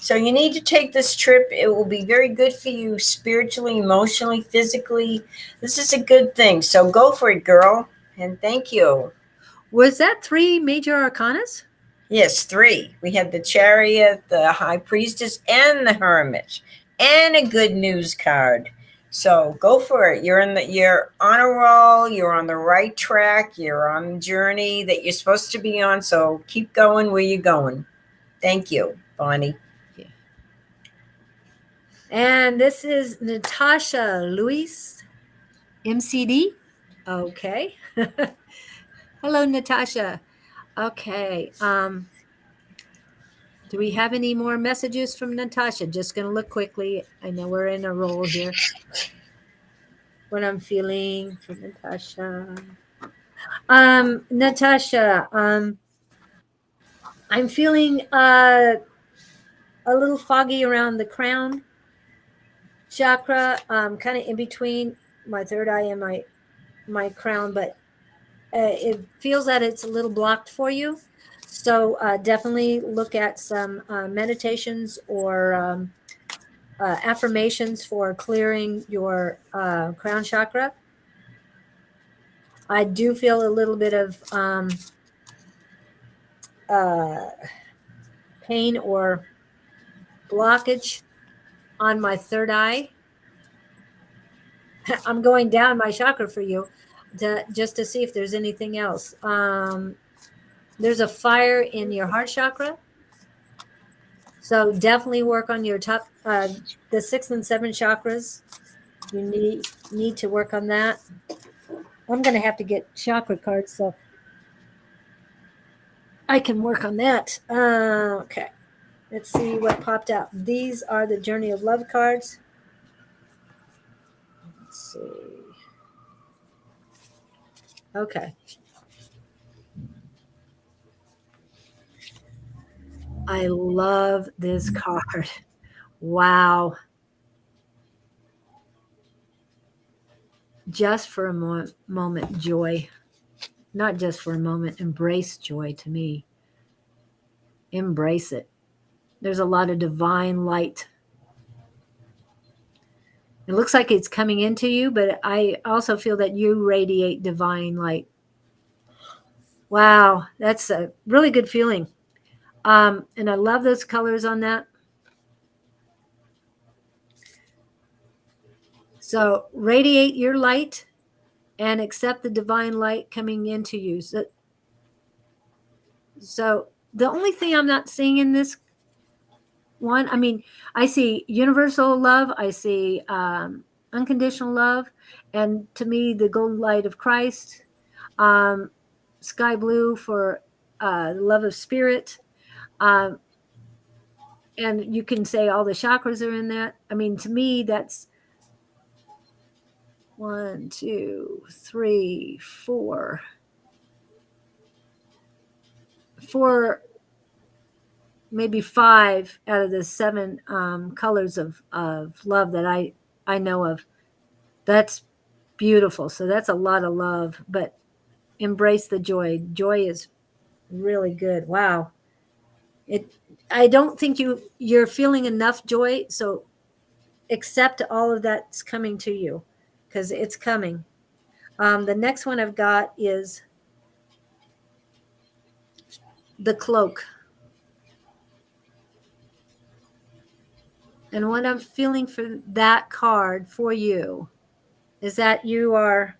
Speaker 2: So you need to take this trip. It will be very good for you spiritually, emotionally, physically. This is a good thing. So go for it, girl. And thank you.
Speaker 1: Was that 3 major arcanas?
Speaker 2: Yes, 3. We had the Chariot, the High Priestess, and the Hermit, and a good news card. So go for it. You're on a roll. You're on the right track. You're on the journey that you're supposed to be on. So keep going where you're going. Thank you, Bonnie.
Speaker 1: Yeah. And this is Natasha Luis, MCD. Okay. Hello, Natasha. Okay. Do we have any more messages from Natasha? Just going to look quickly. I know we're in a roll here. What I'm feeling for Natasha. Natasha, I'm feeling a little foggy around the crown chakra, kind of in between my third eye and my crown, but it feels that it's a little blocked for you. So definitely look at some meditations or affirmations for clearing your crown chakra. I do feel a little bit of pain or blockage on my third eye. I'm going down my chakra for you just to see if there's anything else. There's a fire in your heart chakra. So definitely work on your top, the 6th and 7th chakras. You need to work on that. I'm going to have to get chakra cards so I can work on that. Okay. Let's see what popped out. These are the Journey of Love cards. Let's see. Okay. I love this card. Wow. Just for a moment, joy. Not just for a moment, embrace joy to me. Embrace it. There's a lot of divine light. It looks like it's coming into you, but I also feel that you radiate divine light. Wow, that's a really good feeling. And I love those colors on that. So radiate your light and accept the divine light coming into you. So the only thing I'm not seeing in this one, I mean, I see universal love, I see unconditional love, and to me, the golden light of Christ, sky blue for the love of spirit. And you can say all the chakras are in that. I mean, to me, that's 1, 2, 3, 4, maybe 5 out of the 7 colors of love that I know of. That's beautiful. So that's a lot of love, but embrace the joy. Joy is really good. Wow. I don't think you're feeling enough joy. So accept all of that's coming to you because it's coming. The next one I've got is the cloak. And what I'm feeling for that card for you is that you are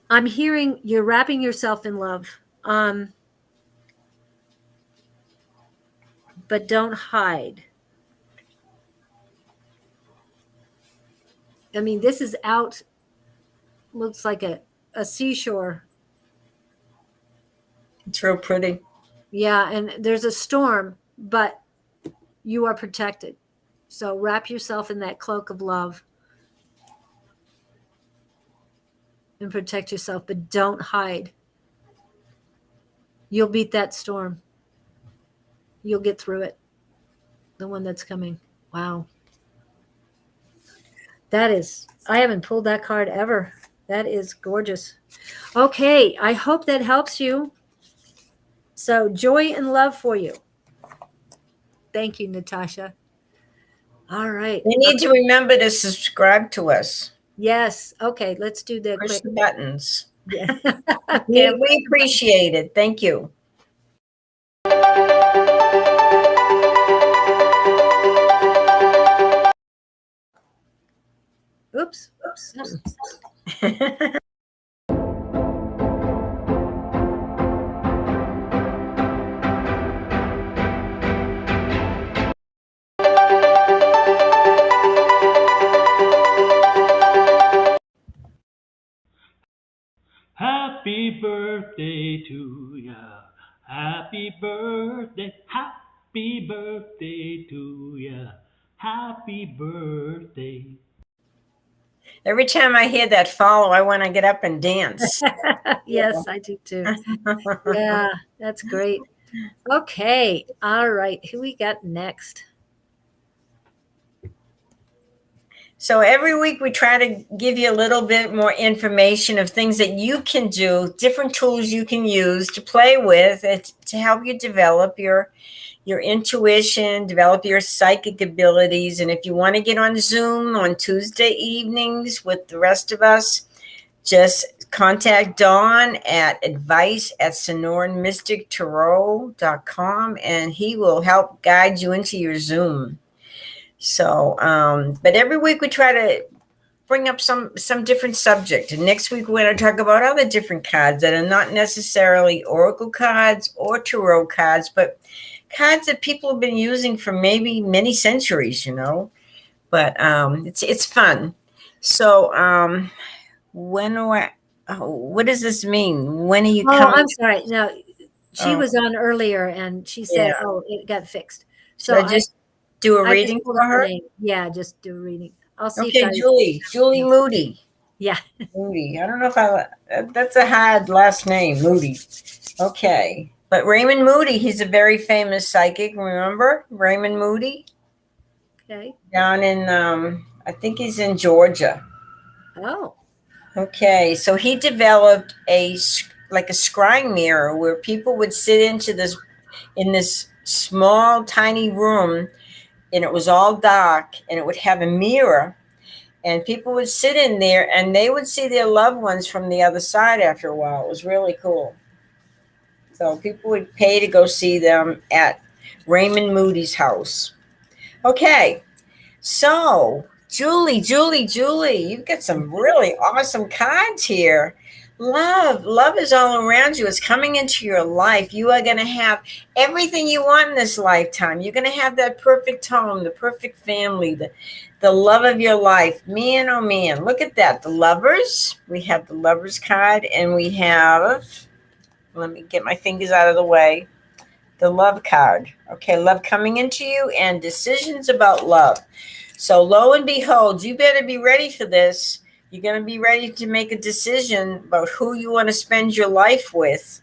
Speaker 1: I'm hearing you're wrapping yourself in love. But don't hide. I mean, this is out, looks like a seashore.
Speaker 2: It's real pretty.
Speaker 1: Yeah, and there's a storm, but you are protected. So wrap yourself in that cloak of love and protect yourself, but don't hide. You'll beat that storm. You'll get through it. The one that's coming. Wow. That is, I haven't pulled that card ever. That is gorgeous. Okay, I hope that helps you. So joy and love for you. Thank you, Natasha. All right.
Speaker 2: You need to remember to subscribe to us.
Speaker 1: Yes. Okay, let's do the
Speaker 2: Push
Speaker 1: quick.
Speaker 2: the buttons.
Speaker 1: Yeah.
Speaker 2: We appreciate it. Thank you.
Speaker 1: Oops.
Speaker 3: Happy birthday to ya. Happy birthday. Happy birthday to ya. Happy birthday.
Speaker 2: Every time I hear that follow, I want to get up and dance.
Speaker 1: Yes, I do too. Yeah, that's great. Okay. All right. Who we got next?
Speaker 2: So every week we try to give you a little bit more information of things that you can do, different tools you can use to play with to help you develop your intuition, develop your psychic abilities. And if you want to get on Zoom on Tuesday evenings with the rest of us, just contact Dawn at advice@sonoranmystictarot.com and he will help guide you into your Zoom. So, but every week we try to bring up some different subject. And next week we're going to talk about other different cards that are not necessarily oracle cards or tarot cards, but cards that people have been using for maybe many centuries, you know. But it's fun. So, what does this mean? When are you coming?
Speaker 1: I'm sorry. No, she was on earlier and she said,
Speaker 2: Yeah.
Speaker 1: "Oh, it got fixed."
Speaker 2: So I just do a
Speaker 1: I
Speaker 2: reading
Speaker 1: just pulled
Speaker 2: for
Speaker 1: up her
Speaker 2: her.
Speaker 1: name. Yeah, just do a reading. I'll see.
Speaker 2: Okay, Julie Moody.
Speaker 1: Yeah.
Speaker 2: Moody. I don't know if that's a hard last name, Moody. Okay. But Raymond Moody, he's a very famous psychic, remember? Raymond Moody?
Speaker 1: Okay.
Speaker 2: Down in, I think he's in Georgia.
Speaker 1: Oh.
Speaker 2: Okay. So he developed like a scrying mirror where people would sit in this small, tiny room, and it was all dark, and it would have a mirror. And people would sit in there and they would see their loved ones from the other side after a while. It was really cool. So people would pay to go see them at Raymond Moody's house. Okay. So, Julie, you've got some really awesome cards here. Love is all around you. It's coming into your life. You are going to have everything you want in this lifetime. You're going to have that perfect home, the perfect family, the love of your life. Man, oh man, look at that. The lovers. We have the lovers card, and we have, let me get my fingers out of the way, the love card. Okay, love coming into you and decisions about love. So lo and behold, you better be ready for this. You're going to be ready to make a decision about who you want to spend your life with.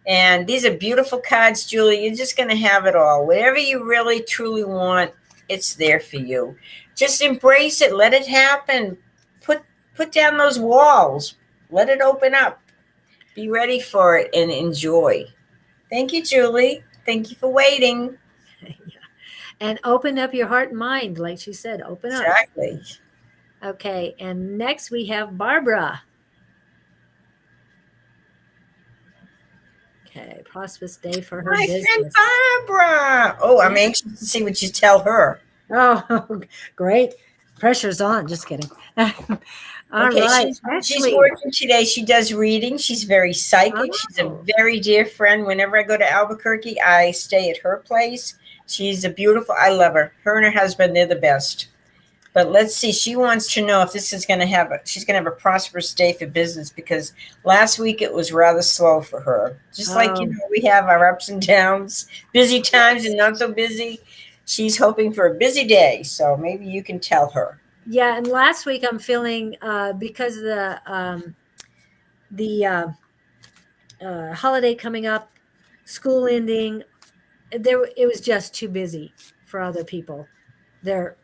Speaker 2: And these are beautiful cards, Julie. You're just going to have it all. Whatever you really, truly want, it's there for you. Just embrace it. Let it happen. Put down those walls. Let it open up. Be ready for it and enjoy. Thank you, Julie. Thank you for waiting.
Speaker 1: And open up your heart and mind, like she said. Open up.
Speaker 2: Exactly.
Speaker 1: Okay, and next we have Barbara. Okay, prosperous day for her
Speaker 2: My friend
Speaker 1: business.
Speaker 2: Barbara. Oh, I'm
Speaker 1: Yeah.
Speaker 2: anxious to see what you tell her.
Speaker 1: Oh, great. Pressure's on. Just kidding. All
Speaker 2: Okay,
Speaker 1: right.
Speaker 2: she's
Speaker 1: Ashley.
Speaker 2: working today. She does reading. She's very psychic. She's a
Speaker 1: Oh,
Speaker 2: very dear friend. Whenever I go to Albuquerque, I stay at her place. She's a beautiful. I love her. Her and her husband, they're the best. But let's see. She wants to know if this is going to have a. She's going to have a prosperous day for business because last week it was rather slow for her. Just like
Speaker 1: oh,
Speaker 2: we have our ups and downs, busy times and not so busy. She's hoping for a busy day, so maybe you can tell her.
Speaker 1: yeah. And last week I'm feeling because of the holiday coming up, school ending. There, it was just too busy for other people. They're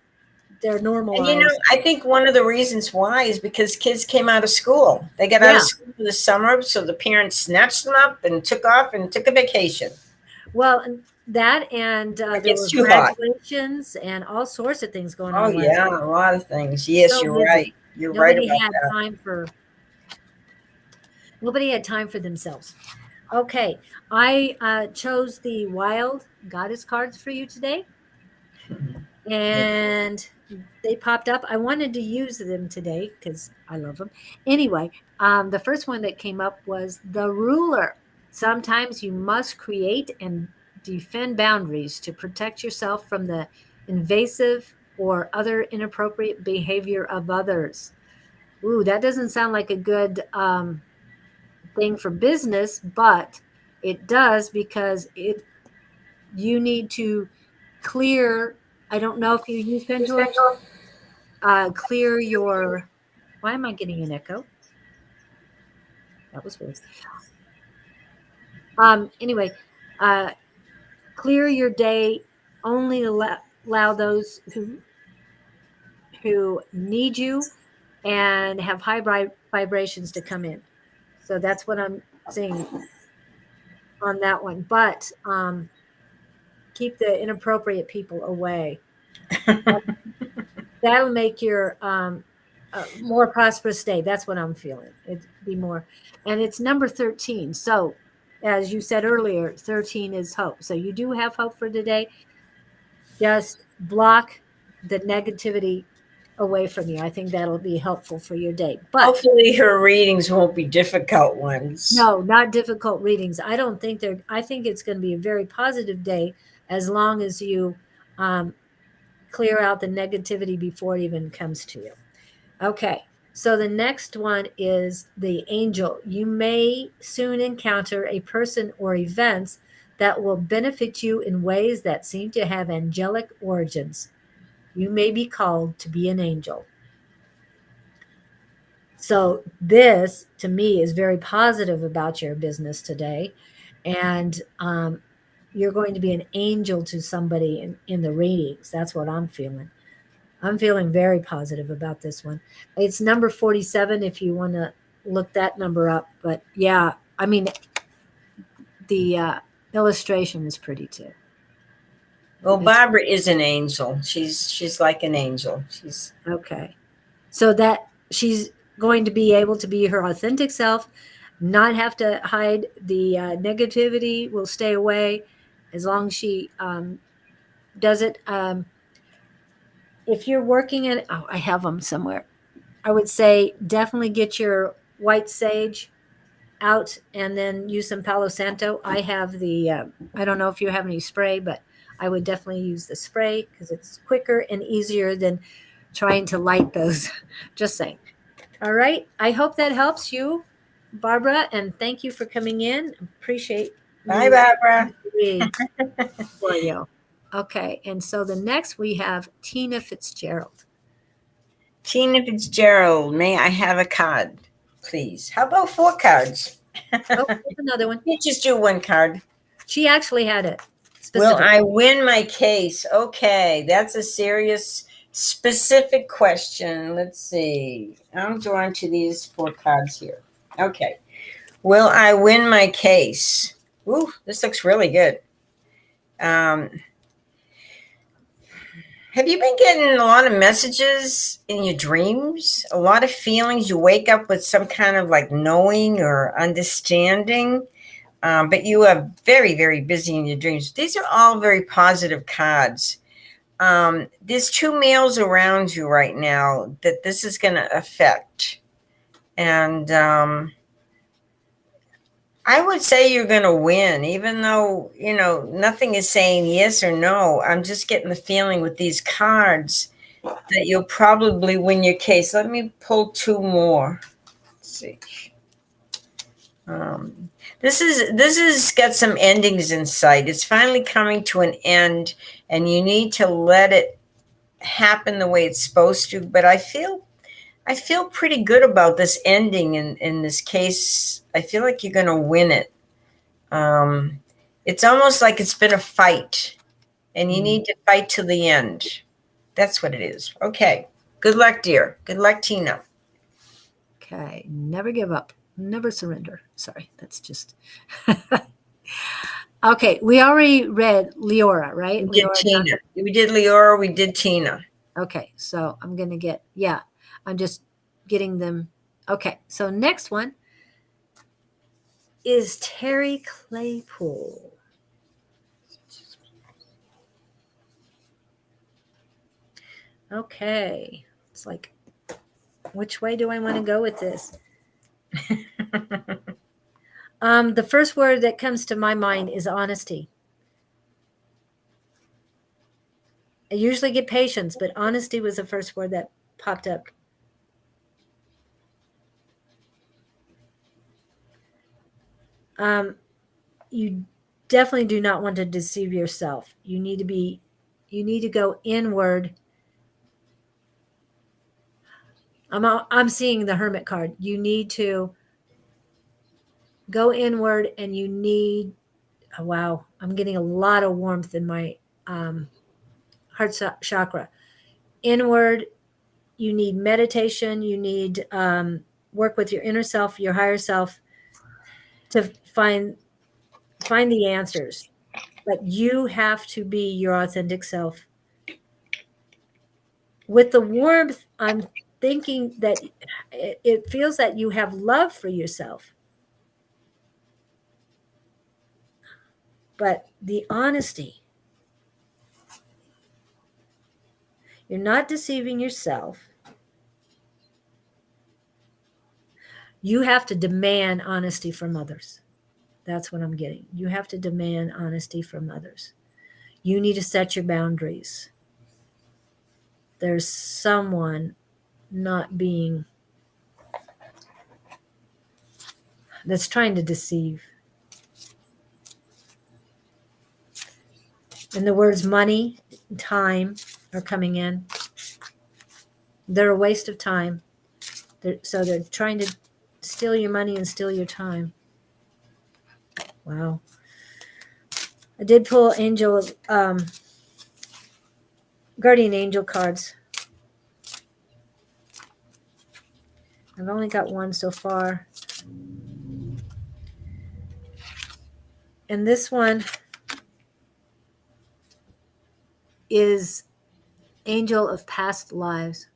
Speaker 1: they're
Speaker 2: And
Speaker 1: normalized.
Speaker 2: I think one of the reasons why is because kids came out of school. They got out of
Speaker 1: Yeah.
Speaker 2: school for the summer, so the parents snatched them up and took off and took a vacation.
Speaker 1: Well, and that and
Speaker 2: It
Speaker 1: there
Speaker 2: gets
Speaker 1: were
Speaker 2: too hot.
Speaker 1: graduations and all sorts of things going
Speaker 2: Oh
Speaker 1: on last
Speaker 2: yeah,
Speaker 1: week.
Speaker 2: a lot of things. Yes,
Speaker 1: So
Speaker 2: you're
Speaker 1: busy.
Speaker 2: right. You're right
Speaker 1: Nobody
Speaker 2: about
Speaker 1: had
Speaker 2: that.
Speaker 1: time for nobody had time for themselves. Okay, I chose the wild goddess cards for you today, and they popped up. I wanted to use them today because I love them. Anyway, the first one that came up was the ruler. Sometimes you must create and defend boundaries to protect yourself from the invasive or other inappropriate behavior of others. Ooh, that doesn't sound like a good thing for business, but it does because it you need to clear. I don't know if you use pendulums. Clear your. Why am I getting an echo? That was weird. Anyway, uh, clear your day. Only allow those who need you and have high vibrations to come in. So that's what I'm saying on that one. But keep the inappropriate people away. That'll make your more prosperous day. That's what I'm feeling. It'd be more, and it's number 13. So, as you said earlier, 13 is hope. So you do have hope for today. Just block the negativity away from you. I think that'll be helpful for your day. But
Speaker 2: Hopefully, her readings won't be difficult ones.
Speaker 1: no, not difficult readings. I don't think they're. I think it's going to be a very positive day as long as you um, clear out the negativity before it even comes to you. Okay, so the next one is the angel. You may soon encounter a person or events that will benefit you in ways that seem to have angelic origins. You may be called to be an angel. So, this to me is very positive about your business today. And you're going to be an angel to somebody in the readings. That's what I'm feeling. I'm feeling very positive about this one. It's number 47 if you want to look that number up. But yeah, I mean, the illustration is pretty too.
Speaker 2: Well,
Speaker 1: It's
Speaker 2: Barbara is an angel. She's like an angel. She's
Speaker 1: okay. So that she's going to be able to be her authentic self, not have to hide the negativity, will stay away as long as she does it. If you're working in, oh, I have them somewhere. I would say definitely get your white sage out and then use some Palo Santo. I have the, I don't know if you have any spray, but I would definitely use the spray because it's quicker and easier than trying to light those. Just saying. All right. I hope that helps you, Barbara, and thank you for coming in. Appreciate
Speaker 2: bye,
Speaker 1: me
Speaker 2: Barbara.
Speaker 1: read for you. Okay. And so the next we have Tina Fitzgerald.
Speaker 2: Tina Fitzgerald, may I have a card, please? How about 4 cards?
Speaker 1: Oh, there's another one.
Speaker 2: You just do 1 card.
Speaker 1: She actually had it
Speaker 2: Will
Speaker 1: specific.
Speaker 2: I win my case? Okay, that's a serious, specific question. Let's see. I'm drawn to these 4 cards here. Okay. Will I win my case? Ooh, this looks really good. Have you been getting a lot of messages in your dreams? A lot of feelings? You wake up with some kind of like knowing or understanding, but you are very, very busy in your dreams. These are all very positive cards. There's two males around you right now that this is going to affect. And I would say you're going to win, even though, nothing is saying yes or no. I'm just getting the feeling with these cards that you'll probably win your case. Let me pull two more. Let's see. This is got some endings in sight. It's finally coming to an end, and you need to let it happen the way it's supposed to. But I feel pretty good about this ending in this case. I feel like you're going to win it. It's almost like it's been a fight, and you need to fight to the end. That's what it is. Okay. Good luck, dear. Good luck, Tina.
Speaker 1: Okay. Never give up. Never surrender. Sorry. That's just. Okay. We already read Leora, right?
Speaker 2: We did Tina. We did Leora. We did Tina.
Speaker 1: Okay. So I'm going to get, I'm just getting them. Okay. So next one is Terry Claypool. Okay. It's like, which way do I want to go with this? The first word that comes to my mind is honesty. I usually get patience, but honesty was the first word that popped up. You definitely do not want to deceive yourself. You need to go inward. I'm seeing the Hermit card. You need to go inward, and you need, oh, wow, I'm getting a lot of warmth in my heart chakra. Inward, you need meditation. You need work with your inner self, your higher self, to find the answers. But you have to be your authentic self. With the warmth, I'm thinking that it feels that you have love for yourself. But the honesty, you're not deceiving yourself. You have to demand honesty from others. That's what I'm getting. You have to demand honesty from others. You need to set your boundaries. There's someone that's trying to deceive. And the words money, time are coming in. They're a waste of time. So they're trying to steal your money and steal your time. Wow. I did pull guardian angel cards. I've only got one so far. And this one is Angel of Past Lives.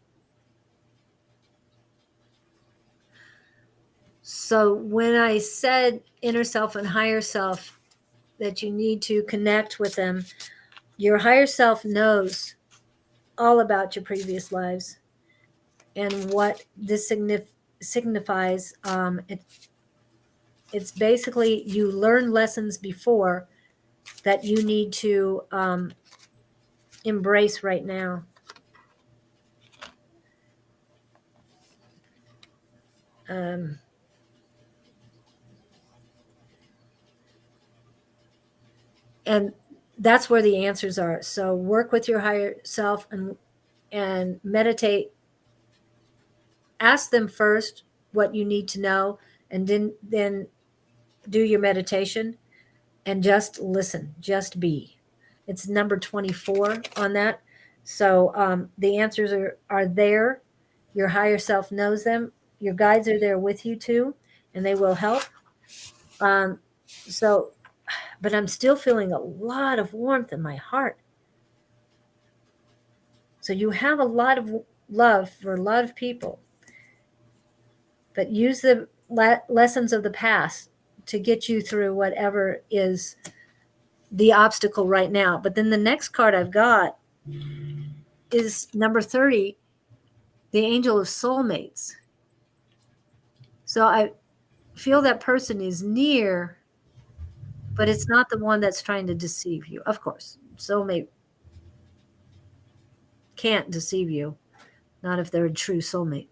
Speaker 1: So when I said inner self and higher self, that you need to connect with them, your higher self knows all about your previous lives and what this signifies. It's basically you learned lessons before that you need to embrace right now. And that's where the answers are. So work with your higher self and meditate. Ask them first what you need to know, and then do your meditation and just listen, just be. It's number 24 on that. So the answers are there. Your higher self knows them. Your guides are there with you too, and they will help. But I'm still feeling a lot of warmth in my heart. So you have a lot of love for a lot of people, but use the lessons of the past to get you through whatever is the obstacle right now. But then the next card I've got is number 30, the angel of soulmates. So I feel that person is near, but it's not the one that's trying to deceive you. Of course, soulmate can't deceive you, not if they're a true soulmate.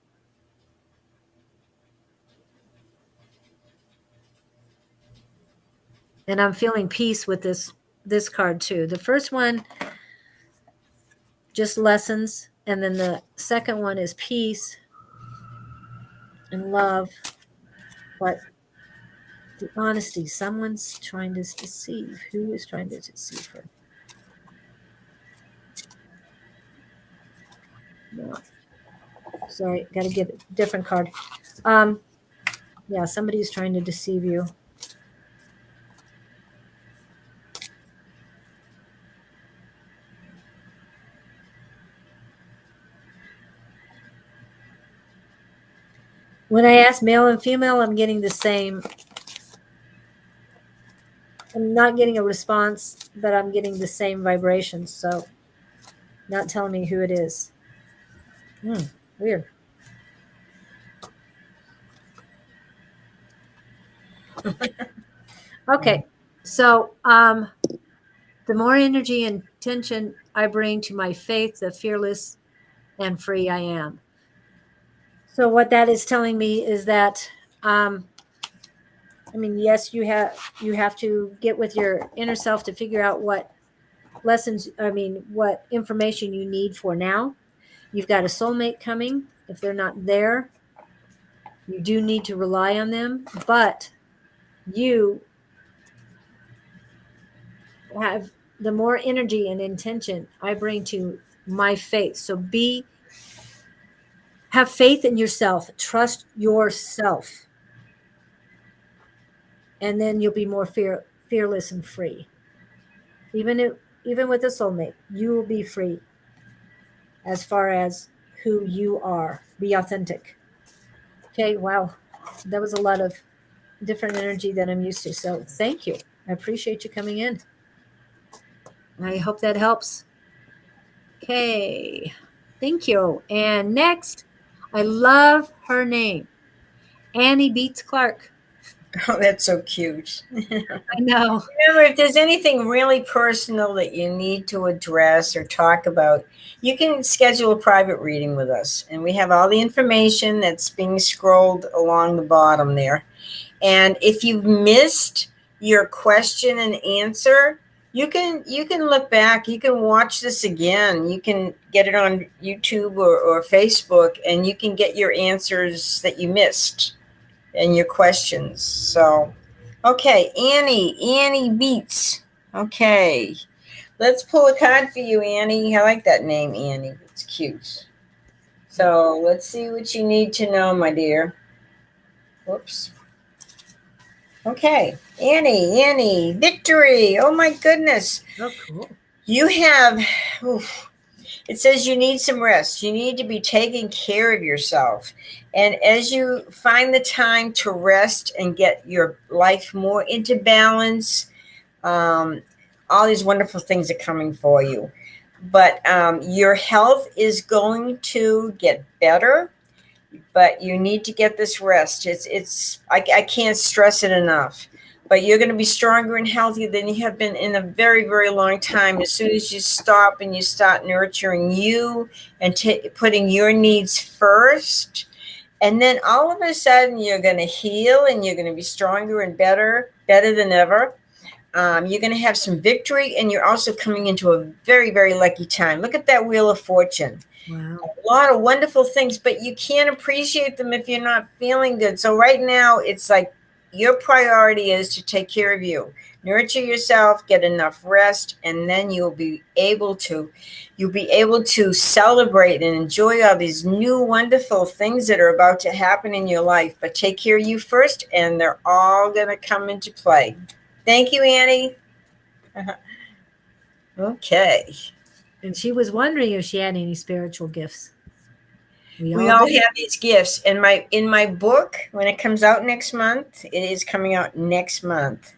Speaker 1: And I'm feeling peace with this card too. The first one, just lessons, and then the second one is peace and love, but the honesty. Someone's trying to deceive. Who is trying to deceive her? No. Sorry, got to get a different card. Yeah, somebody's trying to deceive you. When I ask male and female, I'm getting the same. I'm not getting a response, but I'm getting the same vibrations. So, not telling me who it is. Weird. Okay, so the more energy and tension I bring to my faith, the fearless and free I am. So what that is telling me is that, I mean, yes, you have to get with your inner self to figure out what what information you need for now. You've got a soulmate coming. If they're not there, you do need to rely on them, but you have the more energy and intention I bring to my faith. So have faith in yourself, trust yourself, and then you'll be more fearless and free. Even with a soulmate, you will be free as far as who you are. Be authentic. Okay, wow. That was a lot of different energy that I'm used to. So thank you. I appreciate you coming in. I hope that helps. Okay. Thank you. And next, I love her name. Annie Beats Clark.
Speaker 2: Oh, that's so cute.
Speaker 1: I know.
Speaker 2: Remember, if there's anything really personal that you need to address or talk about, you can schedule a private reading with us. And we have all the information that's being scrolled along the bottom there. And if you've missed your question and answer, you can look back. You can watch this again. You can get it on YouTube or Facebook, and you can get your answers that you missed and your questions. So, okay, Annie Beats. Okay, let's pull a card for you, Annie. I like that name, Annie. It's cute. So let's see what you need to know, my dear. Whoops. Okay, Annie, victory. Oh my goodness.
Speaker 1: Oh, cool.
Speaker 2: You have, it says you need some rest. You need to be taking care of yourself. And as you find the time to rest and get your life more into balance, all these wonderful things are coming for you. But your health is going to get better, but you need to get this rest. I can't stress it enough. But you're going to be stronger and healthier than you have been in a very, very long time. As soon as you stop and you start nurturing you and putting your needs first, and then all of a sudden you're going to heal and you're going to be stronger and better than ever. You're going to have some victory, and you're also coming into a very, very lucky time. Look at that Wheel of Fortune.
Speaker 1: Wow.
Speaker 2: A lot of wonderful things, but you can't appreciate them if you're not feeling good. So right now, it's like your priority is to take care of you. Nurture yourself, get enough rest, and then you'll be able to celebrate and enjoy all these new wonderful things that are about to happen in your life. But take care of you first, and they're all going to come into play. Thank you, Annie. Okay.
Speaker 1: And she was wondering if she had any spiritual gifts. We
Speaker 2: We
Speaker 1: all
Speaker 2: all
Speaker 1: do.
Speaker 2: have these gifts. In my book, when it comes out next month, it is coming out next month.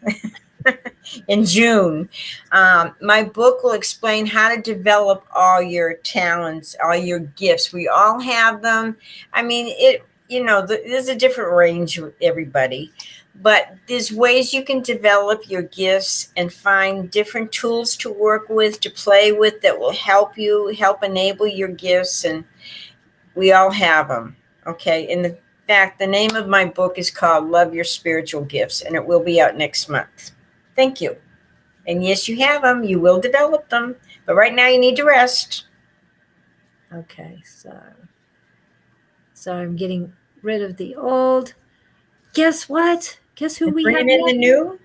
Speaker 2: In June. My book will explain how to develop all your talents, all your gifts. We all have them. I mean, there's a different range with everybody, but there's ways you can develop your gifts and find different tools to work with, to play with, that will help enable your gifts. And we all have them. Okay. In fact, the name of my book is called Love Your Spiritual Gifts, and it will be out next month. Thank you. And yes, you have them. You will develop them. But right now you need to rest.
Speaker 1: Okay, so I'm getting rid of the old. Guess what? Guess who
Speaker 2: And
Speaker 1: we have
Speaker 2: bringing in the
Speaker 1: next?
Speaker 2: new.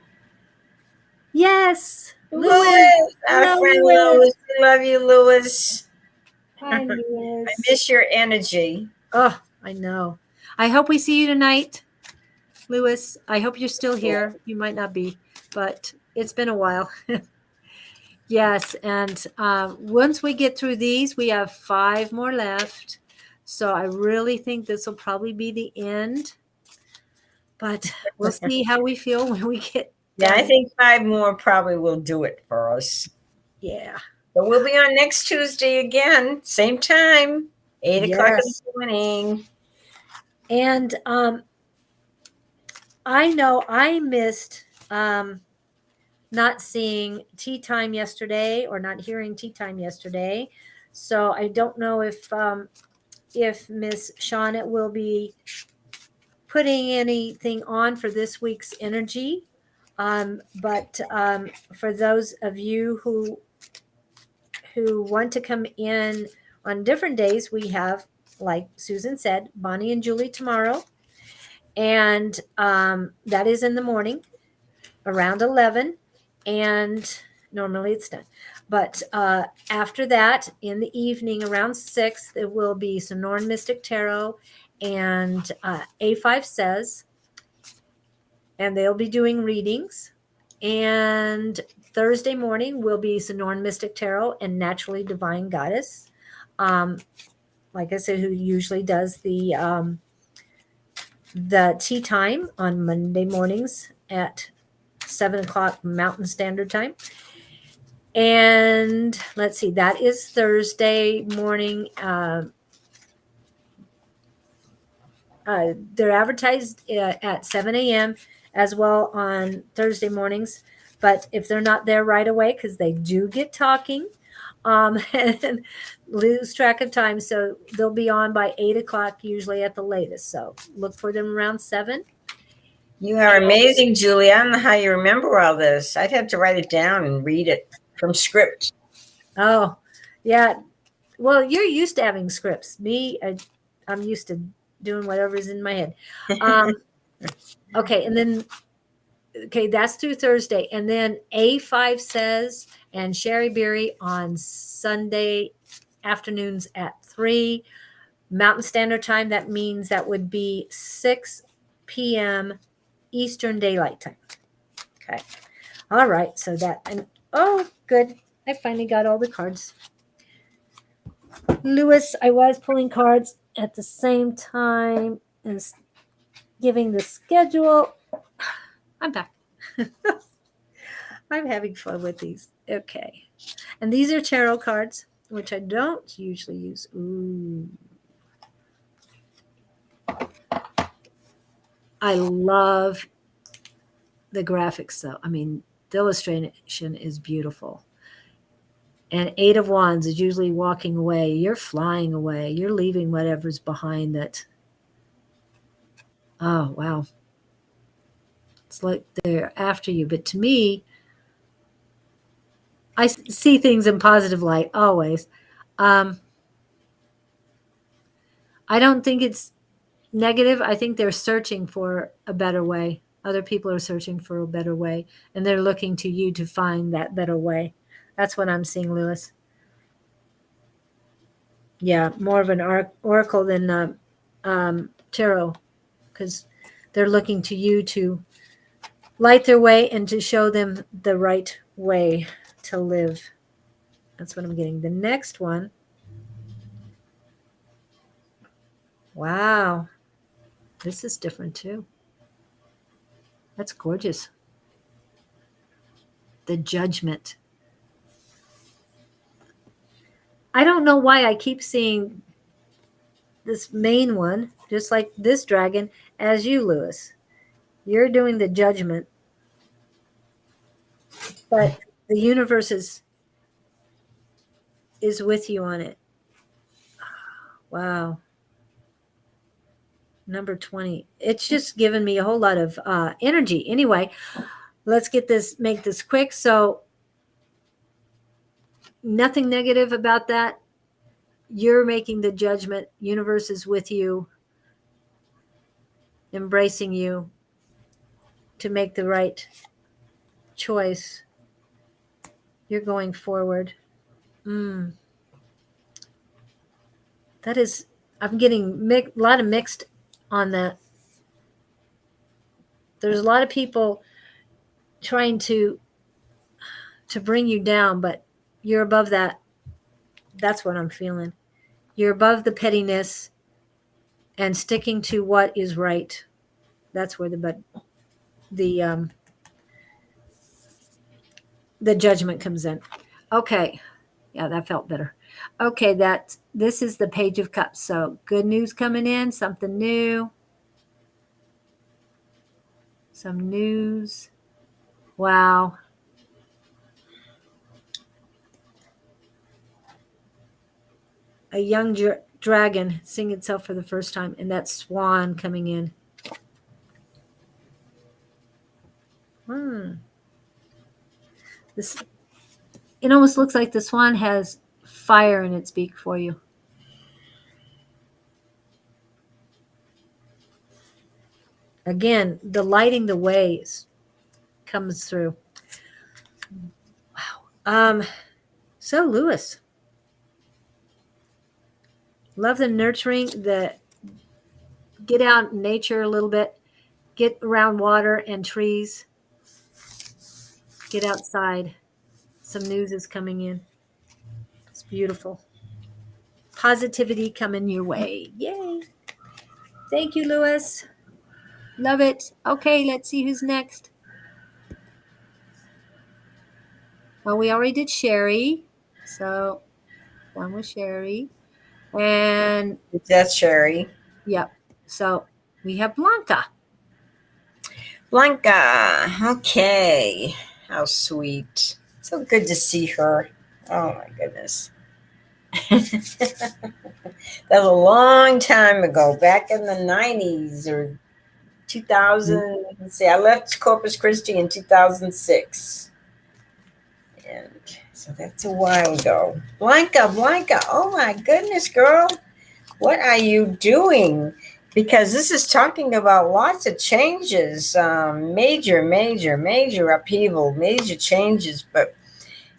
Speaker 1: Yes,
Speaker 2: Louis, our
Speaker 1: Hello,
Speaker 2: friend
Speaker 1: Louis.
Speaker 2: Louis. We love you, Louis.
Speaker 1: Hi,
Speaker 2: I
Speaker 1: Louis.
Speaker 2: miss your energy.
Speaker 1: Oh, I know. I hope we see you tonight, Louis. I hope you're still here. You might not be, but it's been a while. Yes, and once we get through these, we have 5 more left. So I really think this will probably be the end. But we'll see how we feel when we get
Speaker 2: Yeah, I
Speaker 1: done.
Speaker 2: think 5 more probably will do it for us.
Speaker 1: Yeah.
Speaker 2: But we'll be on next Tuesday again, same time, 8 o'clock in the
Speaker 1: Yes.
Speaker 2: morning.
Speaker 1: And I know I missed not seeing tea time yesterday or not hearing tea time yesterday. So I don't know if Miss Shauna will be putting anything on for this week's energy. But for those of you who want to come in on different days, we have, like Susan said, Bonnie and Julie tomorrow. And that is in the morning around 11. And normally it's done. But after that, in the evening around 6, there will be Sonoran Mystic Tarot and A5 Says. And they'll be doing readings. And Thursday morning will be Sonoran Mystic Tarot and Naturally Divine Goddess. Like I said, who usually does the tea time on Monday mornings at 7 o'clock Mountain Standard Time. And let's see, that is Thursday morning. They're advertised at 7 a.m. as well on Thursday mornings. But if they're not there right away, because they do get talking and lose track of time, so they'll be on by 8 o'clock usually at the latest. So look for them around 7.
Speaker 2: You are amazing, Julie. I don't know how you remember all this. I'd have to write it down and read it from script.
Speaker 1: Oh, yeah. Well, you're used to having scripts. Me, I'm used to doing whatever's in my head. Okay, and then that's through Thursday, and then A5 Says and Sherry Berry on Sunday afternoons at 3 Mountain Standard Time. That means that would be 6 p.m. Eastern Daylight Time. Okay. All right. So that, and oh, good. I finally got all the cards. Louis, I was pulling cards at the same time as giving the schedule. I'm back. I'm having fun with these. Okay. And these are tarot cards, which I don't usually use. Ooh. I love the graphics, though. I mean, the illustration is beautiful. And 8 of Wands is usually walking away. You're flying away. You're leaving whatever's behind that. Oh, wow. It's like they're after you. But to me, I see things in positive light always. I don't think it's negative. I think they're searching for a better way. Other people are searching for a better way, and they're looking to you to find that better way. That's what I'm seeing, Louis. Yeah, more of an oracle than tarot, because they're looking to you to light their way and to show them the right way to live. That's what I'm getting. The next one. Wow. This is different too. That's gorgeous. The Judgment. I don't know why I keep seeing this main one, just like this dragon, as you, Lewis. You're doing the Judgment, but the universe is with you on it. Wow. Number 20. It's just given me a whole lot of energy. Anyway, let's make this quick. So nothing negative about that. You're making the judgment. Universe is with you, embracing you to make the right choice. You're going forward. That is, I'm getting a lot of mixed on that. There's a lot of people trying to bring you down, but you're above that. That's what I'm feeling. You're above the pettiness and sticking to what is right. That's where the judgment comes in. Okay. Yeah, that felt better. Okay, this is the Page of Cups. So good news coming in, something new. Some news. Wow. A young dragon seeing itself for the first time, and that swan coming in. This, it almost looks like the swan has fire in its beak for you. Again, the lighting the ways comes through. Wow. So Lewis, love the nurturing, the get out in nature a little bit, get around water and trees, get outside. Some news is coming in. It's beautiful. Positivity coming your way. Yay. Thank you, Lewis. Love it. Okay, let's see who's next. Well, we already did Sherry. So one was Sherry. And
Speaker 2: That's Sherry.
Speaker 1: Yep. So we have Blanca.
Speaker 2: Blanca. Okay. How sweet. So good to see her. Oh my goodness. That was a long time ago, back in the 90s or 2000. Let's see, I left Corpus Christi in 2006. And so that's a while ago. Blanca, oh my goodness, girl. What are you doing? Because this is talking about lots of changes, major upheaval, major changes. But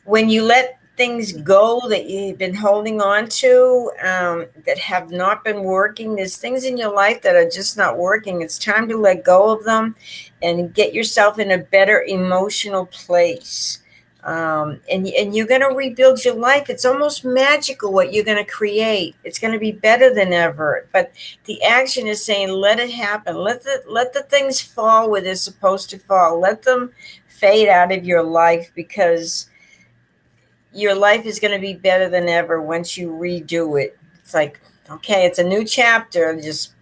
Speaker 2: when you let things go that you've been holding on to that have not been working, there's things in your life that are just not working. It's time to let go of them and get yourself in a better emotional place. And you're going to rebuild your life. It's almost magical what you're going to create. It's going to be better than ever. But the action is saying, let it happen. Let the things fall where they're supposed to fall. Let them fade out of your life, because your life is going to be better than ever once you redo it. It's like, okay, it's a new chapter. Just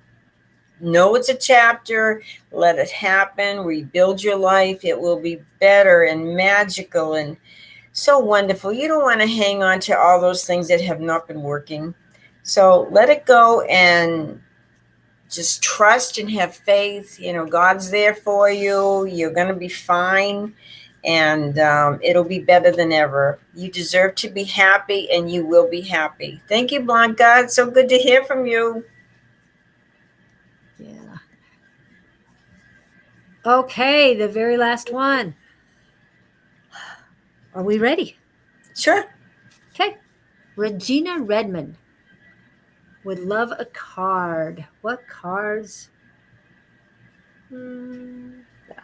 Speaker 2: know it's a chapter. Let it happen. Rebuild your life. It will be better and magical and so wonderful. You don't want to hang on to all those things that have not been working. So let it go and just trust and have faith. You know, God's there for you. You're going to be fine. And it'll be better than ever. You deserve to be happy, and you will be happy. Thank you, Blanca. It's so good to hear from you.
Speaker 1: Yeah. Okay, the very last one. Are we ready?
Speaker 2: Sure.
Speaker 1: Okay. Regina Redmond would love a card. What cards? Yeah.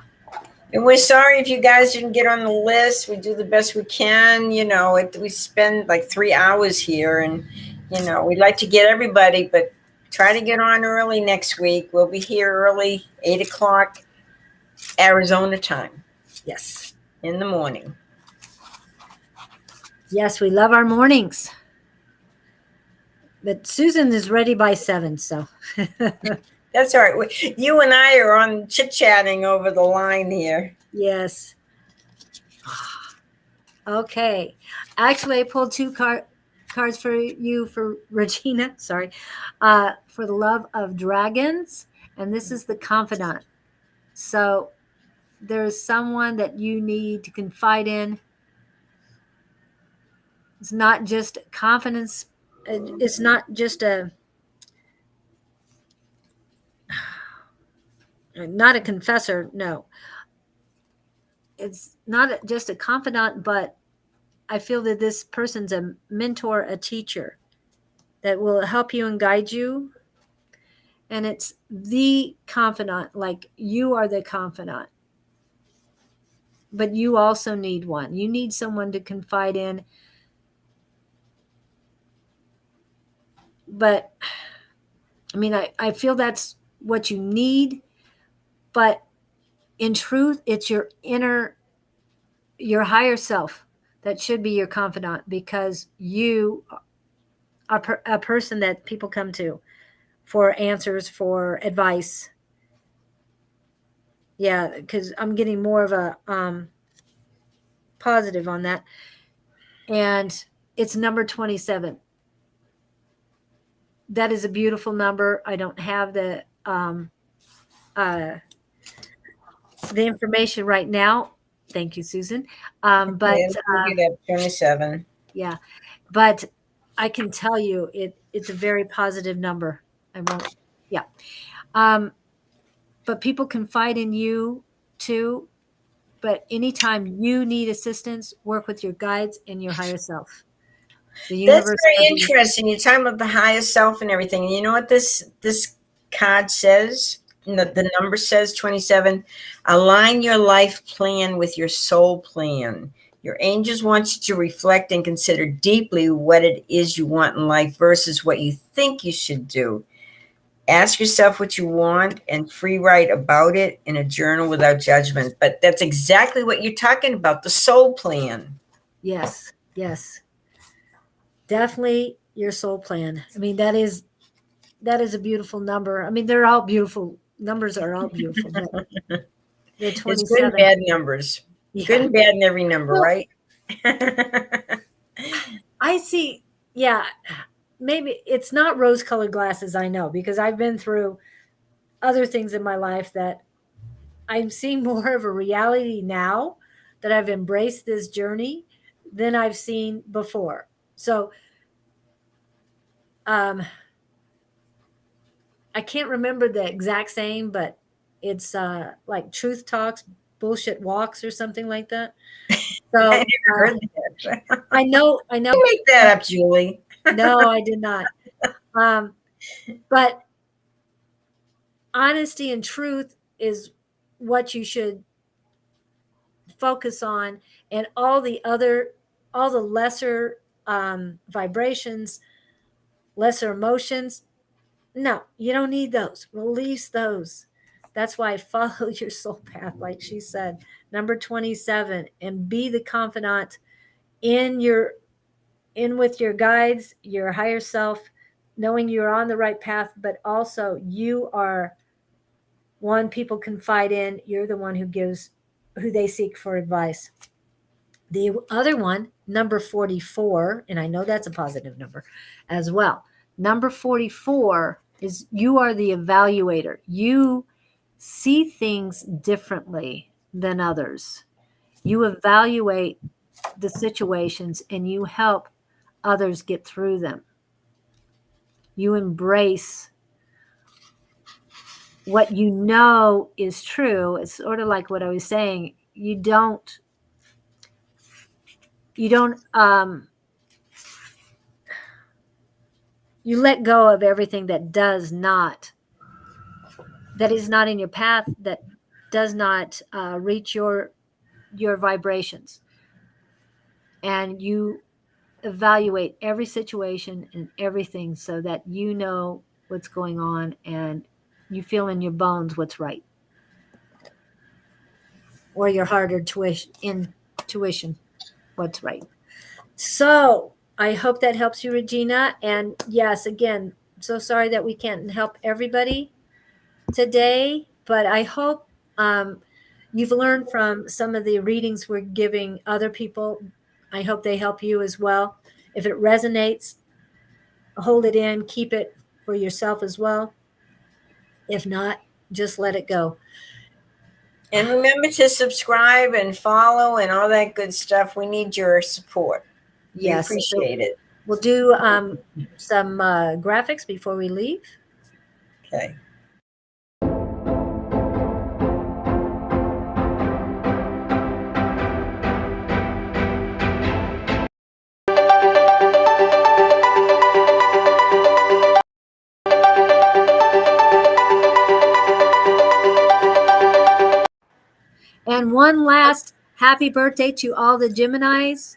Speaker 2: And we're sorry if you guys didn't get on the list. We do the best we can. We spend like 3 hours here, and we'd like to get everybody, but try to get on early next week. We'll be here early, 8 o'clock Arizona time
Speaker 1: Yes.
Speaker 2: in the morning.
Speaker 1: Yes, we love our mornings. But Susan is ready by 7, so.
Speaker 2: That's all right. You and I are on chit-chatting over the line here.
Speaker 1: Yes. Okay. Actually, I pulled 2 cards for you, for Regina, sorry, for the love of dragons. And this is the confidant. So there's someone that you need to confide in. It's not just confidence. It's not just not a confessor. No, it's not just a confidant, but I feel that this person's a mentor, a teacher that will help you and guide you. And it's the confidant, like you are the confidant. But you also need one. You need someone to confide in. But I mean, I feel that's what you need. But in truth, it's your higher self that should be your confidant, because you are a person that people come to for answers, for advice. Yeah, because I'm getting more of a positive on that. And it's number 27. That is a beautiful number. I don't have the information right now. Thank you, Susan. But
Speaker 2: We'll get 27.
Speaker 1: Yeah, but I can tell you it's a very positive number. I won't. Yeah. But people confide in you too. But anytime you need assistance, work with your guides and your higher self. The
Speaker 2: That's
Speaker 1: universe.
Speaker 2: very interesting. You're talking about the higher self and everything. And you know what this card says? The number says 27. Align your life plan with your soul plan. Your angels want you to reflect and consider deeply what it is you want in life versus what you think you should do. Ask yourself what you want and free write about it in a journal without judgment. But that's exactly what you're talking about, the soul plan.
Speaker 1: Yes, yes. Definitely your soul plan. I mean, that is a beautiful number. I mean, they're all beautiful. Numbers are all beautiful. But the 27.
Speaker 2: It's good and bad numbers.
Speaker 1: Yeah.
Speaker 2: Good and bad in every number,
Speaker 1: Well,
Speaker 2: right?
Speaker 1: I see. Yeah. Maybe it's not rose-colored glasses, I know, because I've been through other things in my life that I'm seeing more of a reality now, that I've embraced this journey than I've seen before. So I can't remember the exact same, but it's like truth talks, bullshit walks, or something like that. So
Speaker 2: I never heard that.
Speaker 1: I know.
Speaker 2: You make that up, Julie.
Speaker 1: No, I did not. But honesty and truth is what you should focus on, and all the lesser vibrations, lesser emotions. No, you don't need those. Release those. That's why follow your soul path, like she said. Number 27, and be the confidant in with your guides, your higher self, knowing you're on the right path, but also you are one people confide in. You're the one who they seek for advice. The other one, number 44, and I know that's a positive number as well. Number 44 is you are the evaluator. You see things differently than others. You evaluate the situations and you help others get through them. You embrace what you know is true. It's sort of like what I was saying. You don't you let go of everything that is not in your path, that does not reach your vibrations, and you evaluate every situation and everything so that you know what's going on and you feel in your bones what's right, or your heart or intuition what's right. So I hope that helps you, Regina. And yes, again, so sorry that we can't help everybody today, but I hope you've learned from some of the readings we're giving other people. I hope they help you as well. If it resonates, hold it in, keep it for yourself as well. If not, just let it go.
Speaker 2: And remember to subscribe and follow and all that good stuff. We need your support. We
Speaker 1: Yes.
Speaker 2: appreciate it.
Speaker 1: We'll do some graphics before we leave.
Speaker 2: Okay.
Speaker 1: And one last happy birthday to all the Geminis.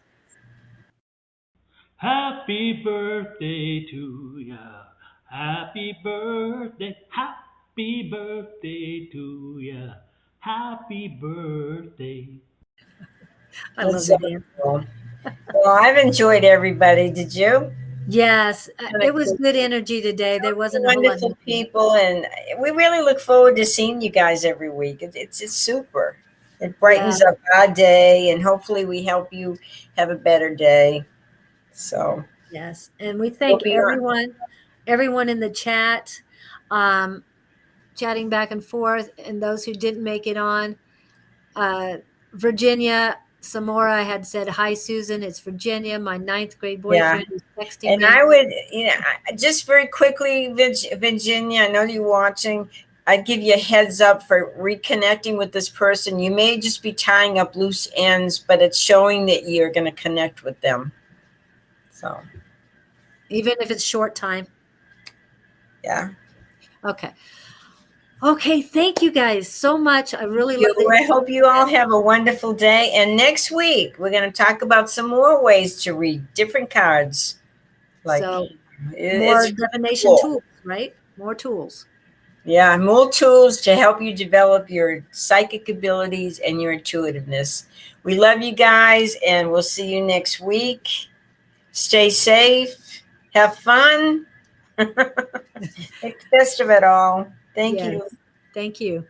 Speaker 3: Happy birthday to ya. Happy birthday. Happy birthday to ya. Happy birthday.
Speaker 1: I love the dance.
Speaker 2: Cool. Well, I've enjoyed everybody. Did you?
Speaker 1: Yes, it was good energy today. There wasn't a whole lot.
Speaker 2: Wonderful people, and we really look forward to seeing you guys every week. It's super. It brightens up our day, and hopefully we help you have a better day. So
Speaker 1: yes, and we thank everyone in the chat, chatting back and forth, and those who didn't make it on. Virginia Samora had said, "Hi, Susan. It's Virginia. My 9th grade boyfriend is texting
Speaker 2: and
Speaker 1: me."
Speaker 2: I would, just very quickly, Virginia, I know you're watching. I'd give you a heads up for reconnecting with this person. You may just be tying up loose ends, but it's showing that you're going to connect with them. So,
Speaker 1: even if it's short time.
Speaker 2: Yeah.
Speaker 1: Okay. Okay. Thank you guys so much. I really love it.
Speaker 2: I hope you all have a wonderful day. And next week, we're going to talk about some more ways to read different cards.
Speaker 1: So more divination tools, right? More tools.
Speaker 2: Yeah, more tools to help you develop your psychic abilities and your intuitiveness. We love you guys, and we'll see you next week. Stay safe. Have fun. Make the best of it all. Thank you.
Speaker 1: Thank you.